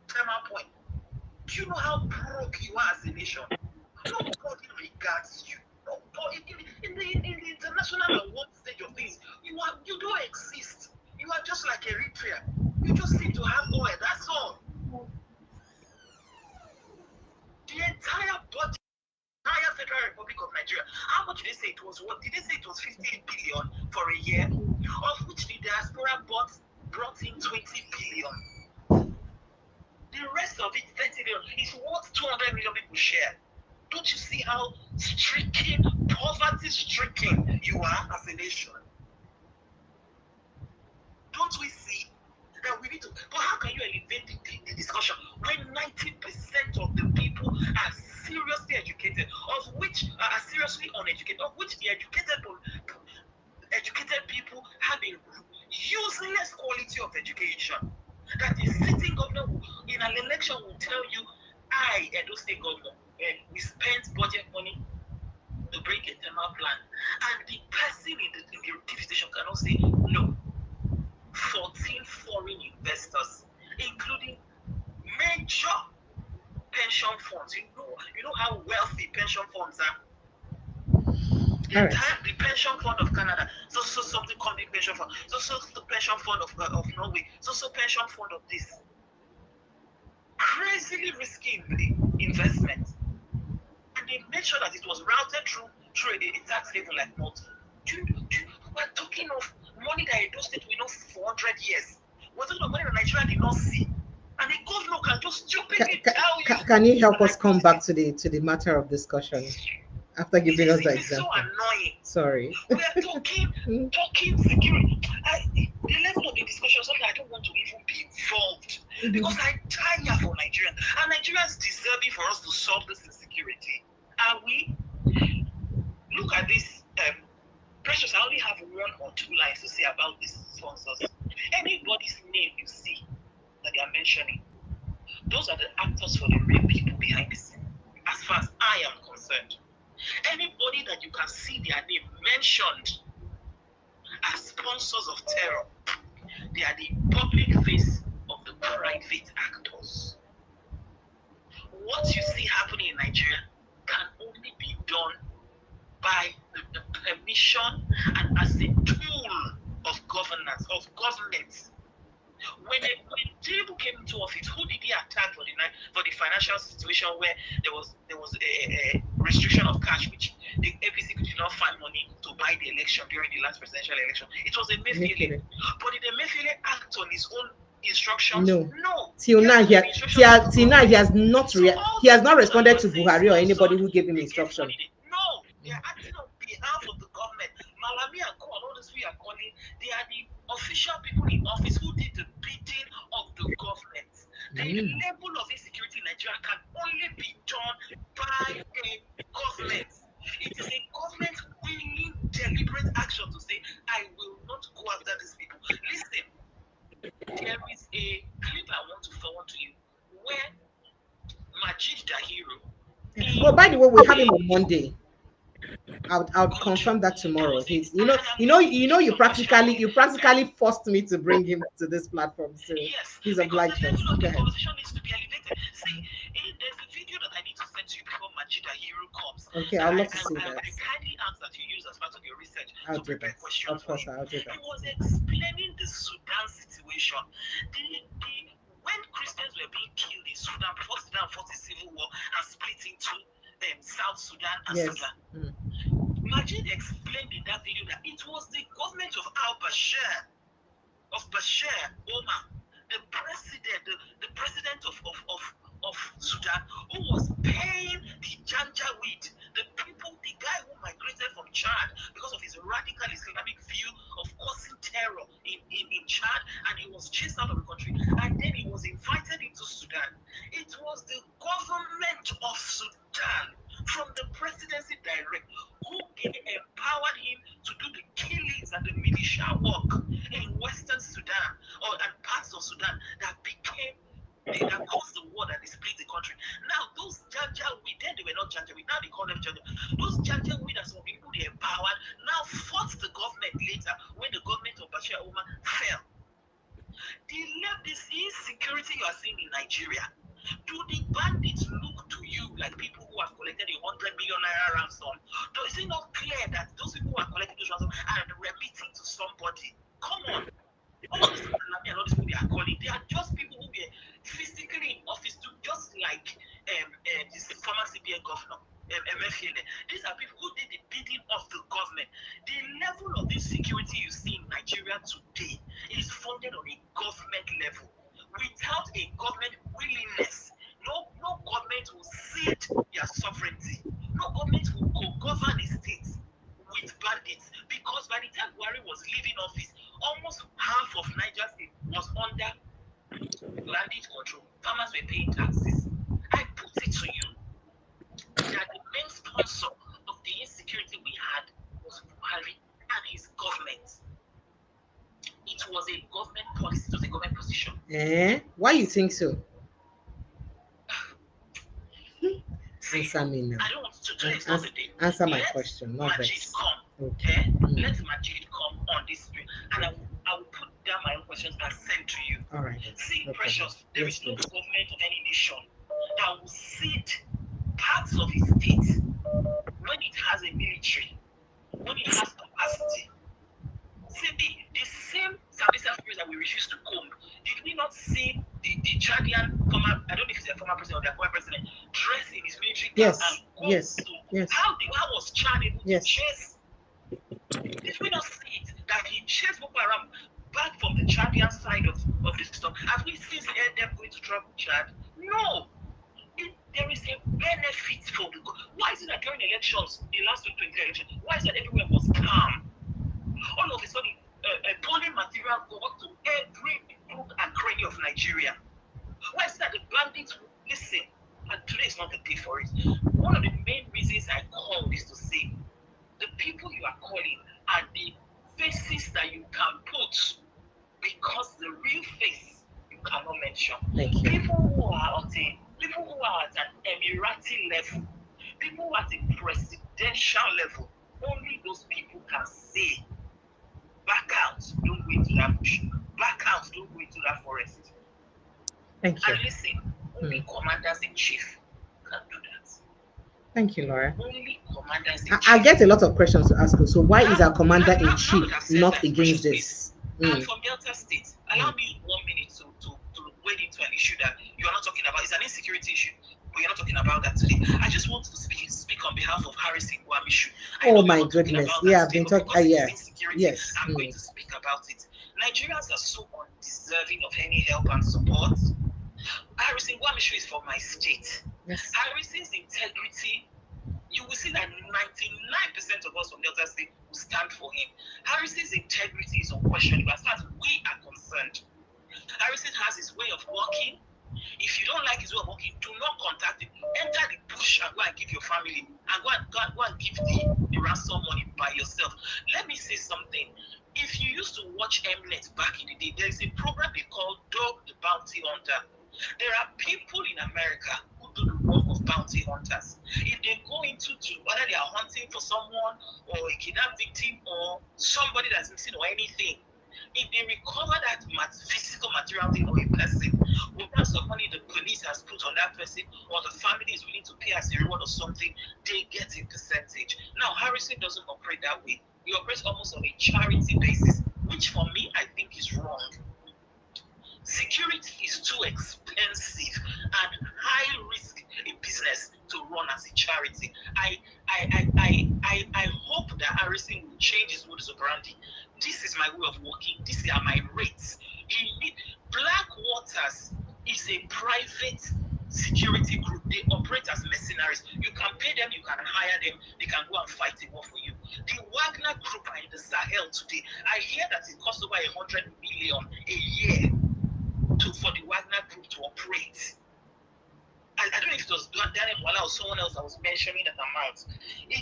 thermal point. Do you know how broke you are as a nation? Nobody regards you. Nobody in the international award stage of things, you don't exist. You are just like Eritrea. You just seem to have oil. That's all. The entire budget, entire Federal Republic of Nigeria, how much did they say it was? What did they say it was? 15 billion for a year, of which the diaspora brought in 20 billion. The rest of it, 30 billion, is what 200 million people share. Don't you see how poverty-stricken you are as a nation? Don't we see that we need to. But how can you elevate the discussion when 90% of the people are seriously educated, of which are seriously uneducated, of which the educated people have a useless quality of education? That the sitting governor in an election will tell you, I, Edo State governor, we spent budget money to bring a thermal plan, and the person in the TV station cannot say no. 14 foreign investors, including major pension funds. You know how wealthy pension funds are. The pension fund of Canada, so something called the pension fund, so the pension fund of Norway, so pension fund of this. Crazily risky investment, and they made sure that it was routed through a tax haven like Malta. We're talking of money that Edo State we know for 100 years. We're talking of money that Nigeria did not see, and the governor can just stupidly tell you. Can you help us come back to the matter of discussion after giving us the example? It's so annoying. Sorry. We are talking security. The level of the discussion is something I don't want to even be involved, because I tire for Nigerians, and Nigerians deserving for us to solve this insecurity. And we look at this. Precious, I only have 1 or 2 lines to say about these sponsors. Anybody's name you see that they are mentioning, those are the actors for the real people behind the scene, as far as I am concerned. Anybody that you can see their name mentioned as sponsors of terror, they are the public face of the private actors. What you see happening in Nigeria can only be done by the permission and as a tool of governance, of government. When Tinubu came into office, who did he attack for the financial situation where there was a restriction of cash, which the APC did not find money to buy the election during the last presidential election? It was Emefiele. But did Emefiele act on his own instructions? No. Till now, he has not responded to Buhari or anybody who gave him instruction. No, they are acting on behalf of the government. Malami and Co, all those we are calling, they are the official people in office who did the bidding of the government. The level of insecurity in Nigeria can only be done by a government. It is a government willing, deliberate action to say, I will not go after these people. Listen, there is a clip I want to forward to you where Majid Dahiru. Well, by the way, we have him on Monday. I'll confirm that tomorrow. He's you practically forced me to bring him to this platform. So yes, he's obliged. The level of the conversation needs to be elevated. See, there's a video that I need to send to you before Majid Dahiru comes. Okay, I'd love to see that. I kindly ask that you use as part of your research I'll to prepare questions. Of course, I'll do that. He was explaining the Sudan situation. When Christians were being killed in Sudan before Sudan fought a civil war and split into South Sudan and Sudan. Majid explained in that video that it was the government of Bashir Omar, the president of Sudan, who was paying the Janjaweed, the guy who migrated from Chad because of his radical Islamic view of causing terror in Chad, and he was chased out of the country, and then he was invited into Sudan. It was the government of Sudan, from the presidency direct, who empowered him to do the killings and the militia work in Western Sudan and parts of Sudan that caused the war that split the country. Now, those Janjaweed, then they were not Janjaweed, now they call them Janjaweed. Those Janjaweed are some people they empowered, now fought the government later when the government of Bashir Omar fell. This insecurity you are seeing in Nigeria, do the bandits look to you like people who have collected a 100 million naira ransom? Is it not clear that those people who are collecting those ransom are remitting to somebody? Come on. All these people and all these people they are calling, they are just people who were physically in office, just like this former CBN governor, Emefiele. These are people who did the bidding of the government. The level of insecurity you see in Nigeria today is funded on a government level. Without a government willingness, no government will cede their sovereignty. No government will govern the states with bandits. Because by the time Buhari was leaving office, almost half of Niger State was under bandit control. Farmers were paying taxes. I put it to you that the main sponsor of the insecurity we had was Buhari and his government. It was a government policy, it was a government position. Why you think so? Answer me now. I don't want to do it another day. Answer my question, not Majid vex. come. Okay. Let Majid come on this stream, and I will put down my own questions and send to you. All right. See, No Precious, problem. there Yes, is no please. government of any nation that will cede parts of its state when it has a military, when it has capacity. See, the same Sambisa spirit that we refused to comb, did we not see the Chadian former, I don't know if he's a former president or the current president, dress in his military Yes, and go yes, to, yes. How was Chad able to Yes. chase? Did we not see it? That he chased Boko Haram back from the Chadian side of the storm? Have we seen them going to trouble Chad? No. There is a benefit for the. Why is it that during elections, the last 2023 election, why is it that everywhere was calm? All of a sudden, polling material go up to every crook and cranny of Nigeria. Why is it that the bandits listen? And today is not the day for it. One of the main reasons I called is to say the people you are calling are the faces that you can put, because the real face you cannot mention. Thank you. People who are at an Emirati level, people who are at a presidential level, only those people can say, back out, don't go into that bush. Back out, don't go into that forest. Thank you. And listen, only commanders in chief can do that. Thank you, Laura. Only commanders in chief. I get a lot of questions to ask you. So why is our commander in chief not against this? I'm from Delta State. Allow me 1 minute to wade into an issue that you're not talking about. It's an insecurity issue, but you're not talking about that today. I just want to speak on behalf of Harrison Wamishu. Oh my goodness. Yeah, I've been talking. Yeah. Yes. I'm going to speak about it. Nigerians are so undeserving of any help and support. Harrison Wamishu is from my state. Yes. Harrison's integrity, you will see that 99% of us from Delta State will stand for him. Harrison's integrity is unquestionable as far as we are concerned. Harrison has his way of working. If you don't like his way of working, do not contact him. Enter the bush and go and give your family and go and give the ransom money by yourself. Let me say something. If you used to watch Mnet back in the day, there is a program they call Dog the Bounty Hunter. There are people in America who do the work of bounty hunters. If they go into whether they are hunting for someone or a kidnapped victim or somebody that's missing or anything, if they recover that physical material thing or a person, with that of money the police has put on that person or the family is willing to pay as a reward or something, they get a percentage. Now, Harrison doesn't operate that way. He operates almost on a charity basis, which for me, I think is wrong. Security is too expensive and high risk in business to run as a charity. I hope that Harrison will change his modus operandi. This is my way of working. These are my rates. Black Waters is a private security group. They operate as mercenaries. You can pay them, you can hire them, they can go and fight a war for you. The Wagner group are in the Sahel today. I hear that it costs over 100 million a year for the Wagner group to operate. I don't know if it was Daniel Wala or someone else that was mentioning that amount. It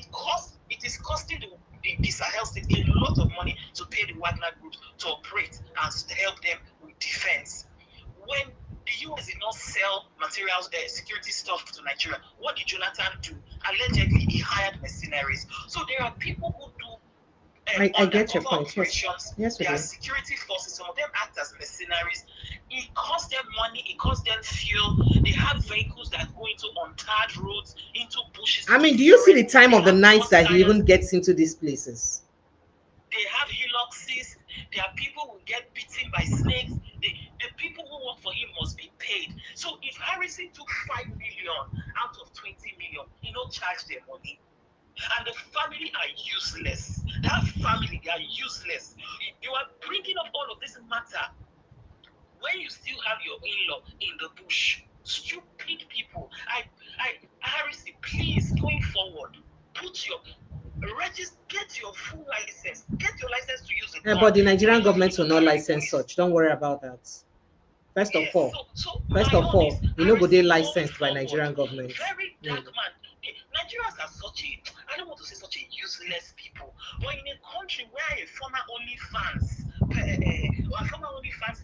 is costing the Sahel state a lot of money to pay the Wagner group to operate and help them with defense. When the US did not sell materials, security stuff to Nigeria, what did Jonathan do? Allegedly, he hired mercenaries. So there are people who do I get your point. Yes, there are security forces. Some of them act as mercenaries. It costs them money. It costs them fuel. They have vehicles that go into untarred roads, into bushes. I mean, do you see the time of the night that he even gets into these places? They have helices. There are people who get bitten by snakes. The people who work for him must be paid. So if Harrison took 5 million out of 20 million, he don't charge them money. And the family are useless. That family, they are useless. You are bringing up all of this matter when you still have your in-law in the bush. Stupid people. Harrison, please, going forward, register, get your full license, get your license to use it. But the Nigerian government will not license such. Don't worry about that. First of all, you know, go they licensed by Nigerian government. Very dark man. Nigerians are such a, I don't want to say such a useless people, but in a country where a former OnlyFans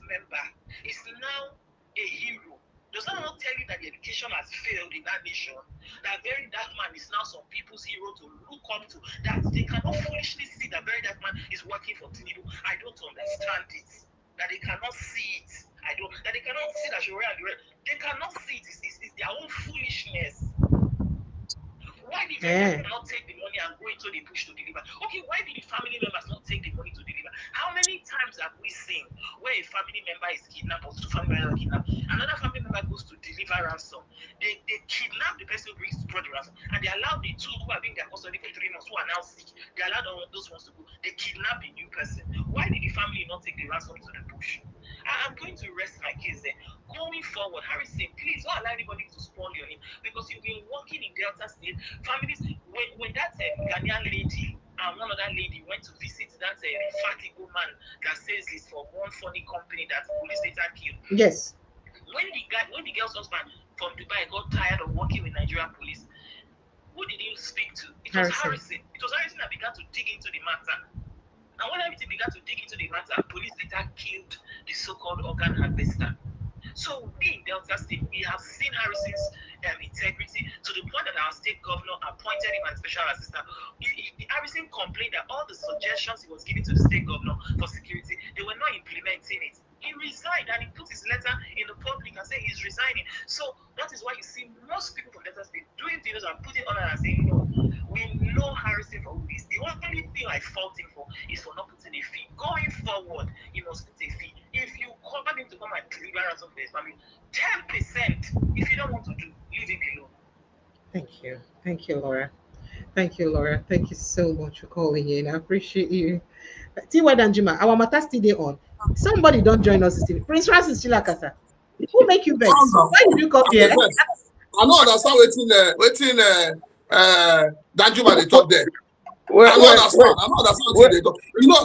member is now a hero, does that not tell you that the education has failed in that nation? That very dark man is now some people's hero to look up to, that they cannot foolishly see that very dark man is working for Tinubu. I don't understand it. That they cannot see it. That they cannot see that they cannot see it. It's their own foolishness. Why did they not take the money and go into the bush to deliver? Okay, why did the family members not take the money to deliver? How many times have we seen where a family member is kidnapped or two family members are kidnapped? Another family member goes to deliver ransom. They kidnap the person who brings to the ransom, and they allow the two who have been in their custody for 3 months who are now sick. They allow those ones to go. They kidnap the new person. Why did the family not take the ransom to the bush? I'm going to rest my case there. Going forward, Harrison, please don't allow anybody to spoil your name, because you've been working in Delta State. Families, when that Ghanaian lady and one other lady went to visit that Fatigo man that says he's for one funny company that police later killed. Yes. When the girl's husband from Dubai got tired of working with Nigerian police, who did he speak to? It was Harrison. It was Harrison that began to dig into the matter. And when everything began to dig into the matter, police later killed the so-called organ harvester. So we in Delta State, we have seen Harrison's integrity to the point that our state governor appointed him as special assistant. Harrison complained that all the suggestions he was giving to the state governor for security, they were not implementing it. He resigned, and he put his letter in the public and said he's resigning. So that is why you see most people from Delta State doing videos and putting on and saying, no, we know Harrison for who he is. The only thing I fault him for is for not putting a fee. Going forward, he must put a fee. If you call him to come and deliver ransom for his family, 10%. If you don't want to do, leave him alone. Thank you. Thank you, Laura. Thank you, Laura. Thank you so much for calling in. I appreciate you. T.Y. Danjuma, our matter still there on. Somebody don't join us. Prince Francis Chilakasa. Who make you vex? Why did you come here? I don't understand waiting Danjuma they talk there. I don't understand what they talk. No.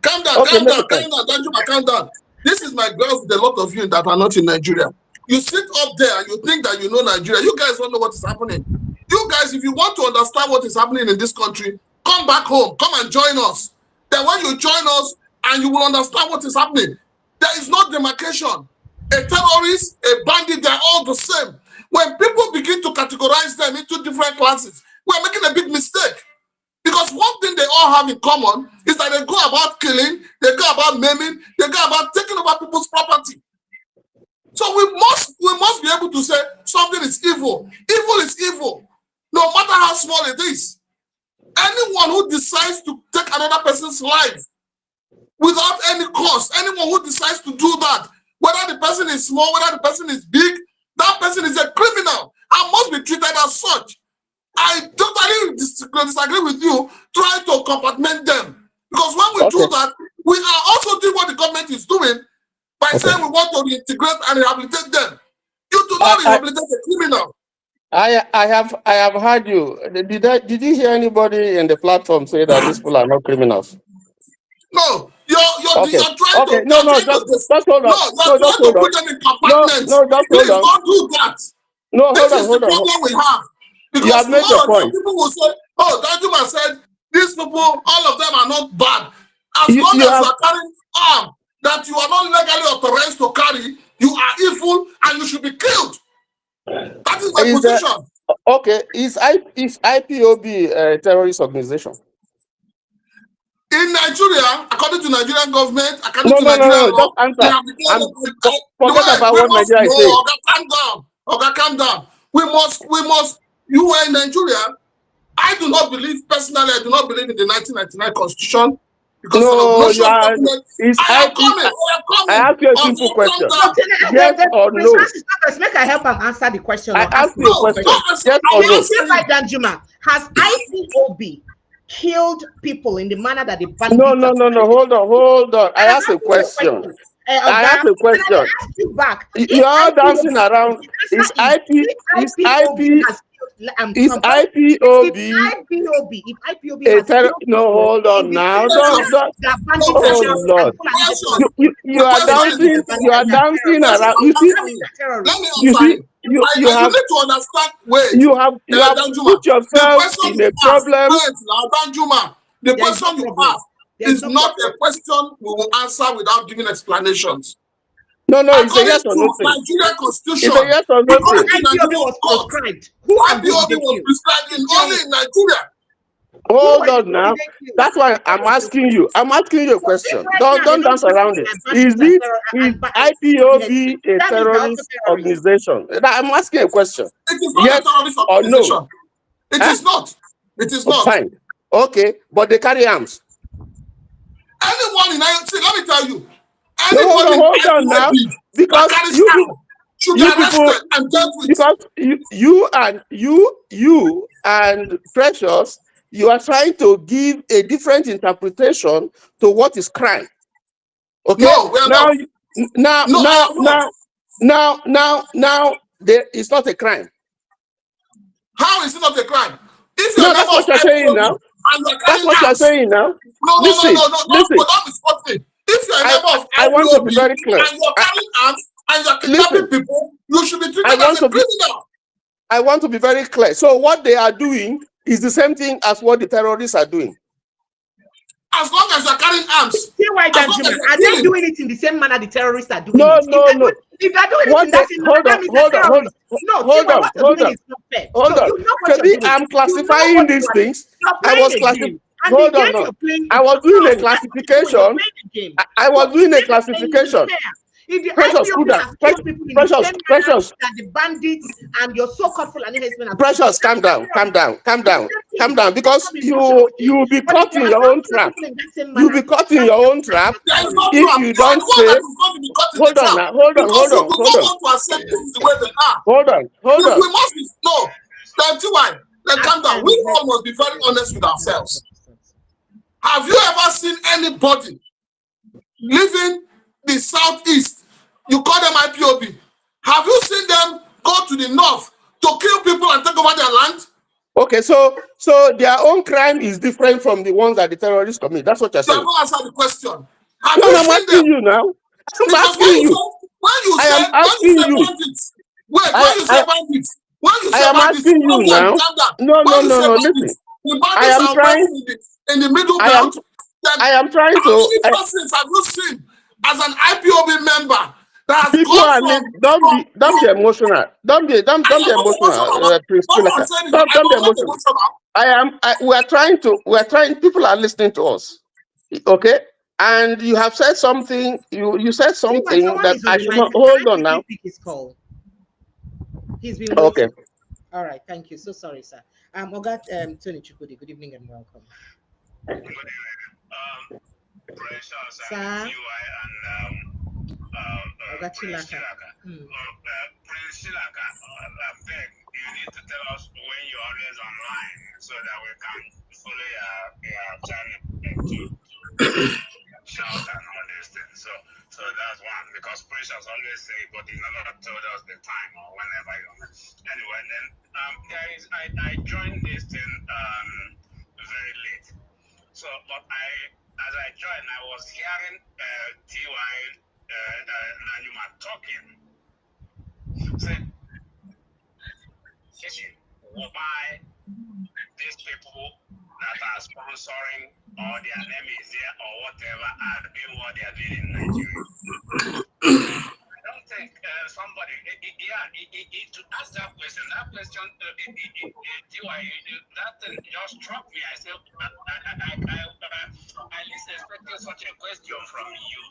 Calm down, Danjuma, calm down. This is my girls with a lot of you that are not in Nigeria. You sit up there and you think that you know Nigeria. You guys don't know what is happening. You guys, if you want to understand what is happening in this country, come back home. Come and join us. Then when you join us, and you will understand what is happening. There is no demarcation. A terrorist, a bandit, they're all the same. When people begin to categorize them into different classes, we're making a big mistake. Because one thing they all have in common is that they go about killing, they go about maiming, they go about taking over people's property. So we must be able to say something is evil. Evil is evil, no matter how small it is. Anyone who decides to take another person's life without any cause, anyone who decides to do that, whether the person is small, whether the person is big, that person is a criminal and must be treated as such. I totally disagree with you trying to compartment them. Because when we do that, we are also doing what the government is doing by saying we want to reintegrate and rehabilitate them. You do not rehabilitate a criminal. I have heard you. Did you hear anybody in the platform say that these people are not criminals? No, you're trying to. Just hold on. No, you're trying to put them in compartments. Please don't do that. No, this is the problem we have. Because you have made your point. People will say, "Oh, Danjuma said these people, all of them are not bad. As long as you are carrying arms that you are not legally authorized to carry, you are evil and you should be killed." That is my position. Is IPOB a terrorist organization? In Nigeria, according to Nigerian government, according to Nigerian law, forget about what Nigeria is saying. Calm down. We must. You are in Nigeria. I do not believe personally. I do not believe in the 1999 Constitution. Because I ask you a simple question. Yes or no? Make I help and answer the question. I ask you a question. Yes or no? Danjuma, has IPOB killed people in the manner that the bandits? No. Hold on. I ask a question. I ask a question. You are dancing around. Is IP Is IPOB if IPOB has no, hold on now. Don't. Oh Lord, you are dancing. You are dancing around. You see, Let me you answer see, you. you have. You need to understand. Wait, You have Danjuma, put the yourself question in you a ask, problem. wait, now, Danjuma, the question you ask is not a question we will answer without giving explanations. No, it's a According yes or no to thing. Nigerian Constitution, It's a yes or no according thing. to Nigerian court, IPOB was prescribed in only in Nigeria. Hold on now. That's why I'm asking you. I'm asking you a question. Don't dance around it. Is IPOB a terrorist organization? I'm asking a question. It is not Yes a terrorist or no? organization. It is not. It is not. Fine. Okay, but they carry arms. Anyone in IPOB, let me tell you, No, anyone in hold on now. IPOB Because that carries you arms should be arrested and dealt with. Because you and Precious, you are trying to give a different interpretation to what is crime. Okay. No, we are not. Now, it's not a crime. How is it not a crime? If you're No, that's what you're saying now. That's what you're saying now. No, listen. don't misquote me. If you're a member of I want to be very clear. And you're carrying arms and you're kidnapping people, you should be treated as a criminal. I want to be very clear. So what they are doing is the same thing as what the terrorists are doing. As long as you're carrying arms. Are they doing it in the same manner the terrorists are doing it? No. If they're doing it in that same manner, that means they're terrorists. No, hold on. I'm classifying these things. I was classifying. Hold on. I was doing a classification. I was doing a classification. If the Precious, IPOB has killed people in the same manner that the bandits and your so-called Fulani herdsmen. Precious, calm down, because you'll be caught in your own trap. You'll be caught in your own trap if you don't say. Hold on. We must be that's why. Then calm down. We all must be very honest with ourselves. Have you ever seen anybody living the southeast? You call them IPOB. Have you seen them go to the north to kill people and take over their land? Okay, so their own crime is different from the ones that the terrorists commit. That's what you're saying. You haven't answered the question. I'm asking you now. I'm asking you. When you say bandits, no, listen. The bandits are fighting in the middle belt. I am trying to. How many persons have you seen as an IPOB member that has don't be emotional. Don't be emotional. We are trying. People are listening to us. Okay, and you have said something. You said something that I should not. Hold on now. He's been waiting. Okay. All right. Thank you. So sorry, sir. Oga Tony Chukudi. Good evening and welcome. Good evening. Precious and UI and Prince Chilaka. Prince Chilaka, I beg, you need to tell us when you're always online so that we can follow your channel to shout and all these things. So that's one, because Precious always say, but he never told us the time or whenever you're. Anyway, then I joined this thing very late. So, but as I joined, I was hearing TY Nanyuma talking. Said, why these people that are sponsoring or their name is there or whatever are doing what they are doing in Nigeria? I don't think somebody, to ask that question, that just struck me. I said, I least expected such a question from you.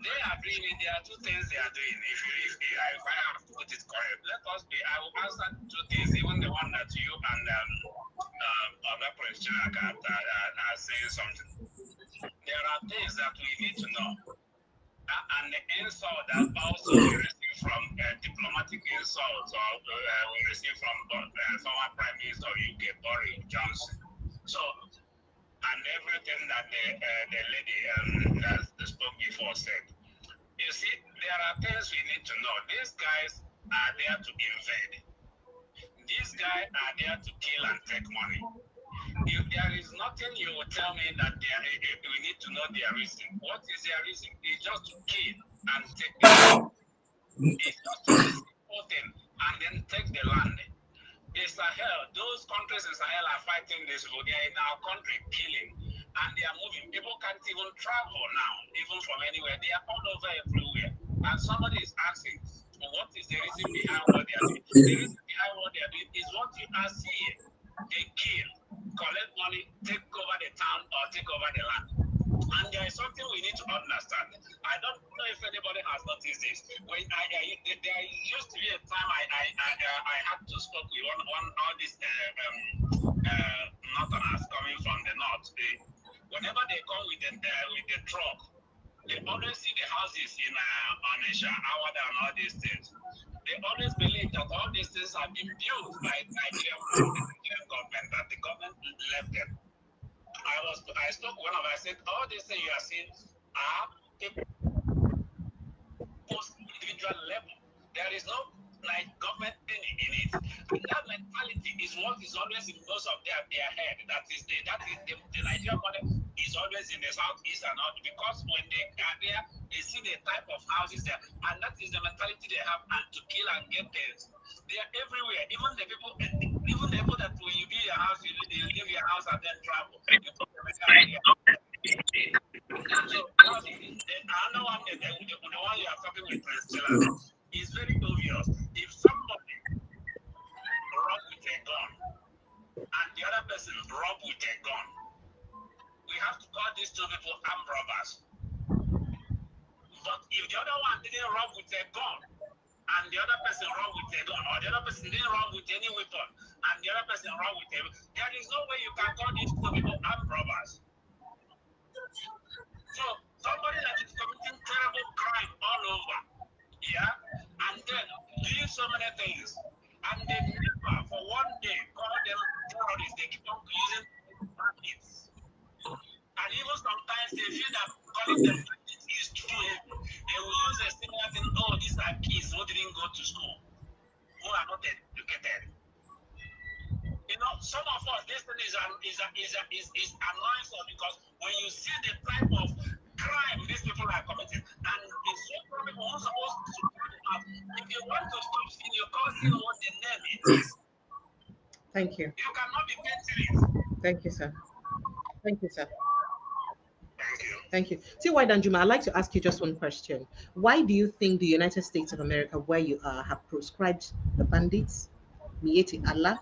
They are doing it. There are two things they are doing. If I have to put it correct, I will answer two things, even the one that you and other questioner are saying something. There are things that we need to know. And the insult that also we receive from diplomatic insults or we receive from former Prime Minister of UK, Boris Johnson. So, and everything that the lady that spoke before said. You see, there are things we need to know. These guys are there to invade. these guys are there to kill and take money. If there is nothing you will tell me that we need to know their reason. What is their reason? It's just to kill and take the land. It's just to do thing and then take the land. In Sahel, those countries in Sahel are fighting this. They are in our country killing and they are moving. People can't even travel now, even from anywhere. They are all over everywhere. And somebody is asking, what is the reason behind what they are doing? The reason behind what they are doing is what you are seeing. They kill, collect money, take over the town or take over the land. And there is something we need to understand. I don't know if anybody has noticed this. When there used to be a time I had to speak with all these northerners coming from the north. Whenever they come with the truck, they always see the houses in Onisha, Awada, and all these things. They always believe that all these things have been built by Nigerian government, that the government left them. I spoke one of them, I said, all these things you are seeing are post-individual level. There is no government thing in it. And that mentality is what is always in most of their head. That is the Nigerian model is always in the southeast and north, because when they are there, they see the type of houses there, and that is the mentality they have, and to kill and get things. They are everywhere. Even the people that when you build your house, you leave your house and then travel. You put them in another one, the one you are talking with is very obvious. If somebody rob with a gun and the other person rob with a gun, we have to call these two people armed robbers. But if the other one didn't rob with a gun and the other person robbed with a gun, or the other person didn't rob with any weapon and the other person robbed with a weapon, there is no way you can call these two people armed robbers. So somebody that is committing terrible crime all over, yeah, and then doing so many things, and they never for one day call them terrorists. They keep on using bandits, and even sometimes they feel that calling them bandits is too heavy. They will use a similar thing. Oh, these are kids who didn't go to school, who are not educated. You know, some of us, this thing is annoying us, because when you see the type of crime these people are committing, and the so people who are supposed to put it up, if you want to stop seeing, you can't see what the name is. Thank you. You cannot be painting it. Thank you, sir. Thank you, sir. Thank you. Thank you. See, why, Danjuma, I'd like to ask you just one question. Why do you think the United States of America, where you are, have proscribed the bandits, Mieti Allah,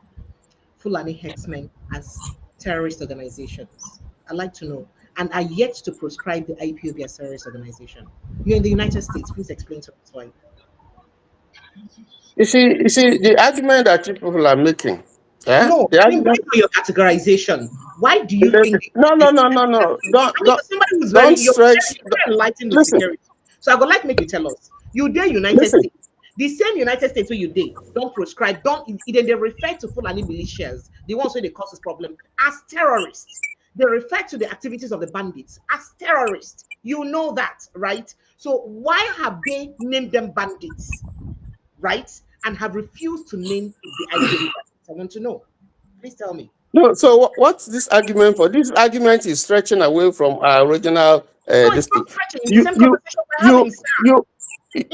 Fulani herdsmen as terrorist organizations? I'd like to know. And are yet to proscribe the IPOB as terrorist organization? You're in the United States. Please explain to us why. You see, the argument that people are making. No, I mean, based on your categorization, why do you think? No. Don't stretch. Enlightened with security. So I would like to make you tell us. You dare United States. The same United States where you did don't proscribe, they refer to Fulani militias, the ones where they cause this problem, as terrorists. They refer to the activities of the bandits as terrorists. You know that, right? So why have they named them bandits, right? And have refused to name the IPOB? I want to know. Please tell me. No, so what's this argument for? This argument is stretching away from our original. No, it's not stretching. It's the same conversation we're having, sir.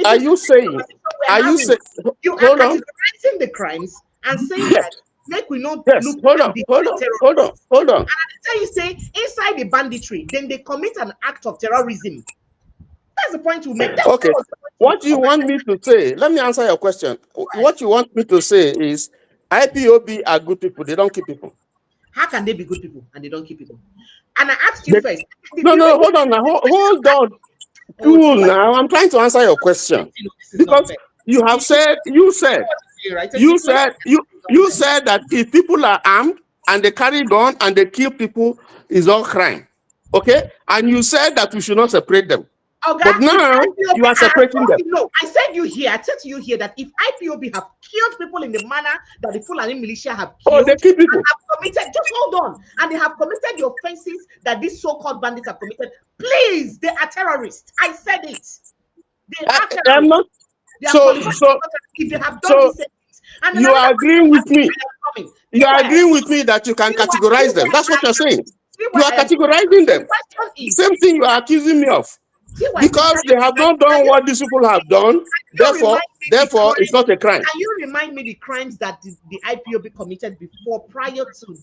Are you saying? You are categorizing the crimes and saying that make we not look hold on. And after you say inside the banditry, then they commit an act of terrorism. That's the point we make. Okay. What do you want me to say? Let me answer your question. Right. What you want me to say is IPOB are good people. They don't kill people. How can they be good people and they don't kill people? And I asked you first. No, hold on now. Hold on. Now I'm trying to answer your question, because you said that if people are armed and they carry gun and they kill people, is all crime. Okay, and you said that we should not separate them. Okay, but now you are separating them. No, I said to you here that if IPOB have killed people in the manner that the Fulani militia have killed, they kill people. And have committed, just hold on, and they have committed the offenses that these so-called bandits have committed, please, they are terrorists. I said it. They are terrorists. I'm not. They are if they have done these things, And you are agreeing with me. You are agreeing with me that you can categorize them. That's what you're saying. You are categorizing them. Same thing you are accusing me of. Because they have not done what these people have done, therefore it's not a crime. Can you remind me the crimes that the IPOB committed before, prior to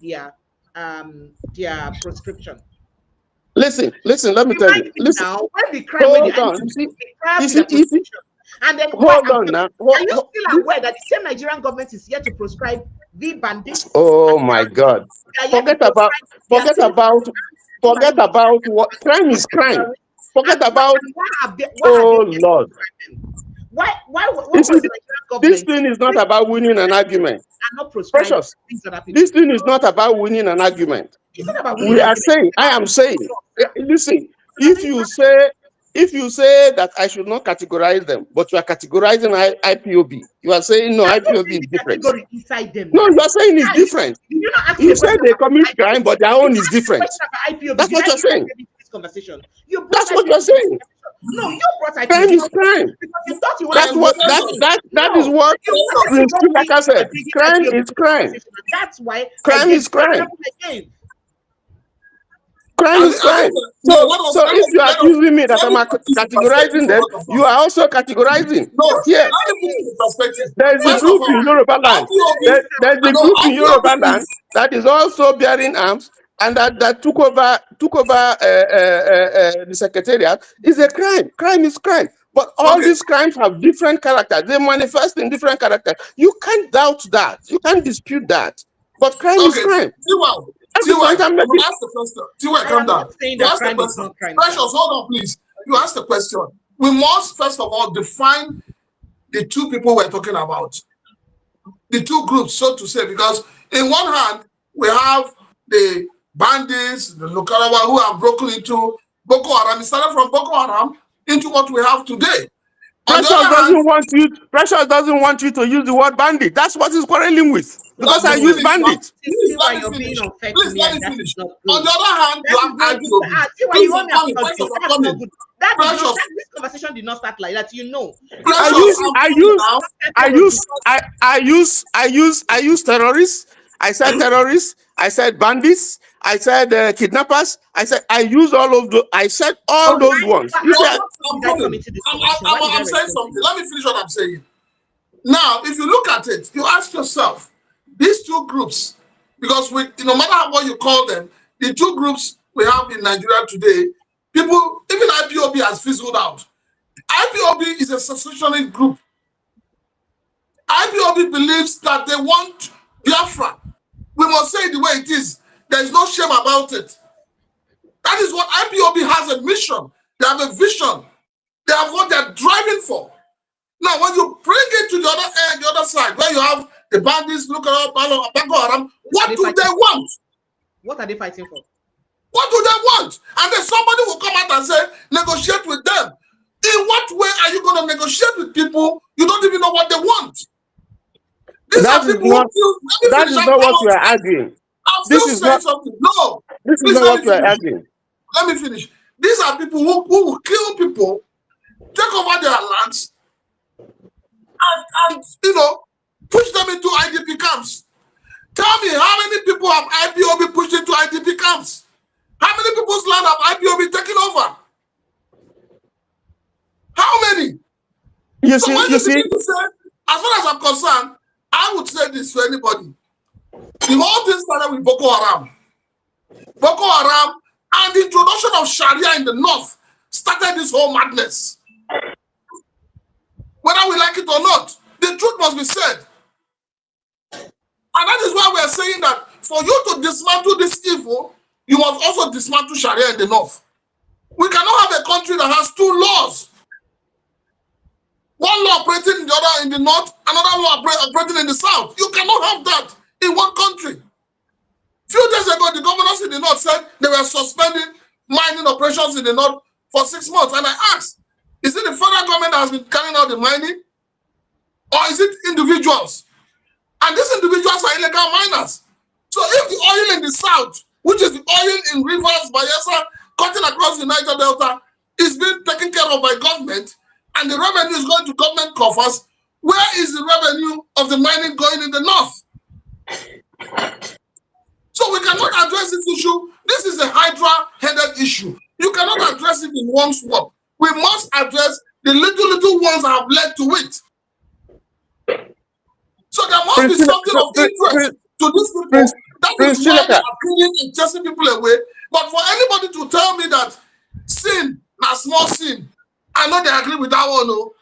their proscription? Listen, let me tell you. Listen, now, when the crime, hold on. And then hold on now. Are you still aware that the same Nigerian government is here to prescribe the bandits? Oh my God! Forget about what crime is crime. Forget about. Oh Lord! Why this thing is not about winning an argument. Precious. This thing is not about winning an argument. We are saying. I am saying. Listen. If you say that I should not categorize them, but you are categorizing IPOB, you are saying no, IPOB is different. No, you are saying it's different. You say they commit crime, but their own is different. That's what you're saying. That's what you're saying. No, you brought crime is crime. That is what Prince Chibaka said. Crime is crime. That's why crime is crime. Crime is crime. So if you are accusing me that I'm categorizing them, you are also categorizing. No, yes. There's a group in Yoruba land. There's a group in Yoruba land that is also bearing arms and that took over the secretariat. Is a crime. Crime is crime. But all these crimes have different characters. They manifest in different characters. You can't doubt that. You can't dispute that. But crime is crime. Calm down. You ask the question. Precious, hold on, please. You ask the question. We must first of all define the two people we're talking about, the two groups, so to say, because in one hand we have the bandits, the Lokalawa, who have broken into Boko Haram. It started from Boko Haram into what we have today. Precious doesn't want you to use the word bandit. That's what he's quarreling with. Because I use bandit. Please let me finish. On the other hand, you have IPOB. This conversation did not start like that, you know. I use terrorists. I said terrorists. I said bandits. I said kidnappers. I use all of those. I said all those ones. I'm saying something. Let me finish what I'm saying. Now, if you look at it, you ask yourself, these two groups, because no matter what you call them, the two groups we have in Nigeria today, people, even IPOB has fizzled out. IPOB is a secessionist group. IPOB believes that they want Biafra. We must say it the way it is. There is no shame about it. That is what IPOB has a mission. They have a vision. They have what they're driving for. Now, when you bring it to the other end, the other side, where you have the bandits, look at Boko Haram, what do they want? What are they fighting for? What do they want? And then somebody will come out and say, negotiate with them. In what way are you going to negotiate with people you don't even know what they want? That is not what we are arguing. This is not something. No. This is not what we are arguing. Let me finish. These are people who will kill people, take over their lands, and push them into IDP camps. Tell me, how many people have IPOB pushed into IDP camps? How many people's land have IPOB taken over? How many? You see, as far as I'm concerned, I would say this to anybody. The whole thing started with Boko Haram. Boko Haram and the introduction of Sharia in the north started this whole madness. Whether we like it or not, the truth must be said. And that is why we are saying that for you to dismantle this evil, you must also dismantle Sharia in the north. We cannot have a country that has two laws. One law operating in the other in the north, another law operating in the south. You cannot have that in one country. Few days ago, the governors in the north said they were suspending mining operations in the north for 6 months. And I asked, is it the federal government that has been carrying out the mining? Or is it individuals? And these individuals are illegal miners. So if the oil in the south, which is the oil in rivers, Bayelsa, cutting across the Niger Delta, is being taken care of by government, and the revenue is going to government coffers, Where is the revenue of the mining going in the north? So we cannot address this issue. This is a hydra-headed issue. You cannot address it in one swap. We must address the little ones that have led to it. So there must be something of interest to these people. That is why they are killing and chasing people away. But for anybody to tell me that sin, not small sin, I know they agree with that one. No,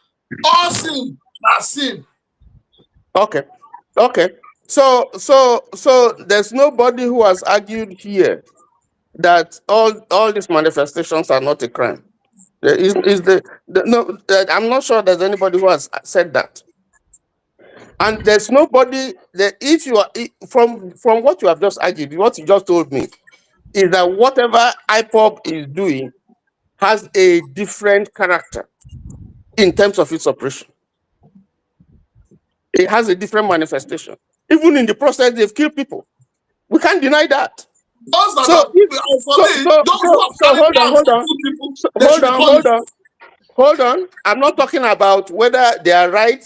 all sin, not sin. Okay. So there's nobody who has argued here that all these manifestations are not a crime. I'm not sure there's anybody who has said that. And there's nobody that, if you are from what you have just argued, what you just told me, is that whatever IPOB is doing has a different character in terms of its operation. It has a different manifestation. Even in the process, they've killed people. We can't deny that. Hold on. I'm not talking about whether they are right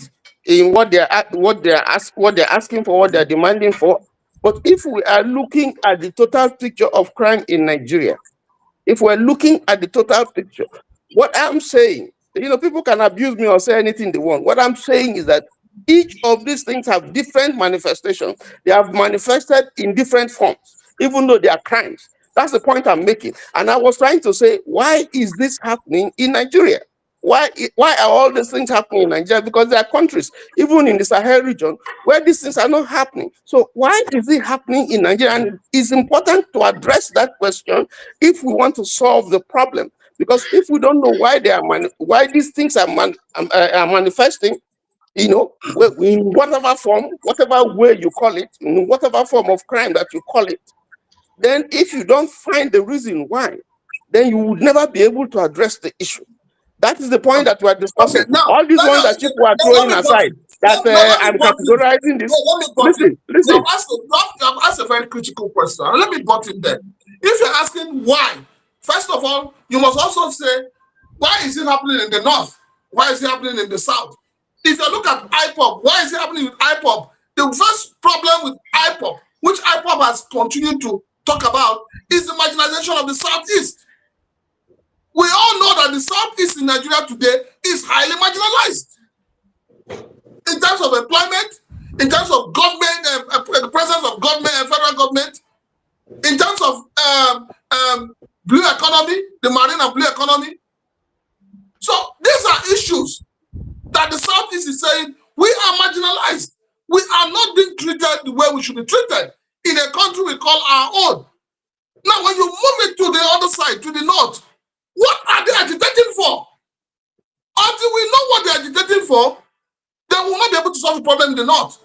in what they're asking for, what they're demanding for. But if we are looking at the total picture of crime in Nigeria, if we're looking at the total picture, what I'm saying, people can abuse me or say anything they want. What I'm saying is that each of these things have different manifestations. They have manifested in different forms, even though they are crimes. That's the point I'm making. And I was trying to say, why is this happening in Nigeria? Why are all these things happening in Nigeria? Because there are countries, even in the Sahel region, where these things are not happening. So why is it happening in Nigeria? And it's important to address that question if we want to solve the problem. Because if we don't know why these things are manifesting, in whatever form, whatever way you call it, in whatever form of crime that you call it, then if you don't find the reason why, then you would never be able to address the issue. That is the point that we are discussing. Okay, now, all these ones that people are throwing aside, I'm categorizing this. Listen. You have asked a very critical question. Let me butt in there. If you're asking why, first of all, you must also say, why is it happening in the north? Why is it happening in the south? If you look at IPOB, why is it happening with IPOB? The first problem with IPOB, which IPOB has continued to talk about, is the marginalization of the Southeast. We all know that the Southeast in Nigeria today is highly marginalized. In terms of employment, in terms of government, the presence of government and federal government, in terms of blue economy, the marine and blue economy. So these are issues that the Southeast is saying, we are marginalized. We are not being treated the way we should be treated in a country we call our own. Now, when you move it to the other side, to the north, what are they agitating for? Until we know what they're agitating for, then we will not be able to solve the problem in the north.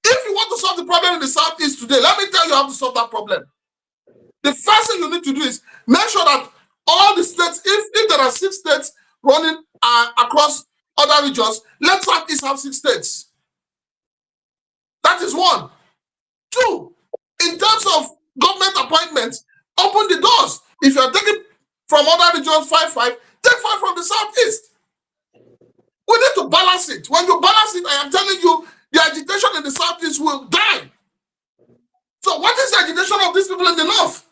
If you want to solve the problem in the Southeast today, let me tell you how to solve that problem. The first thing you need to do is make sure that all the states, if there are 6 states running across other regions, let Southeast have 6 states. That is 1. 2, in terms of government appointments, open the doors. If you're taking from other regions 5, take 5 from the Southeast. We need to balance it. When you balance it, I am telling you, the agitation in the Southeast will die. So what is the agitation of these people in the north?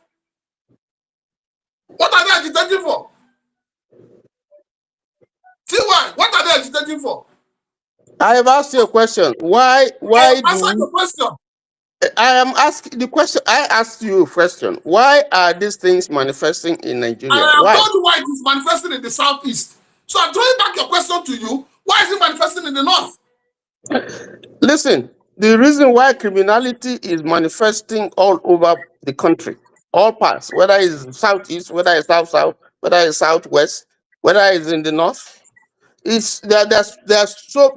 What are they agitating for? See why? What are they agitating for? I have asked you a question. Why answer the question. I am asking the question. I asked you a question. Why are these things manifesting in Nigeria? I have told you why it is manifesting in the Southeast. So I'm throwing back your question to you. Why is it manifesting in the north? Listen, the reason why criminality is manifesting all over the country, all parts, whether it's southeast, whether it's south-south, whether it's southwest, whether it's in the north, there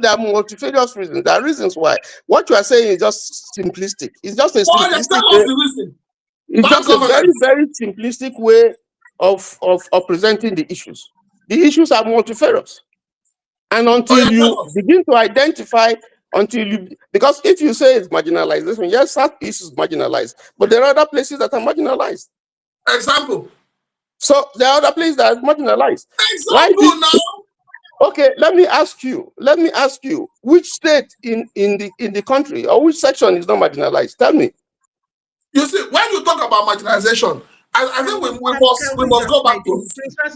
are multifarious reasons. There are reasons why. What you are saying is just simplistic. It's just a simplistic way. It's just a very, very simplistic way of presenting the issues. The issues are multifarious. And until you begin to identify, because if you say it's marginalization, yes, Southeast is marginalized, but there are other places that are marginalized. Example. So there are other places that are marginalized. Example now. Okay, let me ask you. Which state in the country or which section is not marginalized? Tell me. You see, when you talk about marginalization, I think we must go back to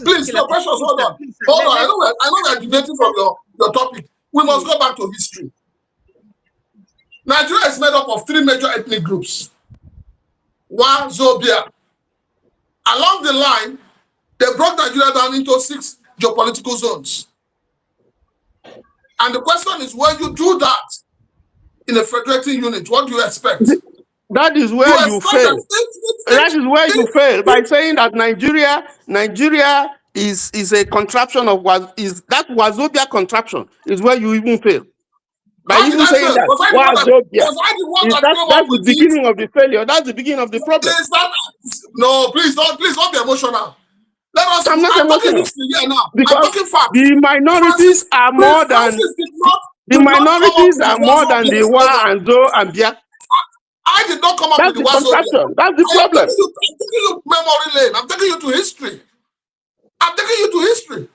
please, no, Precious, hold on. Hold on. I know we are debating from your topic. We must go back to history. Nigeria is made up of 3 major ethnic groups. One, Zobia. Along the line, they broke Nigeria down into 6 geopolitical zones. And the question is, when you do that in a federating unit, what do you expect? That is where you fail. That is where you fail by saying that Nigeria is a contraption of Wazobia contraption is where you even fail. By even saying that Wazobia, that's the beginning of the failure. That's the beginning of the problem. No, please don't be emotional. I'm not emotional. Here now. Because I'm talking facts. the minorities are more than the Wa and Zo and Bia. I did not come up with the contraption. That's the problem. I'm taking you memory lane. I'm taking you to history.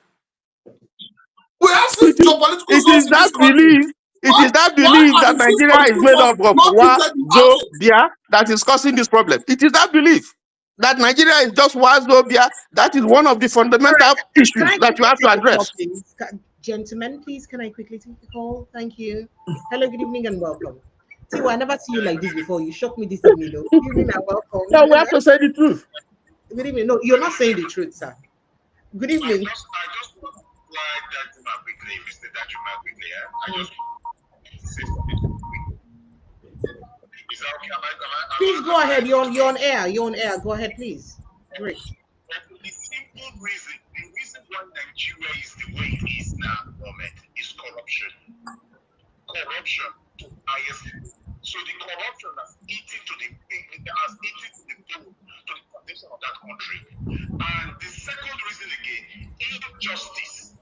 We have seen geopolitical It is that belief that Nigeria is made up of Wa, Zo, Bia that is causing this problem. It is that belief that Nigeria is just Wa, Zo, Bia. That is one of the fundamental issues that you have to address. Gentlemen, please, can I quickly take the call? Thank you. Hello, good evening and welcome. I never see you like this before. You shocked me this evening, though. Good evening and welcome. No, we have to say the truth. Good evening. No, you're not saying the truth, sir. Good evening. I just want to flag that quickly, Mr. Dajuma, quickly. I just say something quickly. Is that okay? Please go ahead. You're on air. You're on air. Go ahead, please. Great. The simple reason, why Nigeria is the way it is now, moment, is corruption. Corruption to highest level. So the corruption has eaten to the bone, to the foundation of that country. And the second reason again, injustice.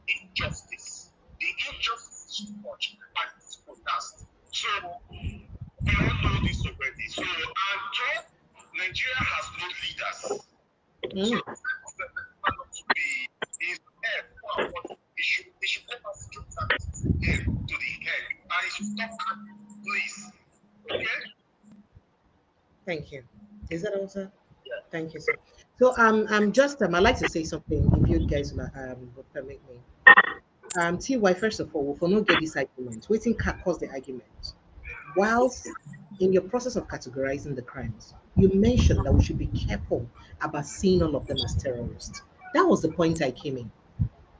The injustice is too much and it's pronounced. So we all know this already. So Nigeria has no leaders. So it should come as to the head. And it should stop that, please. Okay? Thank you. Is that all, sir? Yeah. Thank you, sir. So I'd like to say something if you guys would permit me. TY, first of all, we will not get this argument. Waiting can cause the argument. Whilst in your process of categorizing the crimes, you mentioned that we should be careful about seeing all of them as terrorists. That was the point I came in.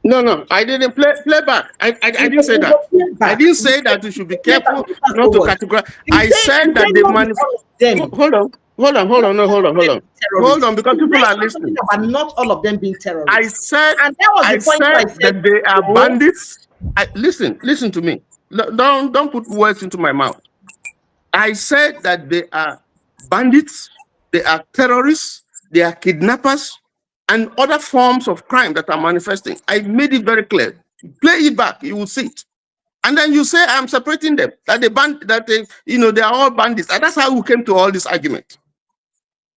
No, I didn't play back. I didn't say that. I didn't say that you should be careful not to categorize. I said that they manifest. Hold on, because people are listening. But not all of them being terrorists. I said that they are bandits. Listen to me. Don't put words into my mouth. I said that they are bandits, they are terrorists, they are kidnappers, and other forms of crime that are manifesting. I made it very clear. Play it back, you will see it. And then you say I'm separating them, that they are all bandits. And that's how we came to all this argument.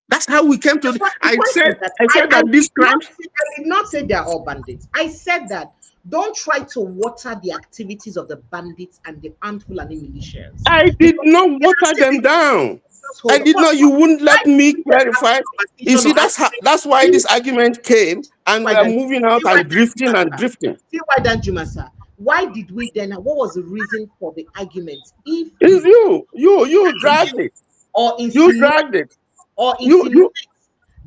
That's how we came to I said that these crimes. I did not say they are all bandits. I said that don't try to water the activities of the bandits and the armed Fulani militias. I did not water them down. I did not. You wouldn't let me clarify. You see, that's why this argument came, and we are moving out and drifting and drifting. See why don't you, Masa? Why did we then? What was the reason for the argument? If it's you dragged it, or you dragged it, or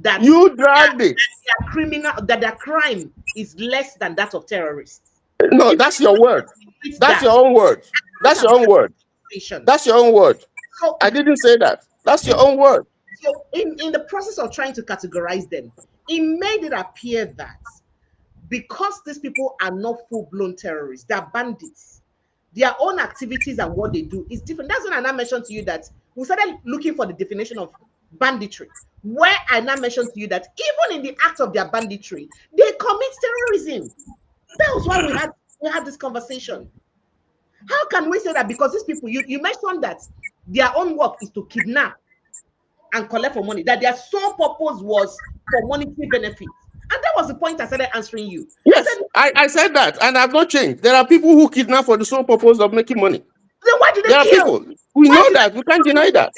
that you dragged it. That criminal, that their crime is less than that of terrorists. No, that's your word. That's your own word. That's your own word. That's your own word. So, I didn't say that. That's your own word. So in the process of trying to categorize them, it made it appear that because these people are not full-blown terrorists, they're bandits, their own activities and what they do is different. That's when I now mentioned to you that we started looking for the definition of banditry, where I now mentioned to you that even in the act of their banditry, they commit terrorism. That was why we had this conversation. How can we say that because these people, you mentioned that their own work is to kidnap and collect for money, that their sole purpose was for monetary benefit. And that was the point I started answering you. Yes, I said that, and I've not changed. There are people who kidnap for the sole purpose of making money. Then why do they There are kill? people. We know that. We can't deny that.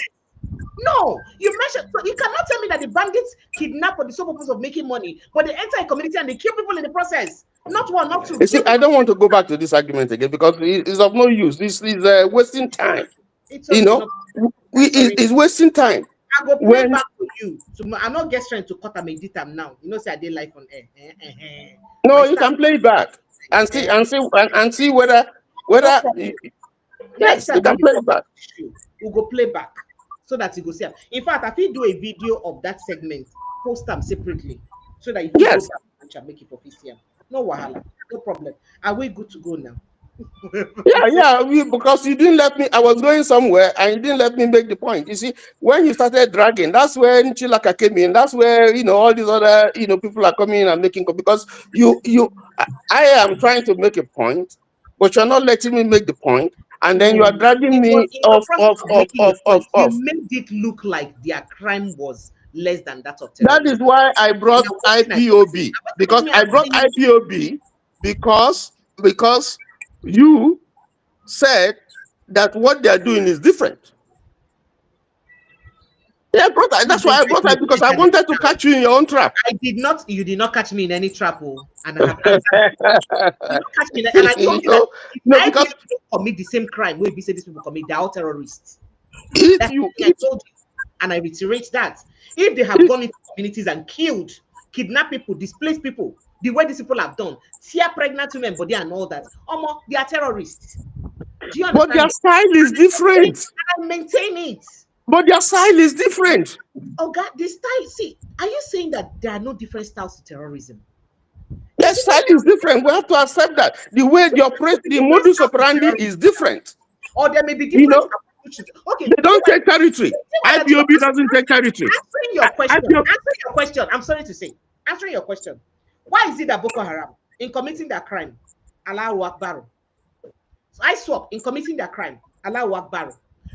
No, you mentioned, so you cannot tell me that the bandits kidnap for the sole purpose of making money, but they enter a community and they kill people in the process. Not one, not two. You see, I don't want to go back to this argument again because it's of no use. This is wasting time. It's It's wasting time. I go play back to you. So I'm not get strength to cut a meditam now. You know, say I did life on air. No, you can play it back and see whether yes, you can play it back. We'll go play back so that you go see. In fact, I will do a video of that segment, post them separately, so that you can go back and make it for PCM. No wahala, no problem. Are we good to go now? Because you didn't let me. I was going somewhere and you didn't let me make the point. You see, when you started dragging, that's when Chilaka came in. That's where all these other people are coming in and making, because I am trying to make a point, but you're not letting me make the point, and then you are dragging me off. You made it look like their crime was less than that of terrorism. That is why I brought IPOB, because I brought IPOB because you said that what they are doing is different. Yeah, that's why I brought it, because I wanted to catch you in your own trap. You did not catch me in any trap, and I have catch me. And I told you that because people commit the same crime, we say these people commit, they're all terrorists. I told you, and I reiterate that. If they have gone into communities and killed, kidnapped people, displaced people, the way these people have done, tear pregnant women, body and all that, they are terrorists. Do you understand? But their style is different. And I maintain it. But their style is different. Oh God, the style. See, are you saying that there are no different styles to terrorism? Their style is different. We have to accept that. The way they operate, the modus operandi is different. Or there may be different. Okay. They don't take territory. IPOB doesn't take territory. Answering your question. I'm sorry to say. Answering your question. Why is it that Boko Haram, in committing their crime, Allahu Akbar? So I swap in committing their crime, Allahu Akbar.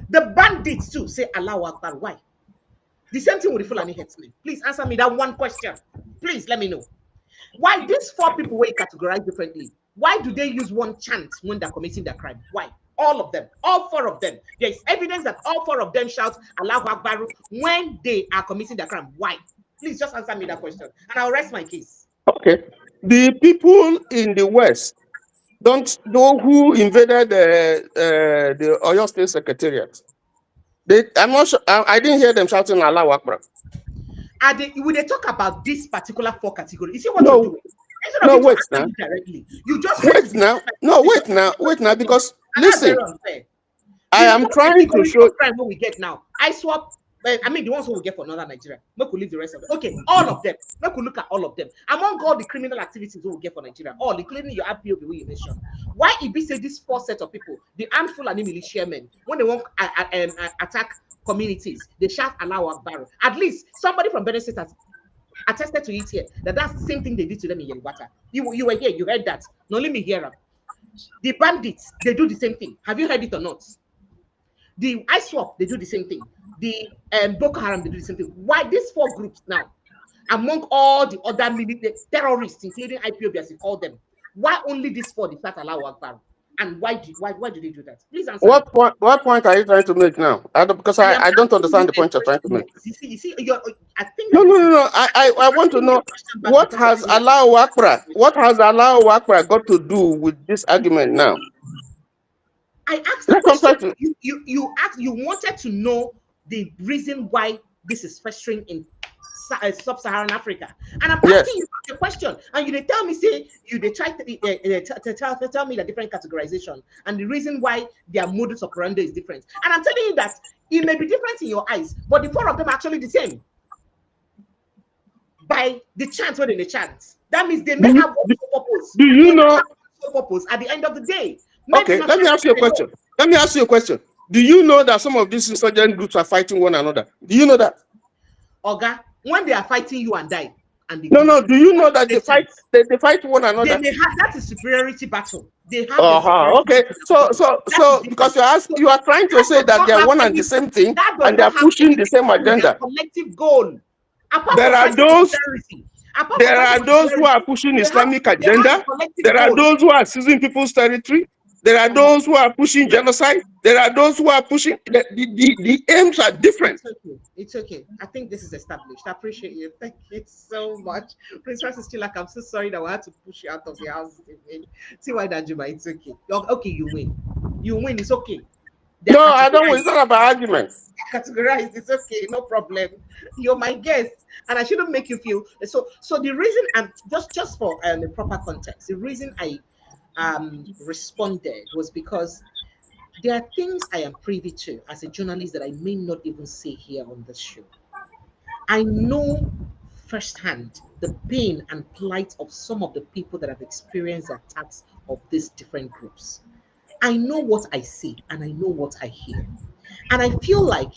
The bandits too say Allahu Akbar. Why? The same thing with the Fulani headsmen. Please answer me that one question. Please let me know. Why these 4 people were categorized differently? Why do they use one chant when they're committing their crime? Why? All of them, all 4 of them. There is evidence that all 4 of them shout Allahu Akbar when they are committing their crime. Why? Please just answer me that question, and I'll rest my case. Okay. The people in the West don't know who invaded the Oyo State Secretariat. I'm not sure. I didn't hear them shouting Allahu Akbar. When they talk about this particular 4 categories, you see what you're doing? No, wait now. Directly. You just wait now. No, wait now, because listen, I am trying to show what we get now. I swap. I mean, the ones who we get for Northern Nigeria. Make we leave the rest of them. Okay, all of them. Make we look at all of them. Among all the criminal activities we get for Nigeria, all including your IPOB, where you mentioned. Why if we say this 4 set of people, the handful and militiamen, when they want attack communities, they shout Allahu Akbar. At least somebody from Benin State has attested to it here that that's the same thing they did to them in Yerubata. You were here, you heard that. No, let me hear them. The bandits, they do the same thing. Have you heard it or not? The ISWAP, they do the same thing. The Boko Haram, they do the same thing. Why these 4 groups now, among all the other military terrorists, including IPOB as you call them, why only these 4 did not allow Akbar? And why do they do that? Please answer. What point are you trying to make now? Because I don't understand the point you're trying to make. You see, I think no. I want to know what has Allahu Akbar got to do with this argument now? I asked the question. You wanted to know the reason why this is festering in sub-Saharan Africa, and I'm asking you a question, and you tell me they try to tell me the different categorization and the reason why their modus operandi is different, and I'm telling you that it may be different in your eyes, but the 4 of them are actually the same by the chant within the chant. That means they may have one purpose. Do you know purpose at the end of the day? Okay, let me ask you a question. Do you know that some of these insurgent groups are fighting one another? Do you know that? Oga, when they are fighting you and I, and no. Do you know that they fight one another? That is superiority battle. They have. Okay. So because you are trying to say that they are one and the same thing, and they are pushing the same agenda. Collective goal. There are those. There are those who are pushing Islamic agenda. There are those who are seizing people's territory. There are those who are pushing genocide. There are those who are pushing. The aims are different. It's okay. I think this is established. I appreciate you. Thank you so much. Prince Francis Chilak, I'm so sorry that we had to push you out of the house. See why that Juba, it's okay. Okay, you win. You win, it's okay. No, I don't. It's not about argument. Categorized, it's okay, no problem. You're my guest, and I shouldn't make you feel so. So the reason, and just for the proper context, the reason I responded was because there are things I am privy to as a journalist that I may not even say here on this show. I know firsthand the pain and plight of some of the people that have experienced the attacks of these different groups. I know what I see and I know what I hear. And I feel like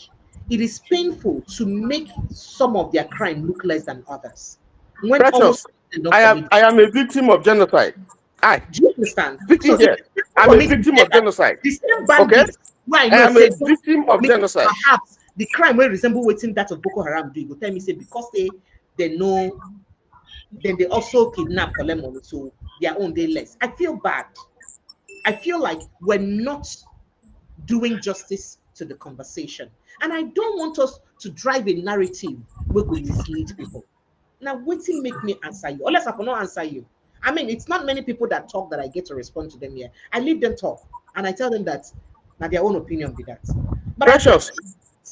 it is painful to make some of their crime look less than others. When Precious, I am a victim of genocide. Do you understand? So I'm a victim of genocide. The same bandits, I am a victim of genocide. Perhaps the crime will resemble waiting that of Boko Haram do. You go tell me, say, because they know, then they also kidnap for them to their own day less. I feel bad. I feel like we're not doing justice to the conversation. And I don't want us to drive a narrative where we mislead people. Now, waiting make me answer you, unless I cannot answer you. I mean, it's not many people that talk that I get to respond to them here. I leave them talk, and I tell them that now their own opinion be that. But Precious,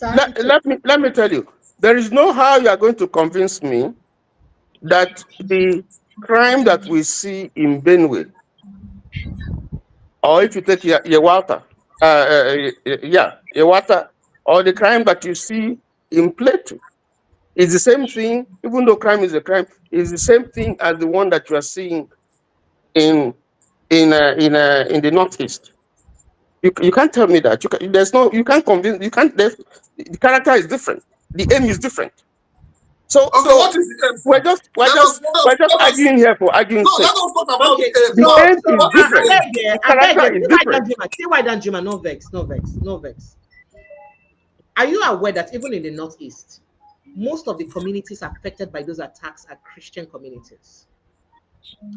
let me tell you, there is no how you are going to convince me that the crime that we see in Benue, or if you take Yewata, Yewata, or the crime that you see in Plateau, is the same thing. Even though crime is a crime, is the same thing as the one that you are seeing in the Northeast. You can't tell me that. You can't convince. You can't. The character is different. The aim is different. So what is the aim? We're just arguing here for arguing sake. Let us talk about the aim. The aim is different. The character is different. See why don't you, no vex. Are you aware that even in the Northeast, most of the communities affected by those attacks are Christian communities?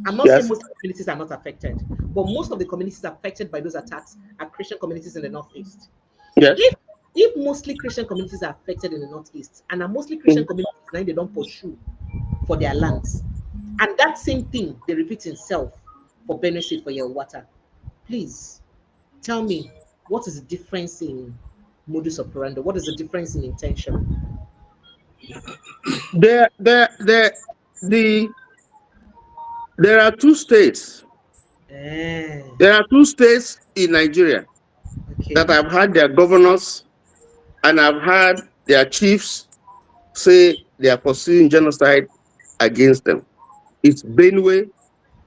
I'm not saying most communities are not affected, but most of the communities affected by those attacks are Christian communities in the Northeast. Yes. If mostly Christian communities are affected in the Northeast, and are mostly Christian communities, then they don't pursue for their lands, and that same thing they repeat itself for benefit for your water. Please tell me, what is the difference in modus operandi? What is the difference in intention? There are two states. There are two states in Nigeria that have had their governors and have had their chiefs say they are pursuing genocide against them. It's Benue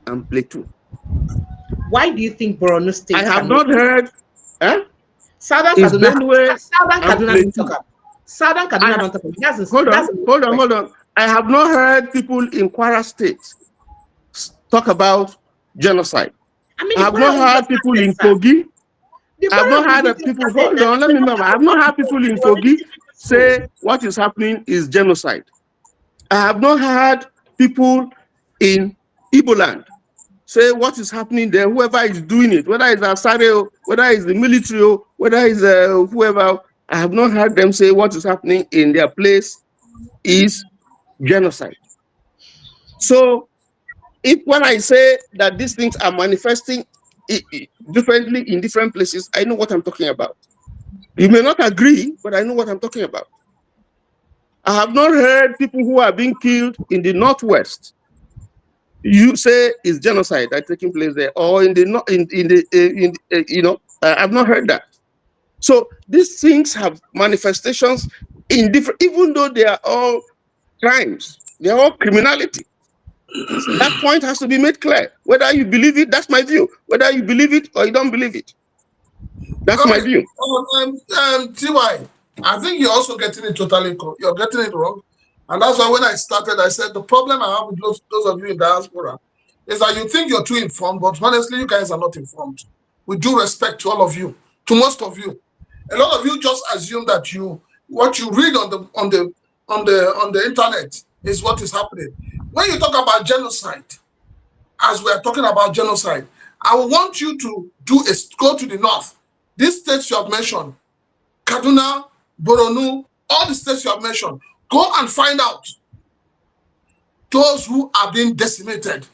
and Plateau. Why do you think Borno State? I have not heard. Southern Kaduna don't talk about. Southern Kaduna don't talk about. Hold on. I have not heard people in Kwara State talk about genocide. I have not heard people in Kogi. I have not heard people. Hold on, let me remember. I have not heard people in Kogi say what is happening is genocide. I have not heard people in Igbo land say what is happening there. Whoever is doing it, whether it's Asare, whether it's the military, whether it's whoever, I have not heard them say what is happening in their place is genocide. So, when I say that these things are manifesting differently in different places, I know what I'm talking about. You may not agree, but I know what I'm talking about. I have not heard people who are being killed in the Northwest. You say it's genocide that's taking place there, or I've not heard that. So these things have manifestations in different, even though they are all crimes, they are all criminality. That point has to be made clear. Whether you believe it, that's my view. Whether you believe it or you don't believe it, that's my view. TY, I think you're also getting it you're getting it wrong. And that's why when I started, I said the problem I have with those of you in diaspora is that you think you're too informed, but honestly, you guys are not informed. With due respect to all of you, to most of you, a lot of you just assume that what you read on the internet is what is happening. when you talk about genocide, as we are talking about genocide, I want you to go to the north. These states you have mentioned, Kaduna, Borno, all the states you have mentioned, go and find out those who are being decimated.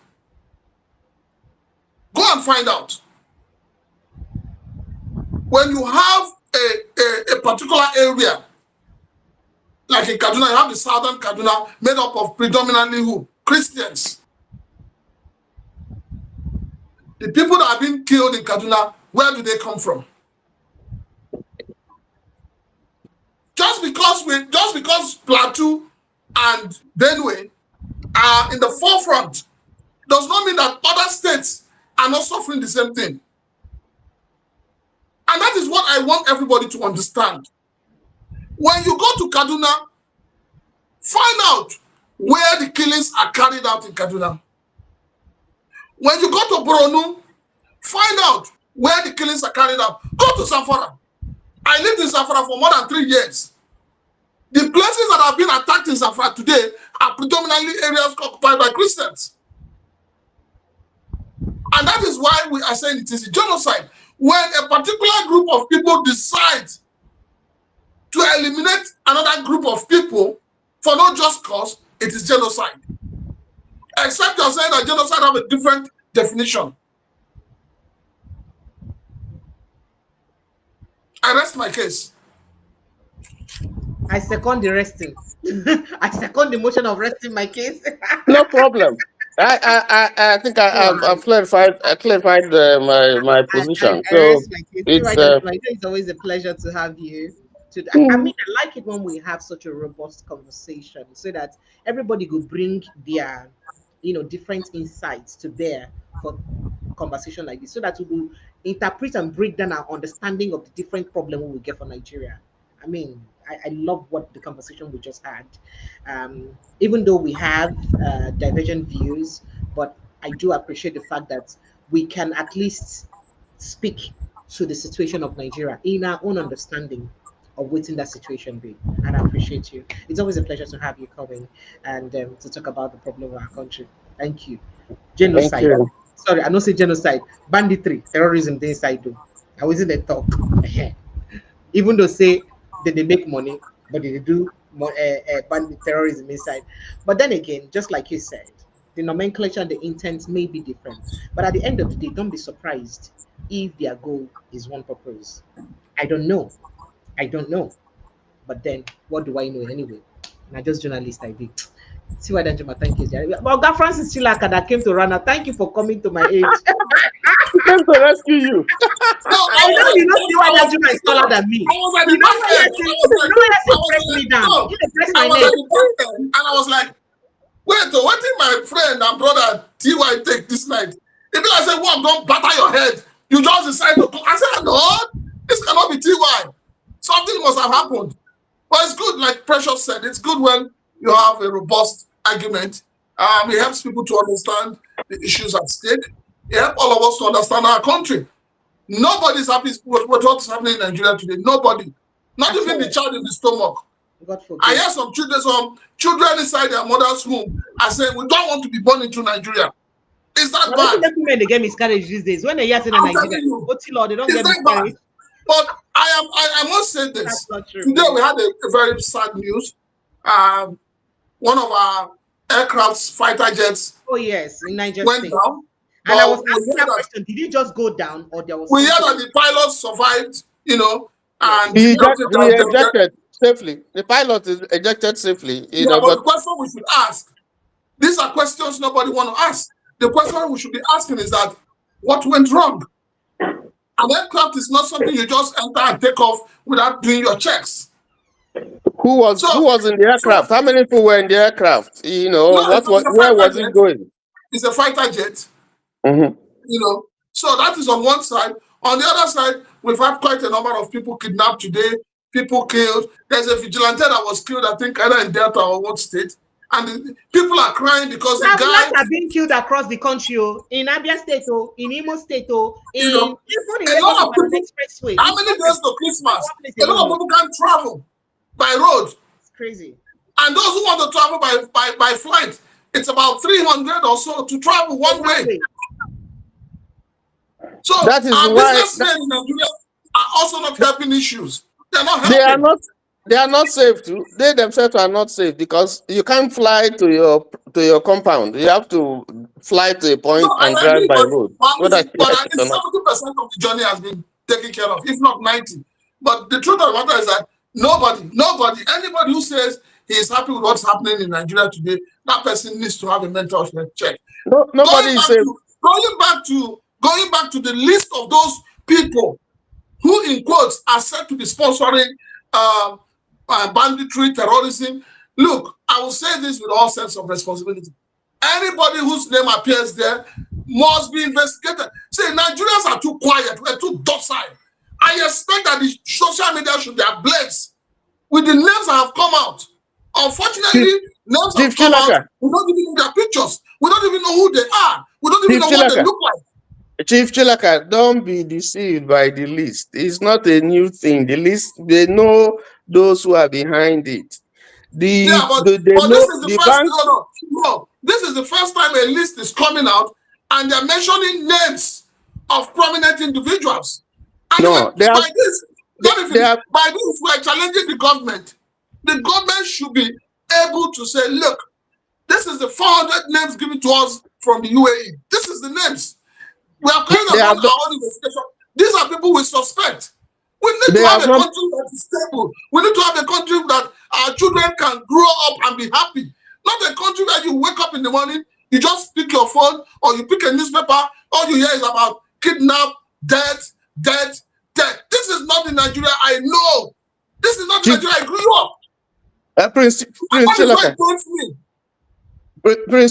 Go and find out. When you have a particular area, like in Kaduna, you have the southern Kaduna made up of predominantly who? Christians. The people that are being killed in Kaduna, where do they come from? Just because Plateau and Benue are in the forefront does not mean that other states are not suffering the same thing. And that is what I want everybody to understand. When you go to Kaduna, find out where the killings are carried out in Kaduna. When you go to Borno, find out where the killings are carried out. Go to Zamfara. I lived in Zamfara for more than 3 years. The places that have been attacked in Zamfara today are predominantly areas occupied by Christians. And that is why we are saying it is a genocide. When a particular group of people decide to eliminate another group of people for no just cause, it is genocide. Except you're saying that genocide have a different definition. I rest my case. I second the resting. I second the motion of resting my case. No problem. I think I've clarified my position. So it's always a pleasure to have you. I mean, I like it when we have such a robust conversation, so that everybody will bring their, different insights to bear for conversation like this, so that we will interpret and break down our understanding of the different problems we will get for Nigeria. I mean, I love what the conversation we just had. Even though we have divergent views, but I do appreciate the fact that we can at least speak to the situation of Nigeria in our own understanding of what's in that situation be. And I appreciate you. It's always a pleasure to have you coming and to talk about the problem of our country. Thank you. Genocide. Thank you. Sorry, I don't say genocide. Banditry, terrorism, they inside do. I was in the talk. Even though say that they make money, but they do bandit terrorism inside. But then again, just like you said, the nomenclature and the intent may be different. But at the end of the day, don't be surprised if their goal is one purpose. I don't know. But then, what do I know anyway? And I just journalist I did. See why Danjuma, thank you. Well, God Francis Chilaka that came to Rana, thank you for coming to my age. He came to rescue you. I know you don't see why Danjuma is taller than me. I was at the back and I was like, wait, what did my friend and brother TY take this night? If I said, well, don't batter your head, you just decide to I said, no, this cannot be TY. Something must have happened. But it's good, like Precious said, it's good when you have a robust argument. It helps people to understand the issues at stake. It helps all of us to understand our country. Nobody's happy with what's happening in Nigeria today. Nobody. Not even the child in the stomach. I hear some children inside their mother's womb are saying, we don't want to be born into Nigeria. Is that bad? They get miscarriage these days. When they hear in Nigeria, they don't get miscarriage. But I must say this. Today we had a very sad news. One of our aircraft's fighter jets. Oh yes, in Nigeria went down. And I was asking that question: did it just go down, or there was? We heard that the pilot survived. And he ejected safely. The pilot is ejected safely. But the question we should ask: these are questions nobody want to ask. The question we should be asking is that what went wrong? An aircraft is not something you just enter and take off without doing your checks. Who was in the aircraft? How many people were in the aircraft? Where was it going? It's a fighter jet. Mm-hmm. So that is on one side. On the other side, we've had quite a number of people kidnapped today, people killed. There's a vigilante that was killed, I think, either in Delta or what state. And people are crying because the guy are being killed across the country, in Abia State, in Imo State, in a lot of people. Expressway. How many days to Christmas? A lot of people can't travel by road. It's crazy. And those who want to travel by flight, it's about 300 or so to travel one way. So that is our why businessmen in Nigeria are also not helping issues. They're not helping. They are not safe too. They themselves are not safe because you can't fly to your compound. You have to fly to a point No, and I drive agree, by but road. at Whether you like it or least not. 70% of the journey has been taken care of, if not 90. But the truth of the matter is that anybody who says he is happy with what's happening in Nigeria today, that person needs to have a mental check. No, nobody is safe. Going back to the list of those people who, in quotes, are said to be sponsoring banditry, terrorism. Look, I will say this with all sense of responsibility. Anybody whose name appears there must be investigated. See, Nigerians are too quiet. We're too docile. I expect that the social media should be ablaze with the names that have come out. Unfortunately, names have come out. We don't even know their pictures. We don't even know who they are. We don't even know what they look like. Chief Chilaka, don't be deceived by the list. It's not a new thing. The list, they know those who are behind it. This is the first. This is the first time a list is coming out, and they're mentioning names of prominent individuals. And by this, we're challenging the government. The government should be able to say, look, this is the 400 names given to us from the UAE. This is the names. We are carrying out our own investigation. These are people we suspect. We need to have a country that is stable. We need to have a country that our children can grow up and be happy. Not a country where you wake up in the morning, you just pick your phone or you pick a newspaper, all you hear is about kidnap, death. This is not the Nigeria I know. This is not the Nigeria I grew up. Prince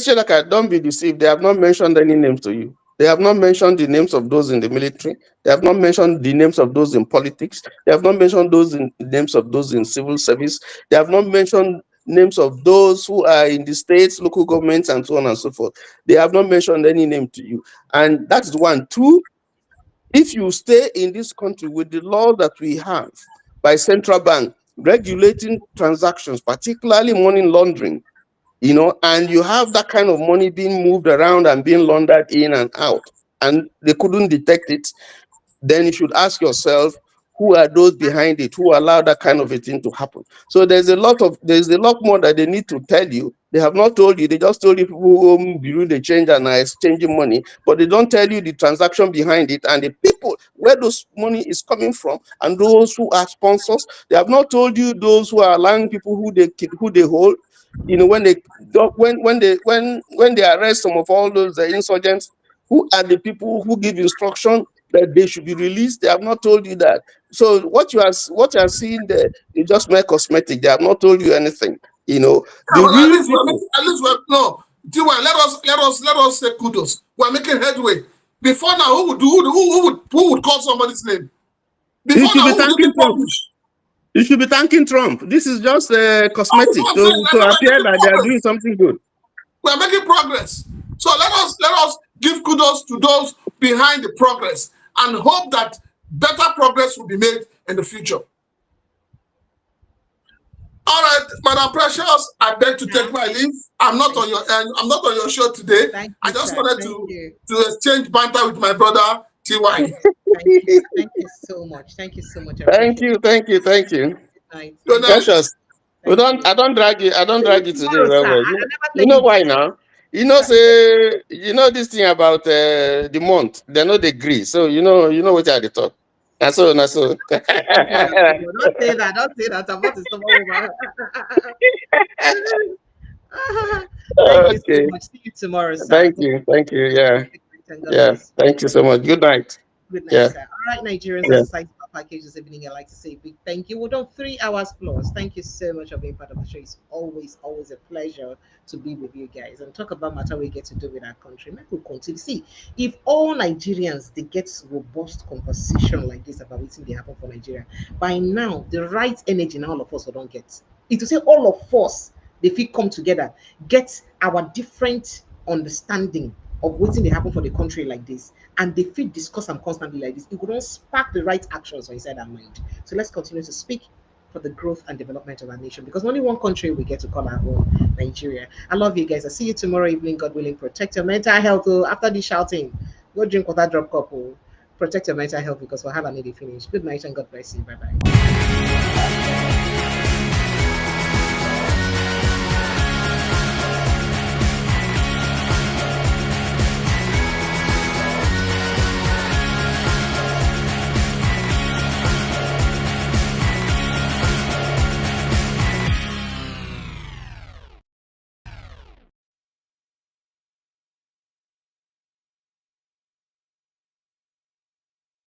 Chilaka, don't be deceived. They have not mentioned any names to you. They have not mentioned the names of those in the military. They have not mentioned the names of those in politics. They have not mentioned names of those in civil service. They have not mentioned names of those who are in the states, local governments, and so on and so forth. They have not mentioned any name to you. And that is one. Two, if you stay in this country with the law that we have by central bank regulating transactions, particularly money laundering, and you have that kind of money being moved around and being laundered in and out, and they couldn't detect it, then you should ask yourself, who are those behind it, who allow that kind of a thing to happen? So there's a lot more that they need to tell you. They have not told you. They just told you people who own bureau de change and are exchanging money, but they don't tell you the transaction behind it and the people where those money is coming from and those who are sponsors. They have not told you those who are allowing people who they hold. When they arrest some of all those insurgents, who are the people who give instruction that they should be released? They have not told you that. So what you are seeing there is just mere cosmetic. They have not told you anything. Let us say kudos. We're making headway. Before now, who would call somebody's name? Before now, who would publish? You should be thanking Trump. This is just cosmetic to appear that they are doing something good. We are making progress. So let us give kudos to those behind the progress and hope that better progress will be made in the future. All right, Madam Precious, I beg to take my leave. I'm not on your show today. I just wanted to exchange banter with my brother TY. Thank you so much. Thank you so much. Thank you. Good night. Precious. I don't drag you today. Well. You know why now? This thing about the month, they know they agree. So you know what I talk. That's so. Don't say that. I'm about to stop over. Thank you so much. See you tomorrow, sir. Thank you. Yeah. Thank you so much. Good night. Good night, sir. All right, Nigerians, as a package this evening, I'd like to say a big thank you. We're done 3 hours plus. Thank you so much for being part of the show. It's always a pleasure to be with you guys and talk about matter we get to do with our country. Maybe we'll continue. See, if all Nigerians they get robust conversation like this about what's they happen for Nigeria, by now the right energy in all of us we don't get. It to say all of us, if we come together, get our different understanding of what's they happen for the country like this, and they feel discuss them constantly like this, it would not spark the right actions inside our mind. So let's continue to speak for the growth and development of our nation, because only one country we get to call our own, Nigeria. I love you guys. I'll see you tomorrow evening, God willing. Protect your mental health. Oh, after the shouting, go drink water, drop cup. Oh. Protect your mental health, because we'll have a need to finish. Good night and God bless you. Bye bye.